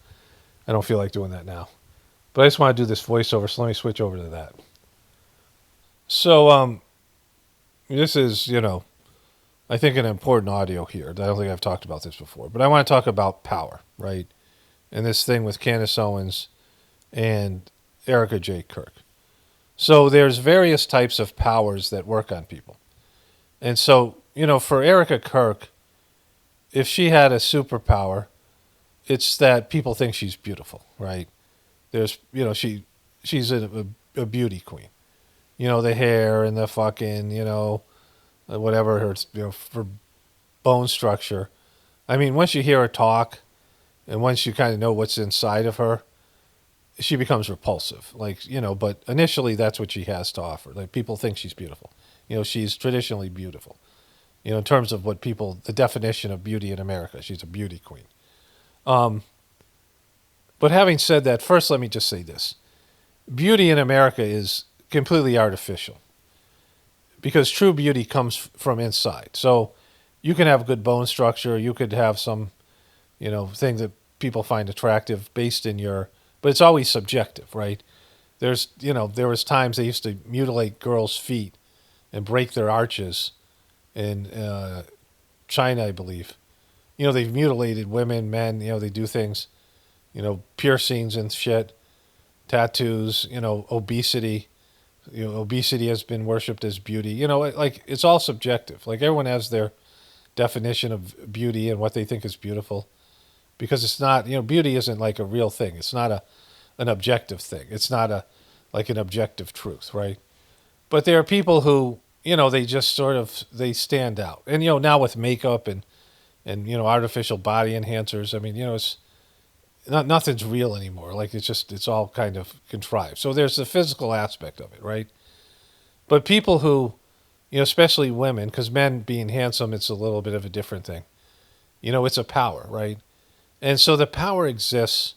I don't feel like doing that now. But I just want to do this voiceover, so let me switch over to that. So, this is, I think an important audio here. I don't think I've talked about this before. But I want to talk about power, right? And this thing with Candace Owens and Erica J. Kirk. So there's various types of powers that work on people. And so, for Erica Kirk, if she had a superpower, it's that people think she's beautiful, right? There's, she's a beauty queen. The hair and the fucking, whatever her, for bone structure. I mean, once you hear her talk and once you kind of know what's inside of her, she becomes repulsive. But initially that's what she has to offer. Like, people think she's beautiful. She's traditionally beautiful. In terms of the definition of beauty in America, she's a beauty queen. But having said that, first let me just say this. Beauty in America is completely artificial because true beauty comes from inside. So you can have good bone structure. You could have some, thing that people find attractive based in but it's always subjective, right? There was times they used to mutilate girls' feet and break their arches in China, I believe. They've mutilated women, men, they do things, piercings and shit, tattoos, obesity. Obesity has been worshipped as beauty. It's all subjective. Like, everyone has their definition of beauty and what they think is beautiful. Because it's not, beauty isn't like a real thing. It's not an objective thing. It's not an objective truth, right? But there are people who, they just they stand out. And, now with makeup and artificial body enhancers, I mean, it's nothing's real anymore. Like, it's all kind of contrived. So there's the physical aspect of it, right? But people who, especially women, because men being handsome, it's a little bit of a different thing. It's a power, right? And so the power exists,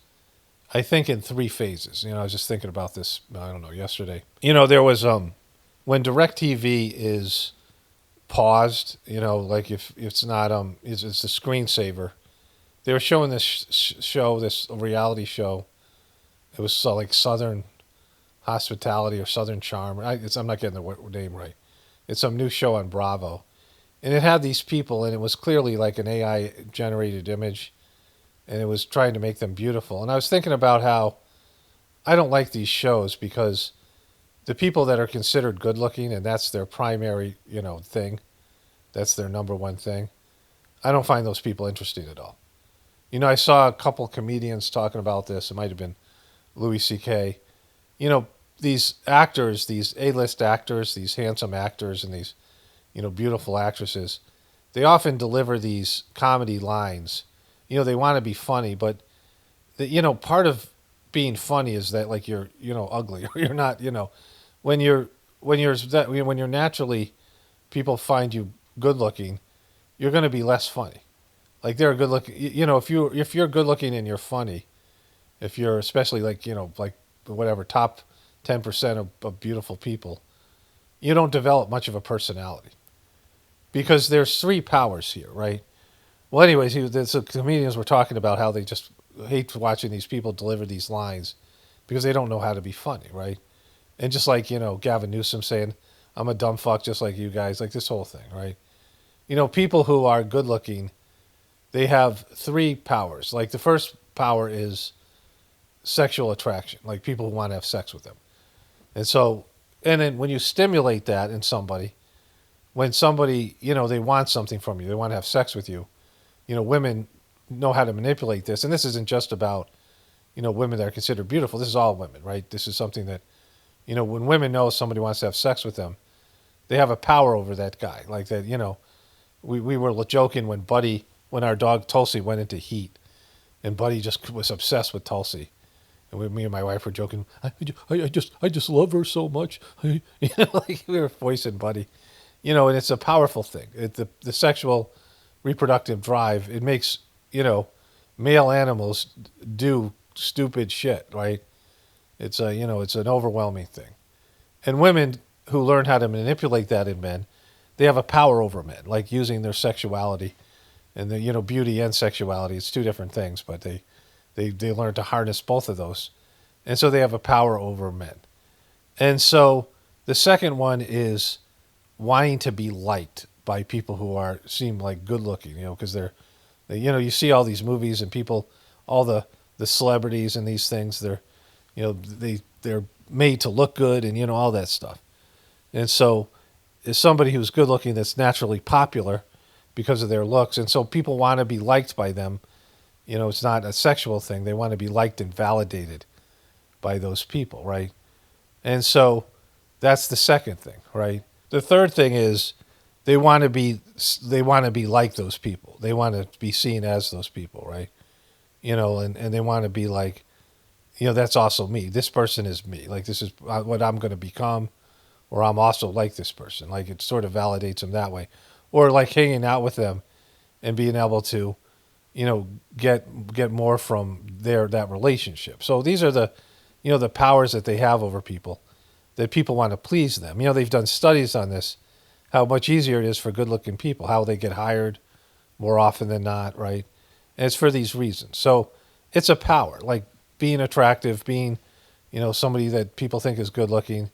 I think, in 3 phases. I was just thinking about this, I don't know, yesterday. There was, when DirecTV is paused, like if it's not, it's the screensaver. They were showing this show, this reality show. It was like Southern Hospitality or Southern Charm. I'm not getting the name right. It's some new show on Bravo. And it had these people, and it was clearly like an AI-generated image. And it was trying to make them beautiful. And I was thinking about how I don't like these shows because the people that are considered good looking, and that's their primary, thing, that's their number one thing, I don't find those people interesting at all. I saw a couple comedians talking about this. It might have been Louis C.K. These actors, these A-list actors, these handsome actors, and these, beautiful actresses, they often deliver these comedy lines. They want to be funny, but part of being funny is that, like, you're, ugly, or you're not, when you're naturally, people find you good looking, you're going to be less funny. Like, they're good looking, if you're good looking and you're funny, if you're especially like whatever, top 10% of beautiful people, you don't develop much of a personality because there's 3 powers here, right? Well, anyways, the comedians were talking about how they just hate watching these people deliver these lines because they don't know how to be funny, right? And just like, Gavin Newsom saying, I'm a dumb fuck just like you guys, like this whole thing, right? People who are good looking, they have 3 powers. Like, the first power is sexual attraction, like people who want to have sex with them. And then when you stimulate that in somebody, when somebody, they want something from you, they want to have sex with you, women know how to manipulate this. And this isn't just about, women that are considered beautiful. This is all women, right? This is something that, when women know somebody wants to have sex with them, they have a power over that guy. Like that, we were joking when our dog Tulsi went into heat, and Buddy just was obsessed with Tulsi. And me and my wife were joking, I just love her so much. Like, we were voicing Buddy. And it's a powerful thing. The sexual reproductive drive, it makes, male animals do stupid shit, right? It's it's an overwhelming thing. And women who learn how to manipulate that in men, they have a power over men, like using their sexuality and the, beauty and sexuality. It's 2 different things, but they learn to harness both of those. And so they have a power over men. And so the second one is wanting to be liked by people who seem like good looking, because you see all these movies and people, all the celebrities and these things, they're made to look good and, all that stuff. And so is somebody who's good looking that's naturally popular because of their looks. And so people want to be liked by them. You know, it's not a sexual thing. They want to be liked and validated by those people, right? And so that's the second thing, right? The third thing is they want to be like those people. They want to be seen as those people, right? You know, and they want to be like, you know, that's also me. This person is me. Like, this is what I'm going to become, or I'm also like this person. Like, it sort of validates them that way. Or like hanging out with them and being able to, you know, get more from that relationship. So these are the, you know, the powers that they have over people, that people want to please them. You know, they've done studies on this, how much easier it is for good-looking people, how they get hired more often than not, right? And it's for these reasons. So it's a power, like being attractive, being, you know, somebody that people think is good-looking.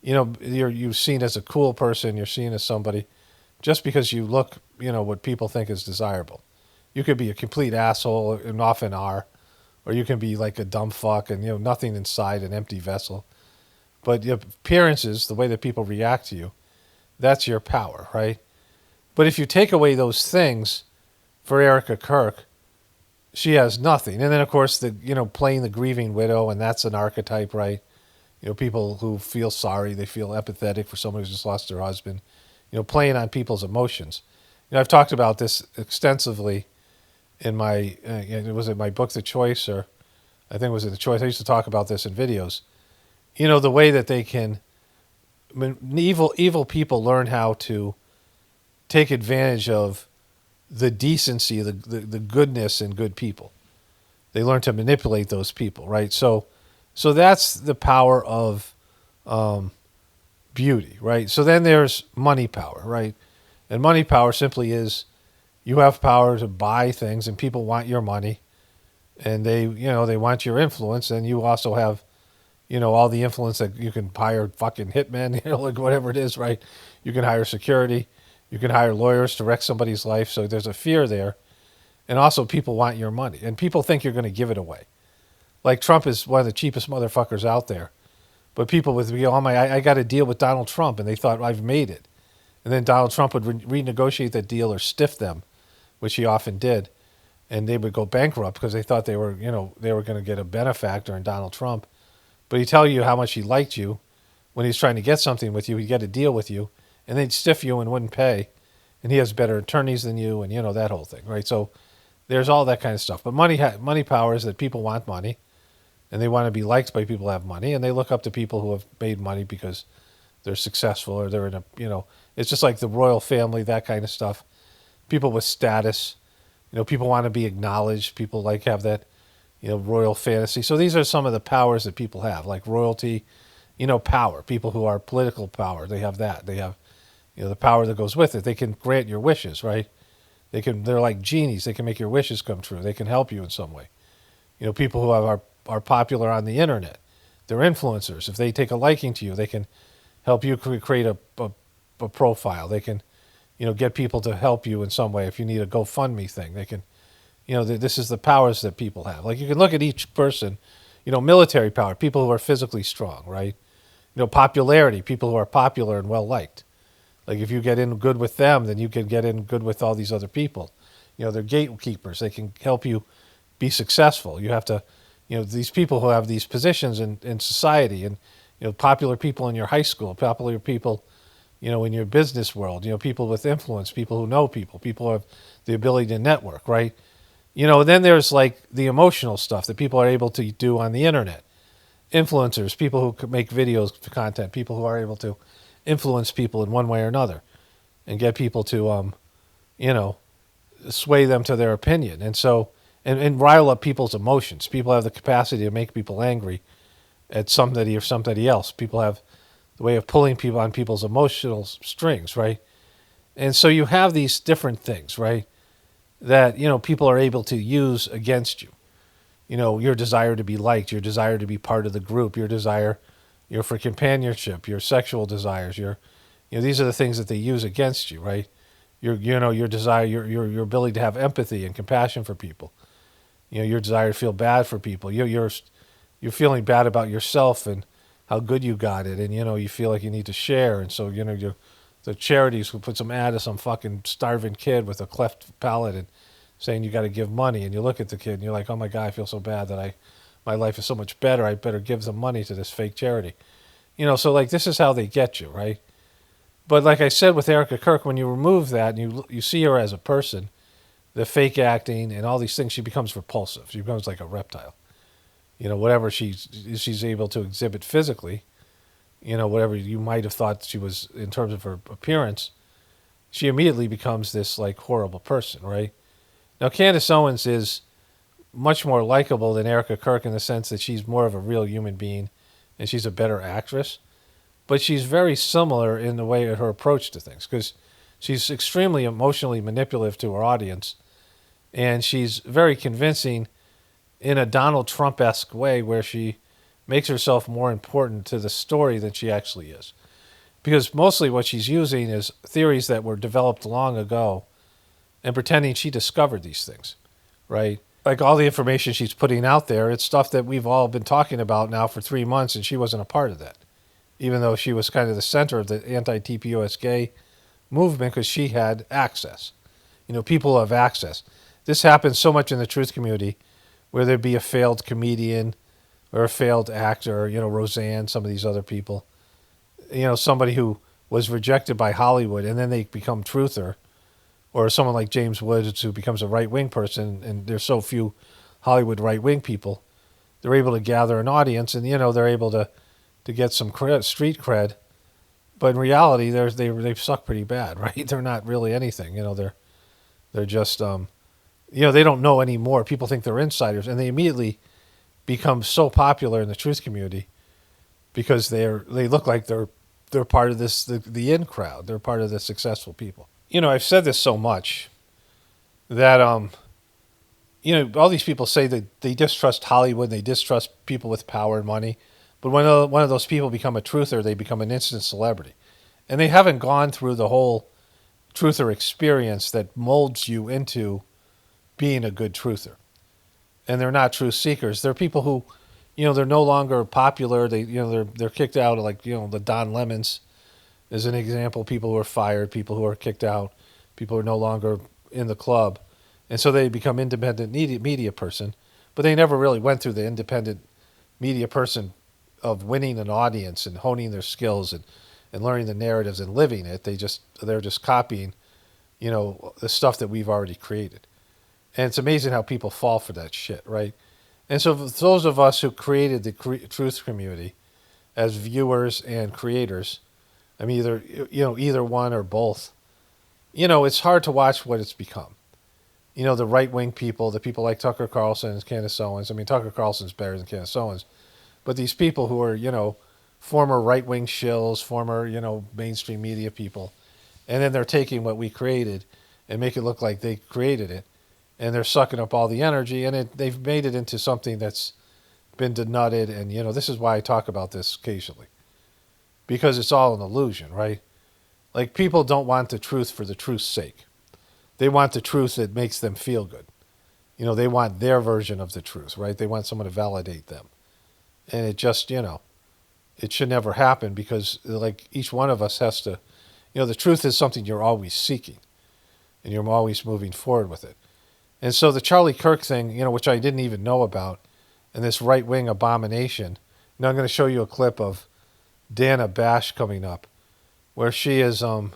You know, you're seen as a cool person. You're seen as somebody just because you look, you know, what people think is desirable. You could be a complete asshole, and often are, or you can be like a dumb fuck and, you know, nothing inside, an empty vessel. But your appearances, the way that people react to you, that's your power, right? But if you take away those things for Erica Kirk, she has nothing. And then, of course, playing the grieving widow, and that's an archetype, right? You know, people who feel sorry, they feel empathetic for someone who's just lost their husband. You know, playing on people's emotions. You know, I've talked about this extensively in my, was it my book, The Choice, or I think it was in The Choice. I used to talk about this in videos. You know, the way that they can, evil people learn how to take advantage of the decency, the goodness in good people. They learn to manipulate those people, right? So that's the power of beauty, right? So then there's money power, right? And money power simply is you have power to buy things, and people want your money, and they want your influence, and you also have, you know, all the influence that you can hire fucking hitmen, you know, like whatever it is, right? You can hire security. You can hire lawyers to wreck somebody's life. So there's a fear there. And also people want your money. And people think you're going to give it away. Like Trump is one of the cheapest motherfuckers out there. But people with, you know, I got a deal with Donald Trump, and they thought, I've made it. And then Donald Trump would renegotiate that deal or stiff them, which he often did. And they would go bankrupt because they thought they were going to get a benefactor in Donald Trump. But he'd tell you how much he liked you when he's trying to get something with you. He'd get a deal with you, and they'd stiff you and wouldn't pay. And he has better attorneys than you, and, you know, that whole thing, right? So there's all that kind of stuff. But money power is that people want money, and they want to be liked by people who have money, and they look up to people who have made money because they're successful, or they're in a, you know, it's just like the royal family, that kind of stuff. People with status, you know, people want to be acknowledged. People like have that, you know, royal fantasy. So these are some of the powers that people have, like royalty, you know, power. People who are political power, they have that. They have, you know, the power that goes with it. They can grant your wishes, right? They're like genies. They can make your wishes come true. They can help you in some way. You know, people who are popular on the internet, they're influencers. If they take a liking to you, they can help you create a profile. They can, you know, get people to help you in some way. If you need a GoFundMe thing, they can, you know, this is the powers that people have. Like, you can look at each person, you know, military power, people who are physically strong, right? You know, popularity, people who are popular and well-liked. Like, if you get in good with them, then you can get in good with all these other people. You know, they're gatekeepers. They can help you be successful. You have to, you know, these people who have these positions in society, and, you know, popular people in your high school, popular people, you know, in your business world, you know, people with influence, people who know people who have the ability to network, right? You know, then there's like the emotional stuff that people are able to do on the internet. Influencers, people who could make videos, content, people who are able to influence people in one way or another and get people to, you know, sway them to their opinion. And so, and rile up people's emotions. People have the capacity to make people angry at somebody or somebody else. People have the way of pulling people on people's emotional strings, right? And so you have these different things, right, that, you know, people are able to use against you. You know, your desire to be liked, your desire to be part of the group, your desire, for companionship, your sexual desires, these are the things that they use against you, right? Your desire, your ability to have empathy and compassion for people. You know, your desire to feel bad for people. You're feeling bad about yourself and how good you got it, and, you know, you feel like you need to share, and so, you know, the charities who put some ad of some fucking starving kid with a cleft palate and saying you got to give money, and you look at the kid and you're like, oh my God, I feel so bad that my life is so much better. I better give some money to this fake charity. So like this is how they get you, right? But like I said with Erica Kirk, when you remove that and you see her as a person, the fake acting and all these things, she becomes repulsive. She becomes like a reptile. Whatever she's able to exhibit physically, whatever you might have thought she was in terms of her appearance, she immediately becomes this like horrible person, right? Now, Candace Owens is much more likable than Erica Kirk in the sense that she's more of a real human being and she's a better actress. But she's very similar in the way of her approach to things because she's extremely emotionally manipulative to her audience. And she's very convincing in a Donald Trump-esque way where she makes herself more important to the story than she actually is. Because mostly what she's using is theories that were developed long ago and pretending she discovered these things, right? Like all the information she's putting out there, it's stuff that we've all been talking about now for 3 months, and she wasn't a part of that, even though she was kind of the center of the anti-TPOS gay movement because she had access. People have access. This happens so much in the truth community where there'd be a failed comedian or a failed actor, Roseanne, some of these other people, somebody who was rejected by Hollywood and then they become truther, or someone like James Woods who becomes a right-wing person, and there's so few Hollywood right-wing people, they're able to gather an audience and, they're able to get some street cred. But in reality, they suck pretty bad, right? They're not really anything. They're just, they don't know anymore. People think they're insiders, and they immediately become so popular in the truth community because they look like they're part of this the in crowd. They're part of the successful people. I've said this so much that all these people say that they distrust Hollywood, they distrust people with power and money. But when one of those people become a truther, they become an instant celebrity. And they haven't gone through the whole truther experience that molds you into being a good truther. And they're not truth seekers. They're people who, they're no longer popular. They're kicked out of the Don Lemons is an example. People who are fired, people who are kicked out, people who are no longer in the club. And so they become independent media person. But they never really went through the independent media person of winning an audience and honing their skills and learning the narratives and living it. They're just copying, the stuff that we've already created. And it's amazing how people fall for that shit, right? And so those of us who created the truth community as viewers and creators, I mean, either one or both, it's hard to watch what it's become. The right-wing people, the people like Tucker Carlson and Candace Owens. I mean, Tucker Carlson's better than Candace Owens. But these people who are, former right-wing shills, former, mainstream media people, and then they're taking what we created and make it look like they created it, and they're sucking up all the energy, and they've made it into something that's been denuded, and, this is why I talk about this occasionally. Because it's all an illusion, right? Like, people don't want the truth for the truth's sake. They want the truth that makes them feel good. They want their version of the truth, right? They want someone to validate them. And it just, it should never happen because, like, each one of us has to, the truth is something you're always seeking. And you're always moving forward with it. And so the Charlie Kirk thing, which I didn't even know about, and this right-wing abomination, I'm going to show you a clip of Dana Bash coming up, where she is, doing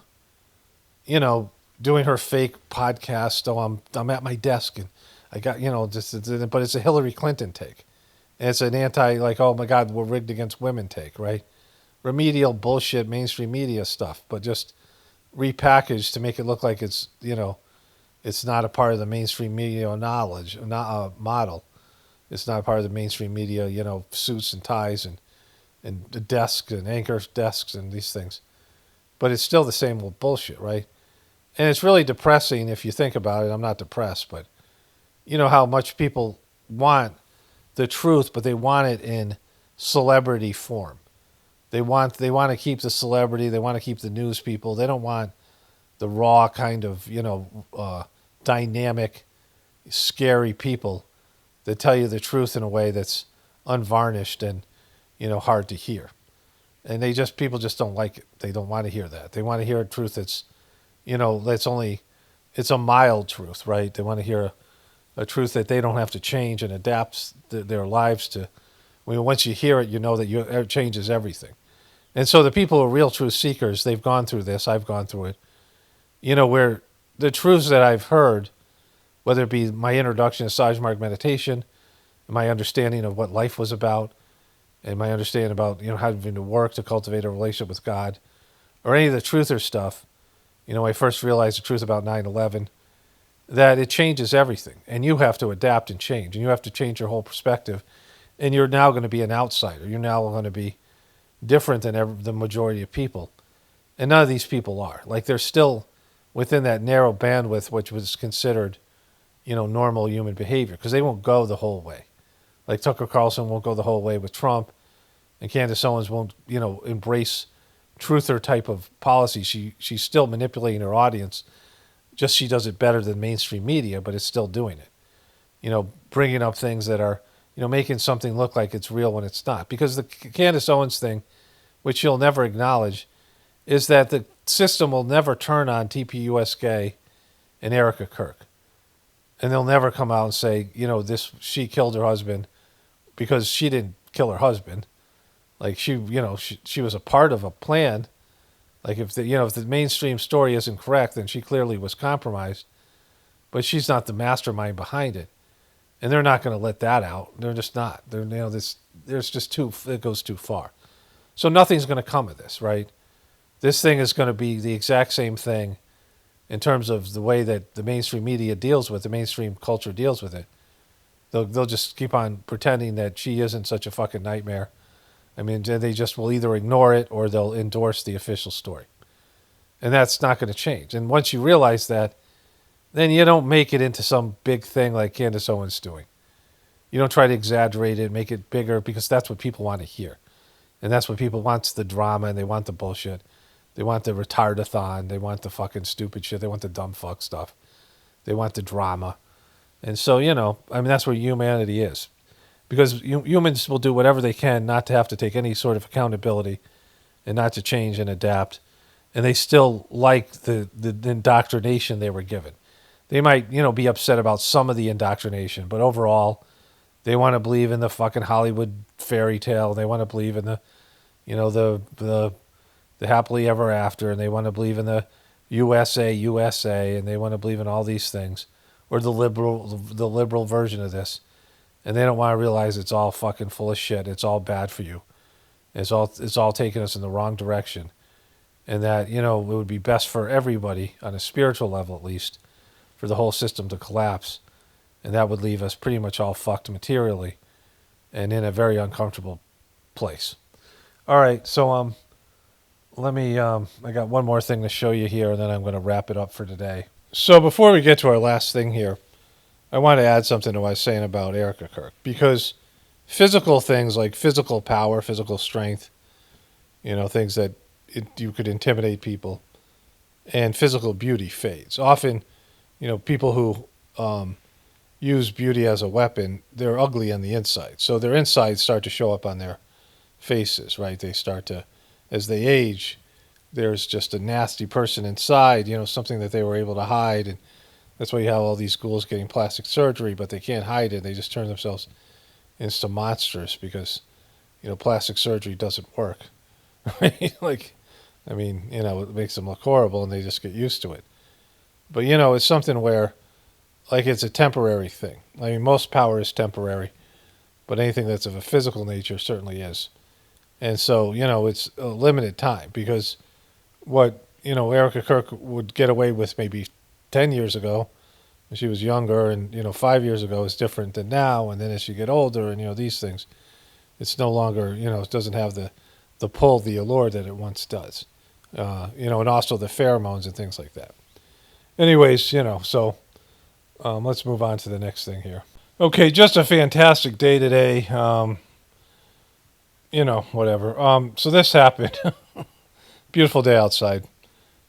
her fake podcast. Oh, I'm at my desk and I got, but it's a Hillary Clinton take. And it's an oh my God, we're rigged against women take, right? Remedial bullshit mainstream media stuff, but just repackaged to make it look like it's, it's not a part of the mainstream media knowledge, model. It's not a part of the mainstream media, suits and ties and desks and anchor desks and these things. But it's still the same old bullshit, right? And it's really depressing if you think about it. I'm not depressed, but how much people want the truth, but they want it in celebrity form. They want to keep the celebrity. They want to keep the news people. They don't want the raw kind of, dynamic, scary people that tell you the truth in a way that's unvarnished and, hard to hear. And people just don't like it. They don't want to hear that. They want to hear a truth that's, it's a mild truth, right? They want to hear a truth that they don't have to change and adapt their lives to. Once you hear it, you know that it changes everything. And so the people who are real truth seekers, they've gone through this. I've gone through it. Where the truths that I've heard, whether it be my introduction to Sajmark meditation, my understanding of what life was about, and my understanding about, having to work to cultivate a relationship with God, or any of the truther stuff, I first realized the truth about 9/11, that it changes everything. And you have to adapt and change. And you have to change your whole perspective. And you're now going to be an outsider. You're now going to be different than the majority of people. And none of these people are. Like, they're still within that narrow bandwidth, which was considered, normal human behavior, because they won't go the whole way. Like Tucker Carlson won't go the whole way with Trump, and Candace Owens won't, embrace truther type of policy. She's still manipulating her audience. Just she does it better than mainstream media, but it's still doing it. Bringing up things that are, making something look like it's real when it's not. Because the Candace Owens thing, which she'll never acknowledge, is that the system will never turn on TPUSK and Erica Kirk. And they'll never come out and say, she killed her husband, because she didn't kill her husband. Like, she was a part of a plan. Like, if the mainstream story isn't correct, then she clearly was compromised. But she's not the mastermind behind it. And they're not going to let that out. They're just not. It goes too far. So nothing's going to come of this, right? This thing is going to be the exact same thing in terms of the way that the mainstream media deals with, the mainstream culture deals with it. They'll just keep on pretending that she isn't such a fucking nightmare. I mean, they just will either ignore it or they'll endorse the official story. And that's not going to change. And once you realize that, then you don't make it into some big thing like Candace Owens doing. You don't try to exaggerate it, make it bigger, because that's what people want to hear. And that's what people want, the drama, and they want the bullshit. They want the retardathon. They want the fucking stupid shit. They want the dumb fuck stuff. They want the drama. And so, that's where humanity is. Because humans will do whatever they can not to have to take any sort of accountability and not to change and adapt. And they still like the indoctrination they were given. They might, be upset about some of the indoctrination, but overall, they want to believe in the fucking Hollywood fairy tale. They want to believe in the happily ever after, and they want to believe in the USA, and they want to believe in all these things, or the liberal version of this. And they don't want to realize it's all fucking full of shit. It's all bad for you. It's all taking us in the wrong direction. And that, it would be best for everybody, on a spiritual level at least, for the whole system to collapse. And that would leave us pretty much all fucked materially and in a very uncomfortable place. All right, so let me, I got one more thing to show you here, and then I'm going to wrap it up for today. So before we get to our last thing here, I want to add something to what I was saying about Erica Kirk. Because physical things like physical power, physical strength, things that you could intimidate people, and physical beauty fades. Often, people who use beauty as a weapon, they're ugly on the inside. So their insides start to show up on their faces, right? They start to, as they age, there's just a nasty person inside, something that they were able to hide. And that's why you have all these ghouls getting plastic surgery, but they can't hide it. They just turn themselves into monsters because, plastic surgery doesn't work. Right? It makes them look horrible and they just get used to it. But, it's something where, it's a temporary thing. Most power is temporary, but anything that's of a physical nature certainly is. And so, it's a limited time, because what, Erica Kirk would get away with maybe 10 years ago when she was younger, and, 5 years ago is different than now. And then as you get older and, these things, it's no longer, it doesn't have the pull, the allure that it once does. And also the pheromones and things like that. Anyways, so let's move on to the next thing here. Okay, just a fantastic day today. Whatever. So this happened. Beautiful day outside.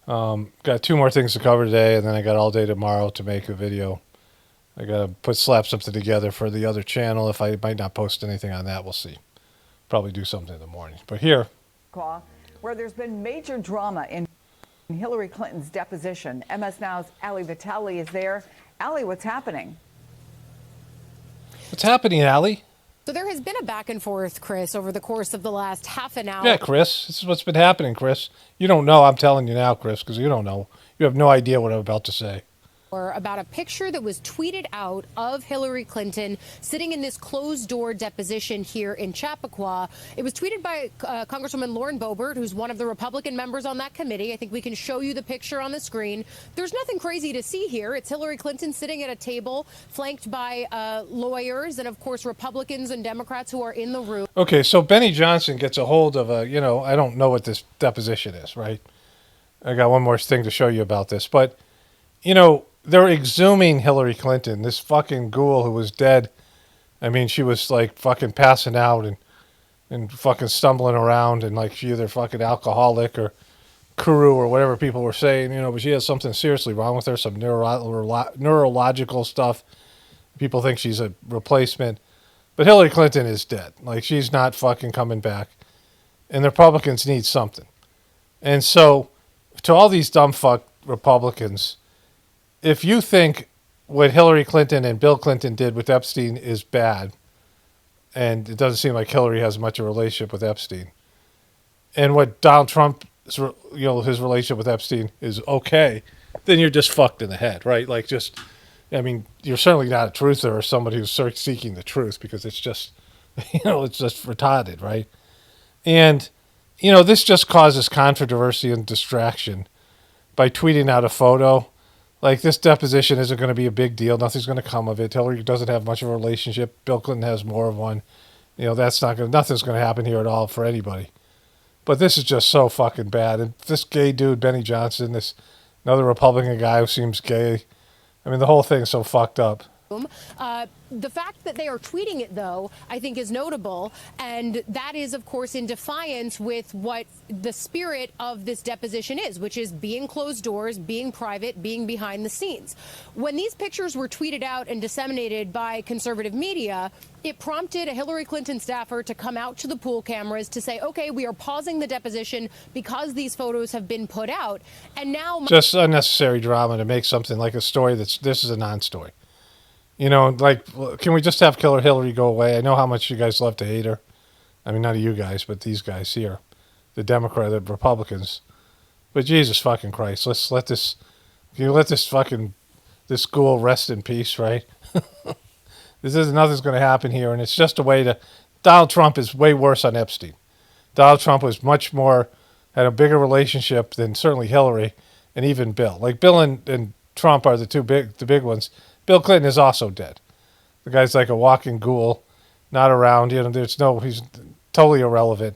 Got 2 more things to cover today, and then I got all day tomorrow to make a video. I got to slap something together for the other channel. If I might not post anything on that, we'll see. Probably do something in the morning. But here, Chappaqua, where there's been major drama in Hillary Clinton's deposition. MS Now's Ali Vitale is there. Ali, what's happening? What's happening, Allie? So there has been a back and forth, Chris, over the course of the last half an hour. Yeah, Chris. This is what's been happening, Chris. You don't know. I'm telling you now, Chris, because you don't know. You have no idea what I'm about to say. About a picture that was tweeted out of Hillary Clinton sitting in this closed-door deposition here in Chappaqua. It was tweeted by Congresswoman Lauren Boebert, who's one of the Republican members on that committee. I think we can show you the picture on the screen. There's nothing crazy to see here. It's Hillary Clinton sitting at a table flanked by lawyers and, of course, Republicans and Democrats who are in the room. Okay, so Benny Johnson gets a hold of a, I don't know what this deposition is, right? I got one more thing to show you about this. But, they're exhuming Hillary Clinton, this fucking ghoul who was dead. I mean, she was like fucking passing out and fucking stumbling around and like she either fucking alcoholic or kuru or whatever people were saying, but she has something seriously wrong with her, some neurological stuff. People think she's a replacement. But Hillary Clinton is dead. Like, she's not fucking coming back. And the Republicans need something. And so, to all these dumb fuck Republicans, if you think what Hillary Clinton and Bill Clinton did with Epstein is bad, and it doesn't seem like Hillary has much of a relationship with Epstein, and what Donald Trump, his relationship with Epstein is okay, then you're just fucked in the head, right? Like, you're certainly not a truther or somebody who's seeking the truth, because it's just, it's just retarded, right? And, this just causes controversy and distraction by tweeting out a photo. Like, this deposition isn't going to be a big deal. Nothing's going to come of it. Hillary doesn't have much of a relationship. Bill Clinton has more of one. Nothing's going to happen here at all for anybody. But this is just so fucking bad. And this gay dude, Benny Johnson, this another Republican guy who seems gay. I mean, the whole thing's so fucked up. The fact that they are tweeting it, though, I think is notable. And that is, of course, in defiance with what the spirit of this deposition is, which is being closed doors, being private, being behind the scenes. When these pictures were tweeted out and disseminated by conservative media, it prompted a Hillary Clinton staffer to come out to the pool cameras to say, OK, we are pausing the deposition because these photos have been put out. And now just unnecessary drama to make something like a story this is a non-story. Can we just have Killer Hillary go away? I know how much you guys love to hate her. I mean, not you guys, but these guys here, the Republicans. But Jesus fucking Christ, nothing's ghoul rest in peace, right? Nothing's going to happen here, and it's just a way to. Donald Trump is way worse on Epstein. Donald Trump was had a bigger relationship than certainly Hillary, and even Bill. Like, Bill and Trump are the big ones. Bill Clinton is also dead. The guy's like a walking ghoul, not around. He's totally irrelevant.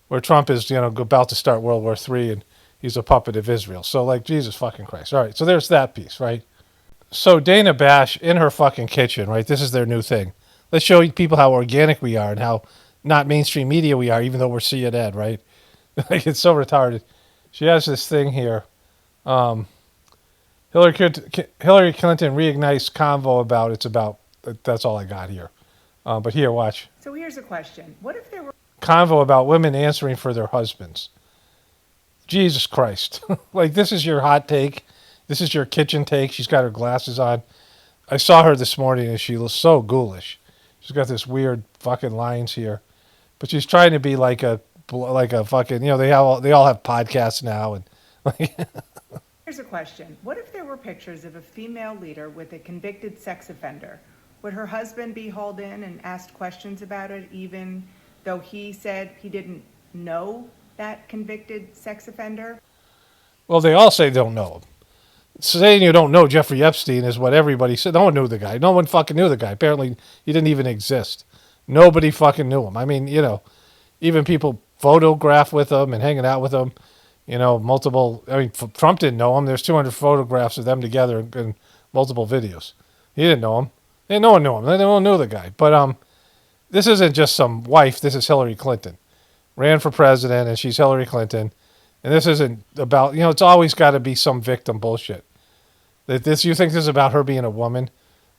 Where Trump is, about to start World War III, and he's a puppet of Israel. So, like, Jesus fucking Christ. All right, so there's that piece, right? So Dana Bash in her fucking kitchen, right? This is their new thing. Let's show people how organic we are and how not mainstream media we are, even though we're CNN, right? Like, it's so retarded. She has this thing here. Hillary Clinton reignites convo about. That's all I got here. But here, watch. So here's a question. What if there were convo about women answering for their husbands? Jesus Christ. Like, this is your hot take. This is your kitchen take. She's got her glasses on. I saw her this morning and she looks so ghoulish. She's got this weird fucking lines here. But she's trying to be like a fucking, they all have podcasts now, and like Here's a question. What if there were pictures of a female leader with a convicted sex offender? Would her husband be hauled in and asked questions about it, even though he said he didn't know that convicted sex offender? Well, they all say they don't know him. Saying you don't know Jeffrey Epstein is what everybody said. No one knew the guy. No one fucking knew the guy. Apparently, he didn't even exist. Nobody fucking knew him. I mean, even people photograph with him and hanging out with him. Multiple. I mean, Trump didn't know him. There's 200 photographs of them together in multiple videos. He didn't know him. And no one knew him. No one knew the guy. But this isn't just some wife. This is Hillary Clinton. Ran for president, and she's Hillary Clinton. And this isn't about, it's always got to be some victim bullshit. You think this is about her being a woman,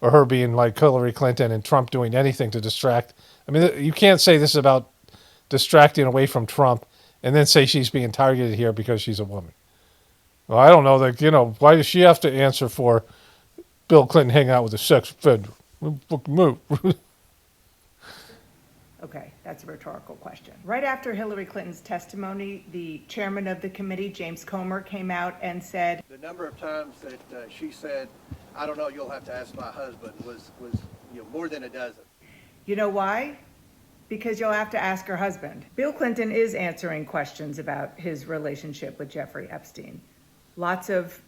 or her being like Hillary Clinton and Trump doing anything to distract. I mean, you can't say this is about distracting away from Trump and then say she's being targeted here because she's a woman. Well, I don't know. Like, why does she have to answer for Bill Clinton hanging out with a sex offender? Fucking move. Okay, that's a rhetorical question. Right after Hillary Clinton's testimony, the chairman of the committee, James Comer, came out and said, the number of times that she said, I don't know, you'll have to ask my husband, was more than a dozen. You know why? Because you'll have to ask her husband. Bill Clinton is answering questions about his relationship with Jeffrey Epstein. Lots of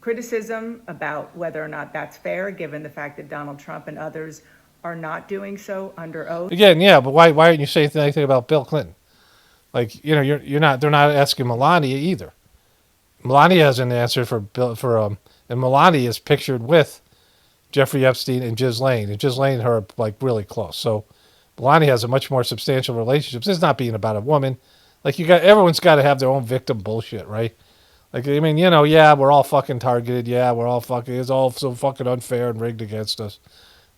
criticism about whether or not that's fair, given the fact that Donald Trump and others are not doing so under oath. Again, yeah, but why aren't you saying anything about Bill Clinton? Like, you're not. They're not asking Melania either. Melania hasn't answered and Melania is pictured with Jeffrey Epstein and Ghislaine, and Ghislaine and her are like really close. So Melania has a much more substantial relationship. This is not being about a woman. Like, everyone's got to have their own victim bullshit, right? Like, I mean, yeah, we're all fucking targeted. Yeah, it's all so fucking unfair and rigged against us.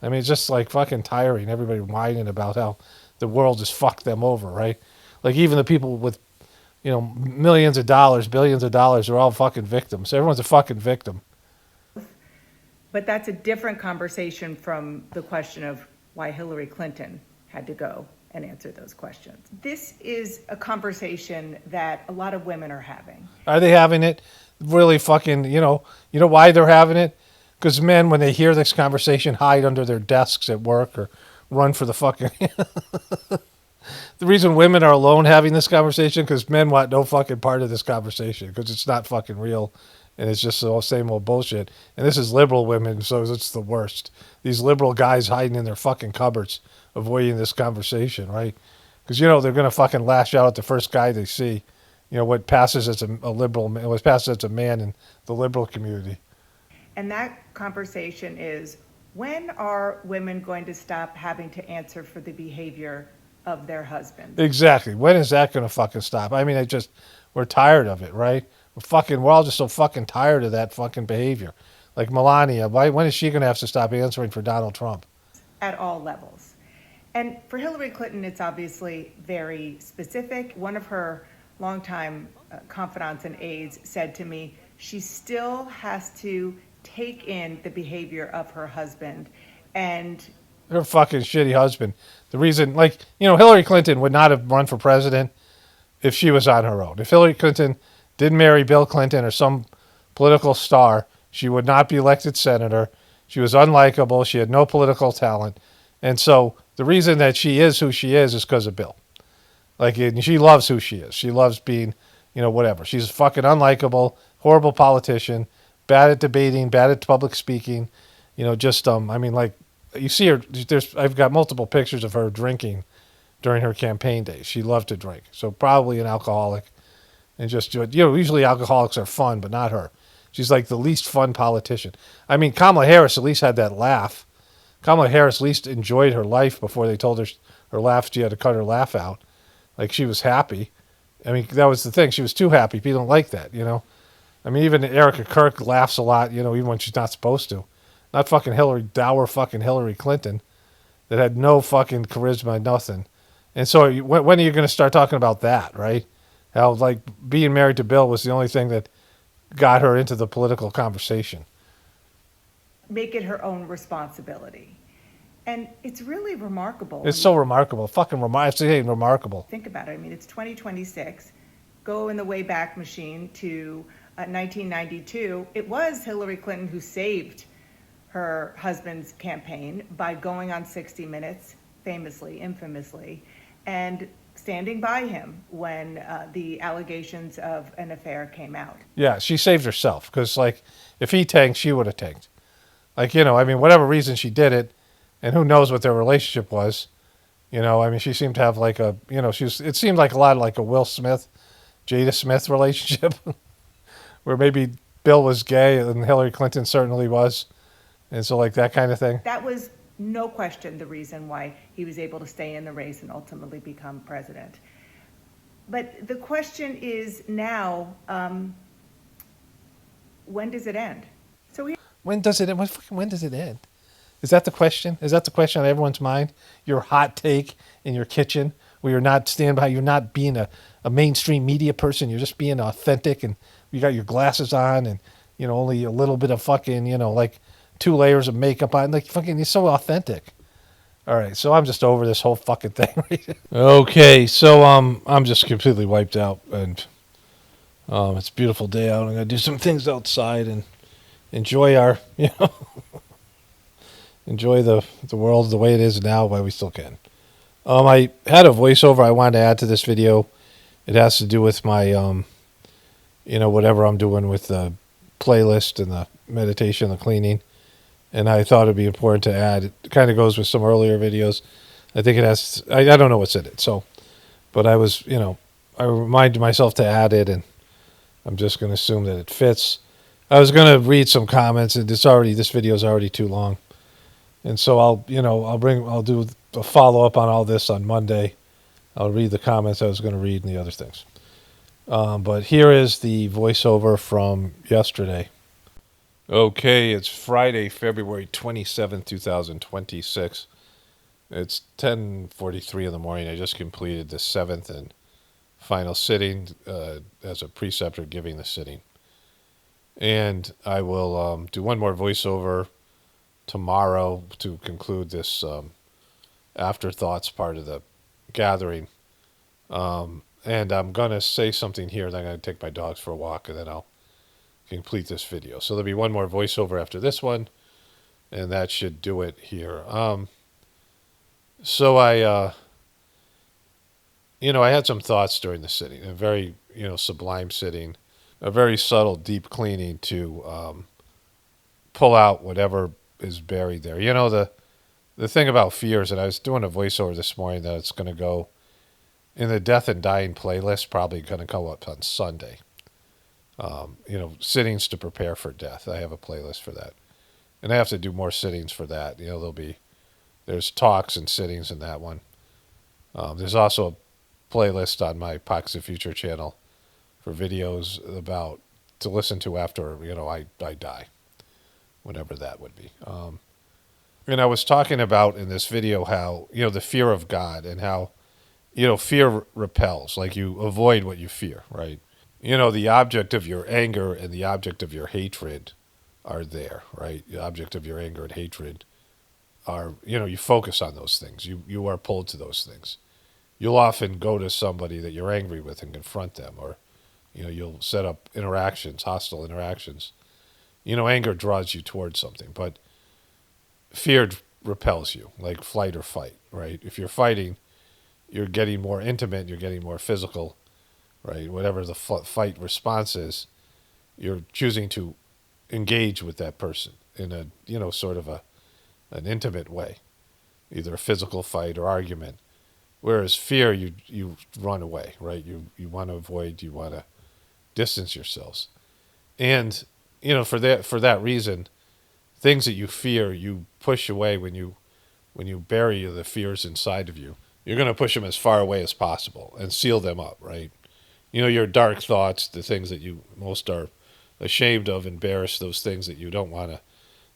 I mean, it's just like fucking tiring. Everybody whining about how the world just fucked them over, right? Like, even the people with, millions of dollars, billions of dollars are all fucking victims. Everyone's a fucking victim. But that's a different conversation from the question of why Hillary Clinton had to go and answer those questions. This is a conversation that a lot of women are having. Are they having it? Really fucking, you know why they're having it? Because men, when they hear this conversation, hide under their desks at work or run for the fucking... The reason women are alone having this conversation, because men want no fucking part of this conversation, because it's not fucking real, and it's just the same old bullshit. And this is liberal women, so it's the worst. These liberal guys hiding in their fucking cupboards, avoiding this conversation, right? Because, they're going to fucking lash out at the first guy they see. What passes as a liberal, what passes as a man in the liberal community. And that conversation is, when are women going to stop having to answer for the behavior of their husbands? Exactly. When is that going to fucking stop? I mean, we're tired of it, right? We're all just so fucking tired of that fucking behavior. Like Melania, when is she going to have to stop answering for Donald Trump? At all levels. And for Hillary Clinton, it's obviously very specific. One of her longtime confidants and aides said to me, she still has to take in the behavior of her husband and her fucking shitty husband. The reason, Hillary Clinton would not have run for president if she was on her own. If Hillary Clinton didn't marry Bill Clinton or some political star, she would not be elected senator. She was unlikable. She had no political talent. And so the reason that she is who she is because of Bill. And she loves who she is. She loves being, whatever. She's fucking unlikable, horrible politician, bad at debating, bad at public speaking. You see her, I've got multiple pictures of her drinking during her campaign days. She loved to drink. So probably an alcoholic. And usually alcoholics are fun, but not her. She's like the least fun politician. I mean, Kamala Harris at least had that laugh. Kamala Harris at least enjoyed her life before they told her laugh, she had to cut her laugh out. Like, she was happy. I mean, that was the thing. She was too happy. People don't like that, I mean, even Erica Kirk laughs a lot, even when she's not supposed to. Not fucking dour fucking Hillary Clinton that had no fucking charisma, nothing. And so when are you going to start talking about that, right? How, being married to Bill was the only thing that got her into the political conversation. Make it her own responsibility. And it's really remarkable. It's so remarkable. Fucking remarkable. Think about it. I mean, it's 2026. Go in the Wayback Machine to 1992. It was Hillary Clinton who saved her husband's campaign by going on 60 Minutes, famously, infamously, and standing by him when the allegations of an affair came out. Yeah, she saved herself because, if he tanked, she would have tanked. Whatever reason she did it, and who knows what their relationship was. She seemed to have it seemed like a lot like a Will Smith, Jada Smith relationship, where maybe Bill was gay and Hillary Clinton certainly was. And so that kind of thing. That was no question the reason why he was able to stay in the race and ultimately become president. But the question is now, when does it end? When does it end? When does it end? Is that the question? Is that the question on everyone's mind? Your hot take in your kitchen? where you're not you're not being a mainstream media person. You're just being authentic, and you got your glasses on, and only a little bit of fucking like 2 layers of makeup on. Like fucking, you're so authentic. All right, so I'm just over this whole fucking thing. Okay, so I'm just completely wiped out, and it's a beautiful day out. I'm gonna do some things outside and enjoy our enjoy the world the way it is now while we still can. I had a voiceover I wanted to add to this video. It has to do with my whatever I'm doing with the playlist and the meditation, the cleaning. And I thought it'd be important to add. It kind of goes with some earlier videos. I think it has. I don't know what's in it. So, but I was, I reminded myself to add it, and I'm just going to assume that it fits. I was going to read some comments, and this video is already too long, and so I'll do a follow up on all this on Monday. I'll read the comments I was going to read and the other things. But here is the voiceover from yesterday. Okay, it's Friday, February 27th, 2026. It's 10:43 in the morning. I just completed the 7th and final sitting as a preceptor giving the sitting. And I will do one more voiceover tomorrow to conclude this afterthoughts part of the gathering. And I'm going to say something here, then I'm going to take my dogs for a walk, and then I'll complete this video. So there'll be one more voiceover after this one, and that should do it here. So I had some thoughts during the sitting, a very, sublime sitting, a very subtle, deep cleaning to pull out whatever is buried there. The thing about fears, and I was doing a voiceover this morning that it's going to go in the death and dying playlist, probably going to go up on Sunday. Sittings to prepare for death. I have a playlist for that. And I have to do more sittings for that. There's talks and sittings in that one. There's also a playlist on my Pockets of Future channel for videos to listen to after, I die. Whatever that would be. And I was talking about in this video how, the fear of God and how, fear repels. Like you avoid what you fear, right? The object of your anger and the object of your hatred are there, right? The object of your anger and hatred are, you focus on those things. You are pulled to those things. You'll often go to somebody that you're angry with and confront them, or, you'll set up interactions, hostile interactions. Anger draws you towards something, but fear repels you, like flight or fight, right? If you're fighting, you're getting more intimate, you're getting more physical, right? Whatever the fight response is, you're choosing to engage with that person in a, sort of an intimate way, either a physical fight or argument. Whereas fear, you run away, right? You want to avoid, you want to distance yourselves. And, for that reason, things that you fear, you push away when you bury the fears inside of you. You're going to push them as far away as possible and seal them up, right? Your dark thoughts, the things that you most are ashamed of, embarrassed, those things that you don't want to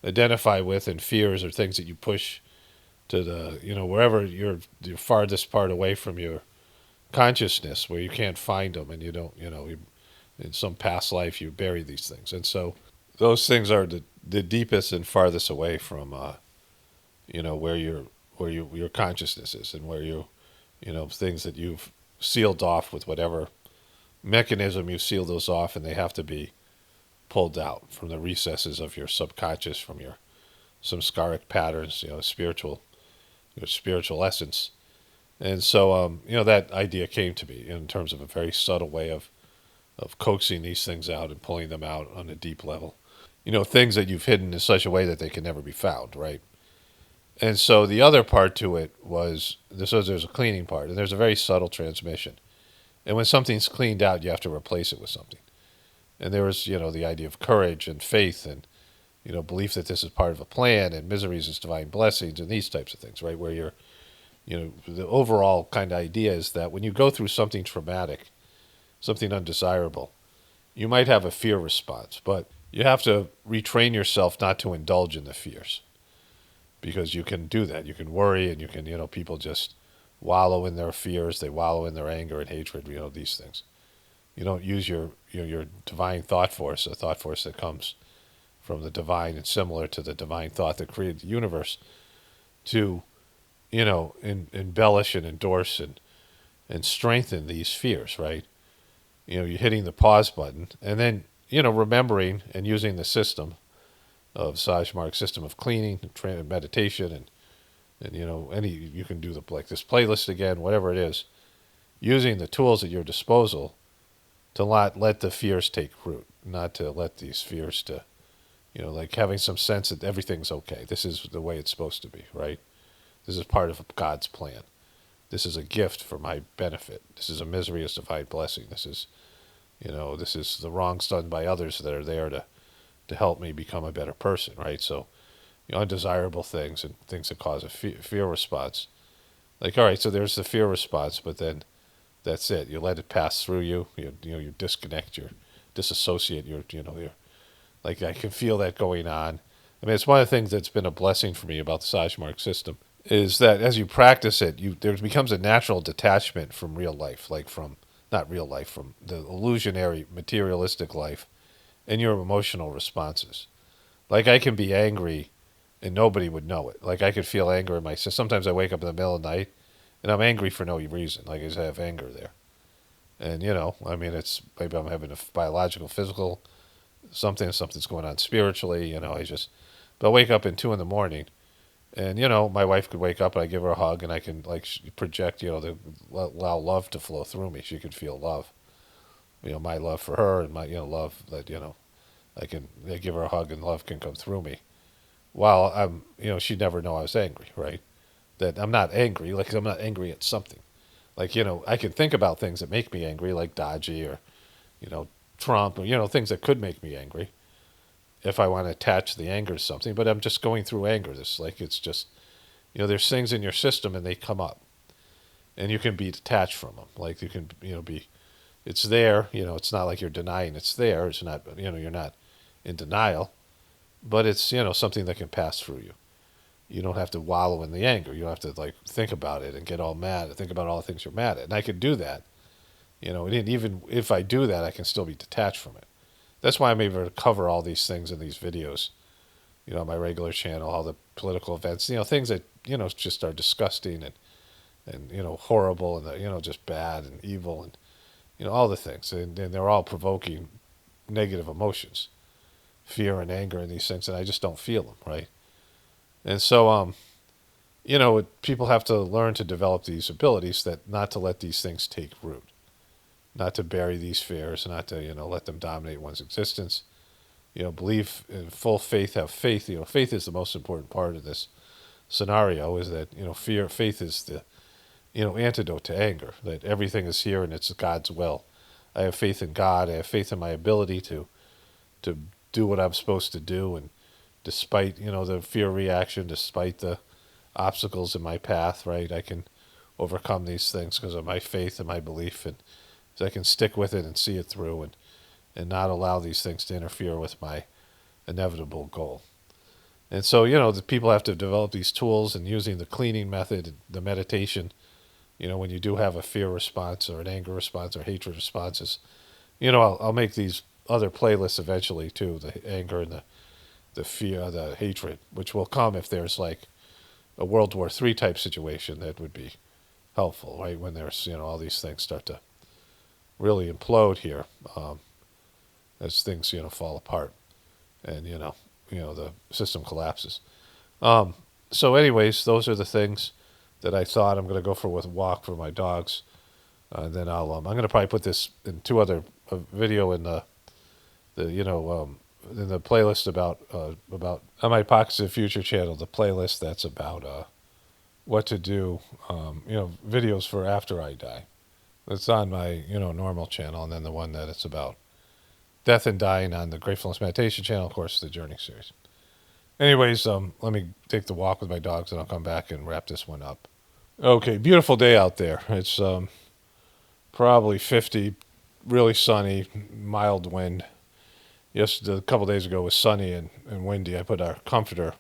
identify with, and fears are things that you push to the, wherever your farthest part away from your consciousness, where you can't find them, and you don't, in some past life you bury these things. And so those things are the deepest and farthest away from, where your consciousness is, and where things that you've sealed off with whatever mechanism you seal those off, and they have to be pulled out from the recesses of your subconscious, from your samskaric patterns, your spiritual essence. And so, that idea came to me in terms of a very subtle way of coaxing these things out and pulling them out on a deep level. Things that you've hidden in such a way that they can never be found, right? And so the other part to it was, there's a cleaning part, and there's a very subtle transmission. And when something's cleaned out, you have to replace it with something. And there was, the idea of courage and faith and, belief that this is part of a plan, and miseries is divine blessings, and these types of things, right? Where the overall kind of idea is that when you go through something traumatic, something undesirable, you might have a fear response, but you have to retrain yourself not to indulge in the fears. Because you can do that. You can worry, and you can, people just wallow in their fears. They wallow in their anger and hatred. These things. You don't use your divine thought force, a thought force that comes from the divine and similar to the divine thought that created the universe, to embellish and endorse and strengthen these fears, right? You're hitting the pause button, and then remembering and using the system of Sajmark's system of cleaning, meditation, and you can do like this playlist again, whatever it is, using the tools at your disposal to not let the fears take root, not to let these fears to, like having some sense that everything's okay. This is the way it's supposed to be, right? This is part of God's plan. This is a gift for my benefit. This is a misery as divine blessing. This is, this is the wrongs done by others that are there to help me become a better person, right? So, undesirable things and things that cause a fear response. Like, all right, so there's the fear response, but then that's it. You let it pass through you. You disconnect, you disassociate. You're like, I can feel that going on. I mean, it's one of the things that's been a blessing for me about the Sajmark system is that as you practice it, there becomes a natural detachment from real life, like from not real life, from the illusionary materialistic life, and your emotional responses. Like, I can be angry and nobody would know it. Like, I could feel anger in myself. Sometimes I wake up in the middle of the night and I'm angry for no reason. Like, I just have anger there. And, I mean, it's maybe I'm having a biological, physical, something's going on spiritually, but I wake up in 2 a.m. and, my wife could wake up and I give her a hug and I can, like, project, allow love to flow through me. She could feel love, my love for her and my, love that, I give her a hug and love can come through me. While I'm, she'd never know I was angry, right? That I'm not angry, like, I'm not angry at something. Like, I can think about things that make me angry, like Dodgy or, Trump, or, things that could make me angry if I want to attach the anger to something. But I'm just going through anger. It's just, there's things in your system and they come up. And you can be detached from them. Like, you can, it's there, it's not like you're denying it's there. It's not, you're not in denial. But it's, something that can pass through you. You don't have to wallow in the anger. You don't have to, like, think about it and get all mad and think about all the things you're mad at. And I can do that. And even if I do that, I can still be detached from it. That's why I'm able to cover all these things in these videos, on my regular channel, all the political events, things that, just are disgusting and horrible and, just bad and evil and, all the things. And they're all provoking negative emotions, fear and anger and these things, and I just don't feel them, right? And so, people have to learn to develop these abilities that not to let these things take root, not to bury these fears, not to, let them dominate one's existence. Believe in full faith, have faith. Faith is the most important part of this scenario, is that, faith is the, antidote to anger, that everything is here and it's God's will. I have faith in God. I have faith in my ability to do what I'm supposed to do, and despite, the fear reaction, despite the obstacles in my path, right, I can overcome these things because of my faith and my belief, and so I can stick with it and see it through and not allow these things to interfere with my inevitable goal. And so, the people have to develop these tools, and using the cleaning method, the meditation, when you do have a fear response or an anger response or hatred responses, I'll make these other playlists eventually too, the anger and the fear, the hatred, which will come if there's like a World War III type situation. That would be helpful, right? When there's, all these things start to really implode here, as things, fall apart and, the system collapses. So anyways, those are the things that I thought. I'm going to go for a walk for my dogs. And then I'm going to probably put this in 2 other video in the in the playlist about on my Pockets of the Future channel, the playlist that's about what to do, videos for after I die. It's on my normal channel, and then the one that it's about death and dying on the Gratefullness meditation channel, of course, the Journey series. Anyways, let me take the walk with my dogs, and I'll come back and wrap this one up. Okay, beautiful day out there. It's probably 50, really sunny, mild wind. Yesterday, a couple days ago, was sunny and windy. I put our comforter,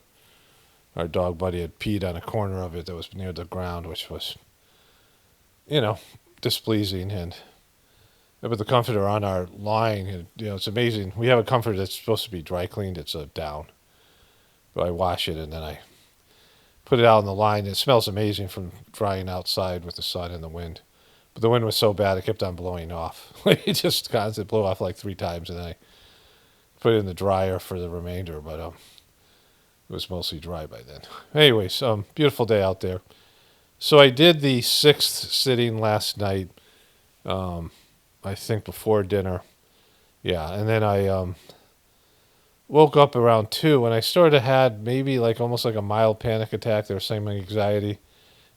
our dog buddy, had peed on a corner of it that was near the ground, which was displeasing. And I put the comforter on our line, and it's amazing. We have a comforter that's supposed to be dry cleaned. It's a down, but I wash it and then I put it out on the line. It smells amazing from drying outside with the sun and the wind. But the wind was so bad it kept on blowing off. It just constantly blew off like 3 times, and then I put it in the dryer for the remainder. But it was mostly dry by then. Anyways, beautiful day out there. So I did the 6th sitting last night. I think before dinner. Yeah, and then I woke up around 2, and I sort of had maybe almost like a mild panic attack. There was some anxiety.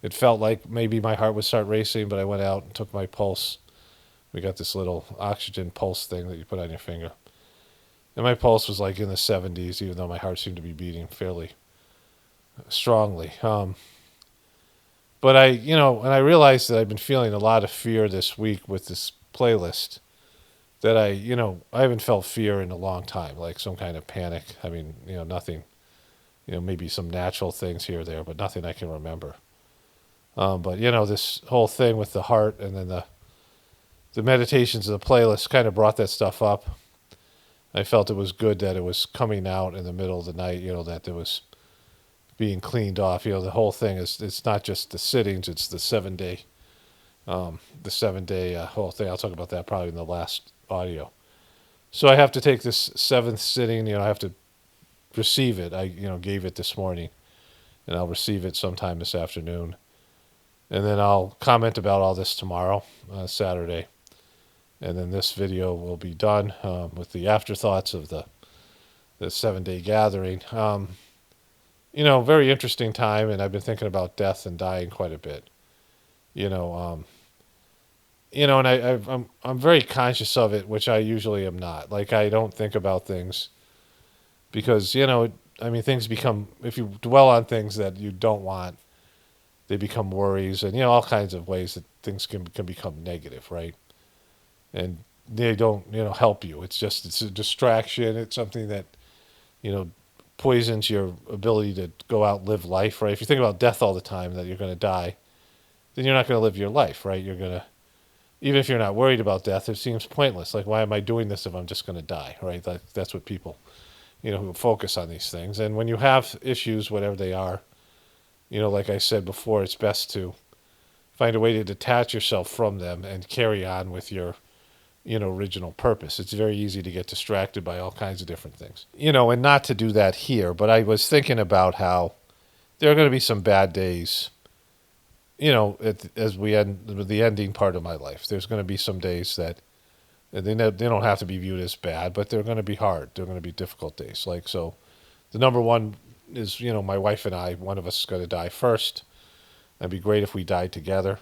It felt like maybe my heart would start racing, but I went out and took my pulse. We got this little oxygen pulse thing that you put on your finger. And my pulse was in the 70s, even though my heart seemed to be beating fairly strongly. But and I realized that I've been feeling a lot of fear this week with this playlist, that I haven't felt fear in a long time, like some kind of panic. I mean, nothing, maybe some natural things here or there, but nothing I can remember. But this whole thing with the heart and then the meditations of the playlist kind of brought that stuff up. I felt it was good that it was coming out in the middle of the night, that it was being cleaned off. The whole thing it's not just the sittings, it's the 7-day whole thing. I'll talk about that probably in the last audio. So I have to take this 7th sitting, I have to receive it. I, gave it this morning, and I'll receive it sometime this afternoon. And then I'll comment about all this tomorrow, Saturday. And then this video will be done with the afterthoughts of the 7-day gathering. Very interesting time, and I've been thinking about death and dying quite a bit. And I'm very conscious of it, which I usually am not. I don't think about things because, things become, if you dwell on things that you don't want, they become worries and, all kinds of ways that things can become negative, right? And they don't, help you. It's a distraction. It's something that, poisons your ability to go out and live life, right? If you think about death all the time, that you're going to die, then you're not going to live your life, right? You're going to, even if you're not worried about death, it seems pointless. Why am I doing this if I'm just going to die, right? That's what people, who focus on these things. And when you have issues, whatever they are, like I said before, it's best to find a way to detach yourself from them and carry on with your, original purpose. It's very easy to get distracted by all kinds of different things, and not to do that here. But I was thinking about how there are going to be some bad days, as we end the ending part of my life. There's going to be some days that they don't have to be viewed as bad, but they're going to be hard. They're going to be difficult days. So the number one is, my wife and I, one of us is going to die first. It'd be great if we died together.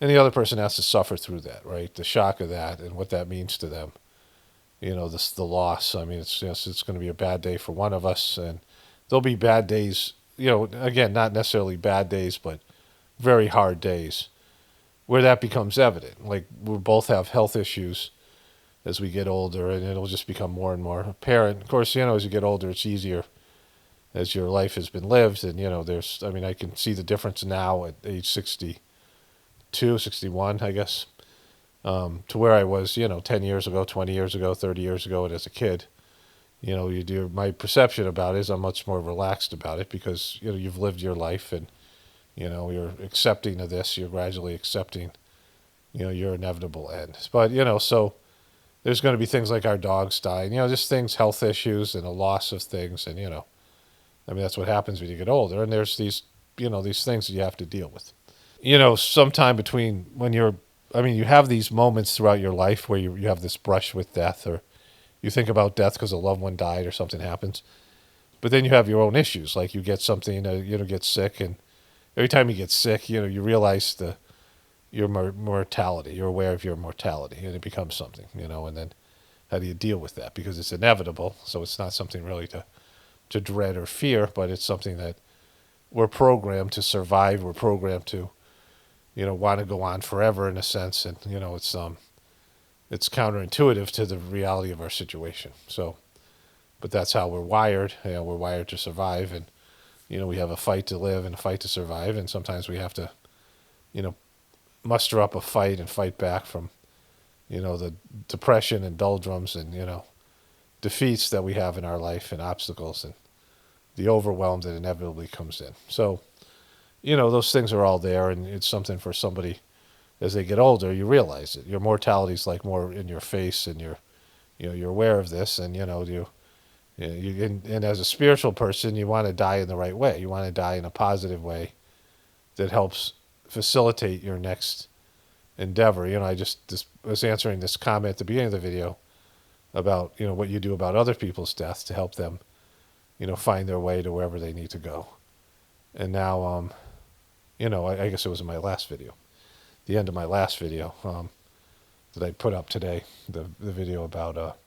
And the other person has to suffer through that, right? The shock of that and what that means to them. The loss. I mean, it's going to be a bad day for one of us, and there'll be bad days. Again, not necessarily bad days, but very hard days where that becomes evident. We both have health issues as we get older, and it'll just become more and more apparent. Of course, as you get older, it's easier as your life has been lived, and I can see the difference now at age 62, 61, I guess, to where I was, 10 years ago, 20 years ago, 30 years ago, and as a kid. My perception about it is I'm much more relaxed about it because, you've lived your life and, you're accepting of this, you're gradually accepting, your inevitable end. But, so there's going to be things like our dogs dying, just things, health issues and a loss of things. And, that's what happens when you get older. And there's these, these things that you have to deal with. Sometime between when you have these moments throughout your life where you have this brush with death, or you think about death because a loved one died or something happens. But then you have your own issues, like you get something, get sick, and every time you get sick, you realize your mortality. You're aware of your mortality, and it becomes something, and then how do you deal with that? Because it's inevitable, so it's not something really to dread or fear, but it's something that we're programmed to survive. We're programmed to, want to go on forever in a sense, and it's counterintuitive to the reality of our situation. So, but that's how we're wired. We're wired to survive, and we have a fight to live and a fight to survive, and sometimes we have to, muster up a fight and fight back from, the depression and doldrums and, defeats that we have in our life and obstacles and the overwhelm that inevitably comes in. So, those things are all there, and it's something for somebody as they get older, you realize it. Your mortality is like more in your face, and you're aware of this, and, and as a spiritual person, you want to die in the right way. You want to die in a positive way that helps facilitate your next endeavor. I just was answering this comment at the beginning of the video about, what you do about other people's deaths to help them, find their way to wherever they need to go. And now, I guess it was in my last video, the end of my last video that I put up today, the video about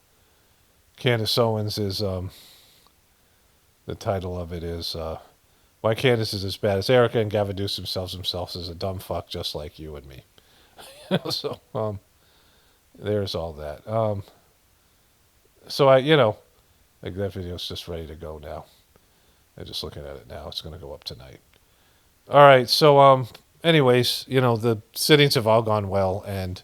Candace Owens is, the title of it is, Why Candace is as bad as Erica and Gavin Deuce themselves as a dumb fuck just like you and me. So, there's all that. So like that video's just ready to go now. I'm just looking at it now. It's going to go up tonight. All right. So, anyways, the sittings have all gone well, and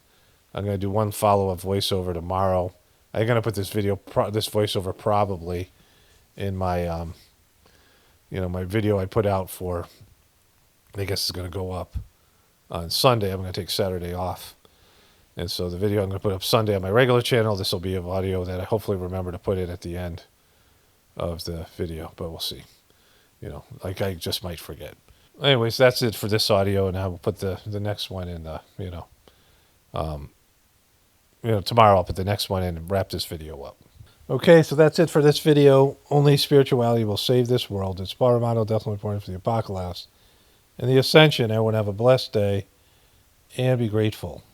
I'm going to do one follow-up voiceover tomorrow. I'm going to put this this voiceover probably in my, my video I put out for, I guess it's going to go up on Sunday. I'm going to take Saturday off. And so the video I'm going to put up Sunday on my regular channel. This will be a audio that I hopefully remember to put in at the end of the video, but we'll see. I just might forget. Anyways, that's it for this audio, and I will put the next one in the, tomorrow I'll put the next one in and wrap this video up. Okay, so that's it for this video. Only spirituality will save this world. It's Paramano, definitely important for the apocalypse and the ascension. Everyone have a blessed day and be grateful.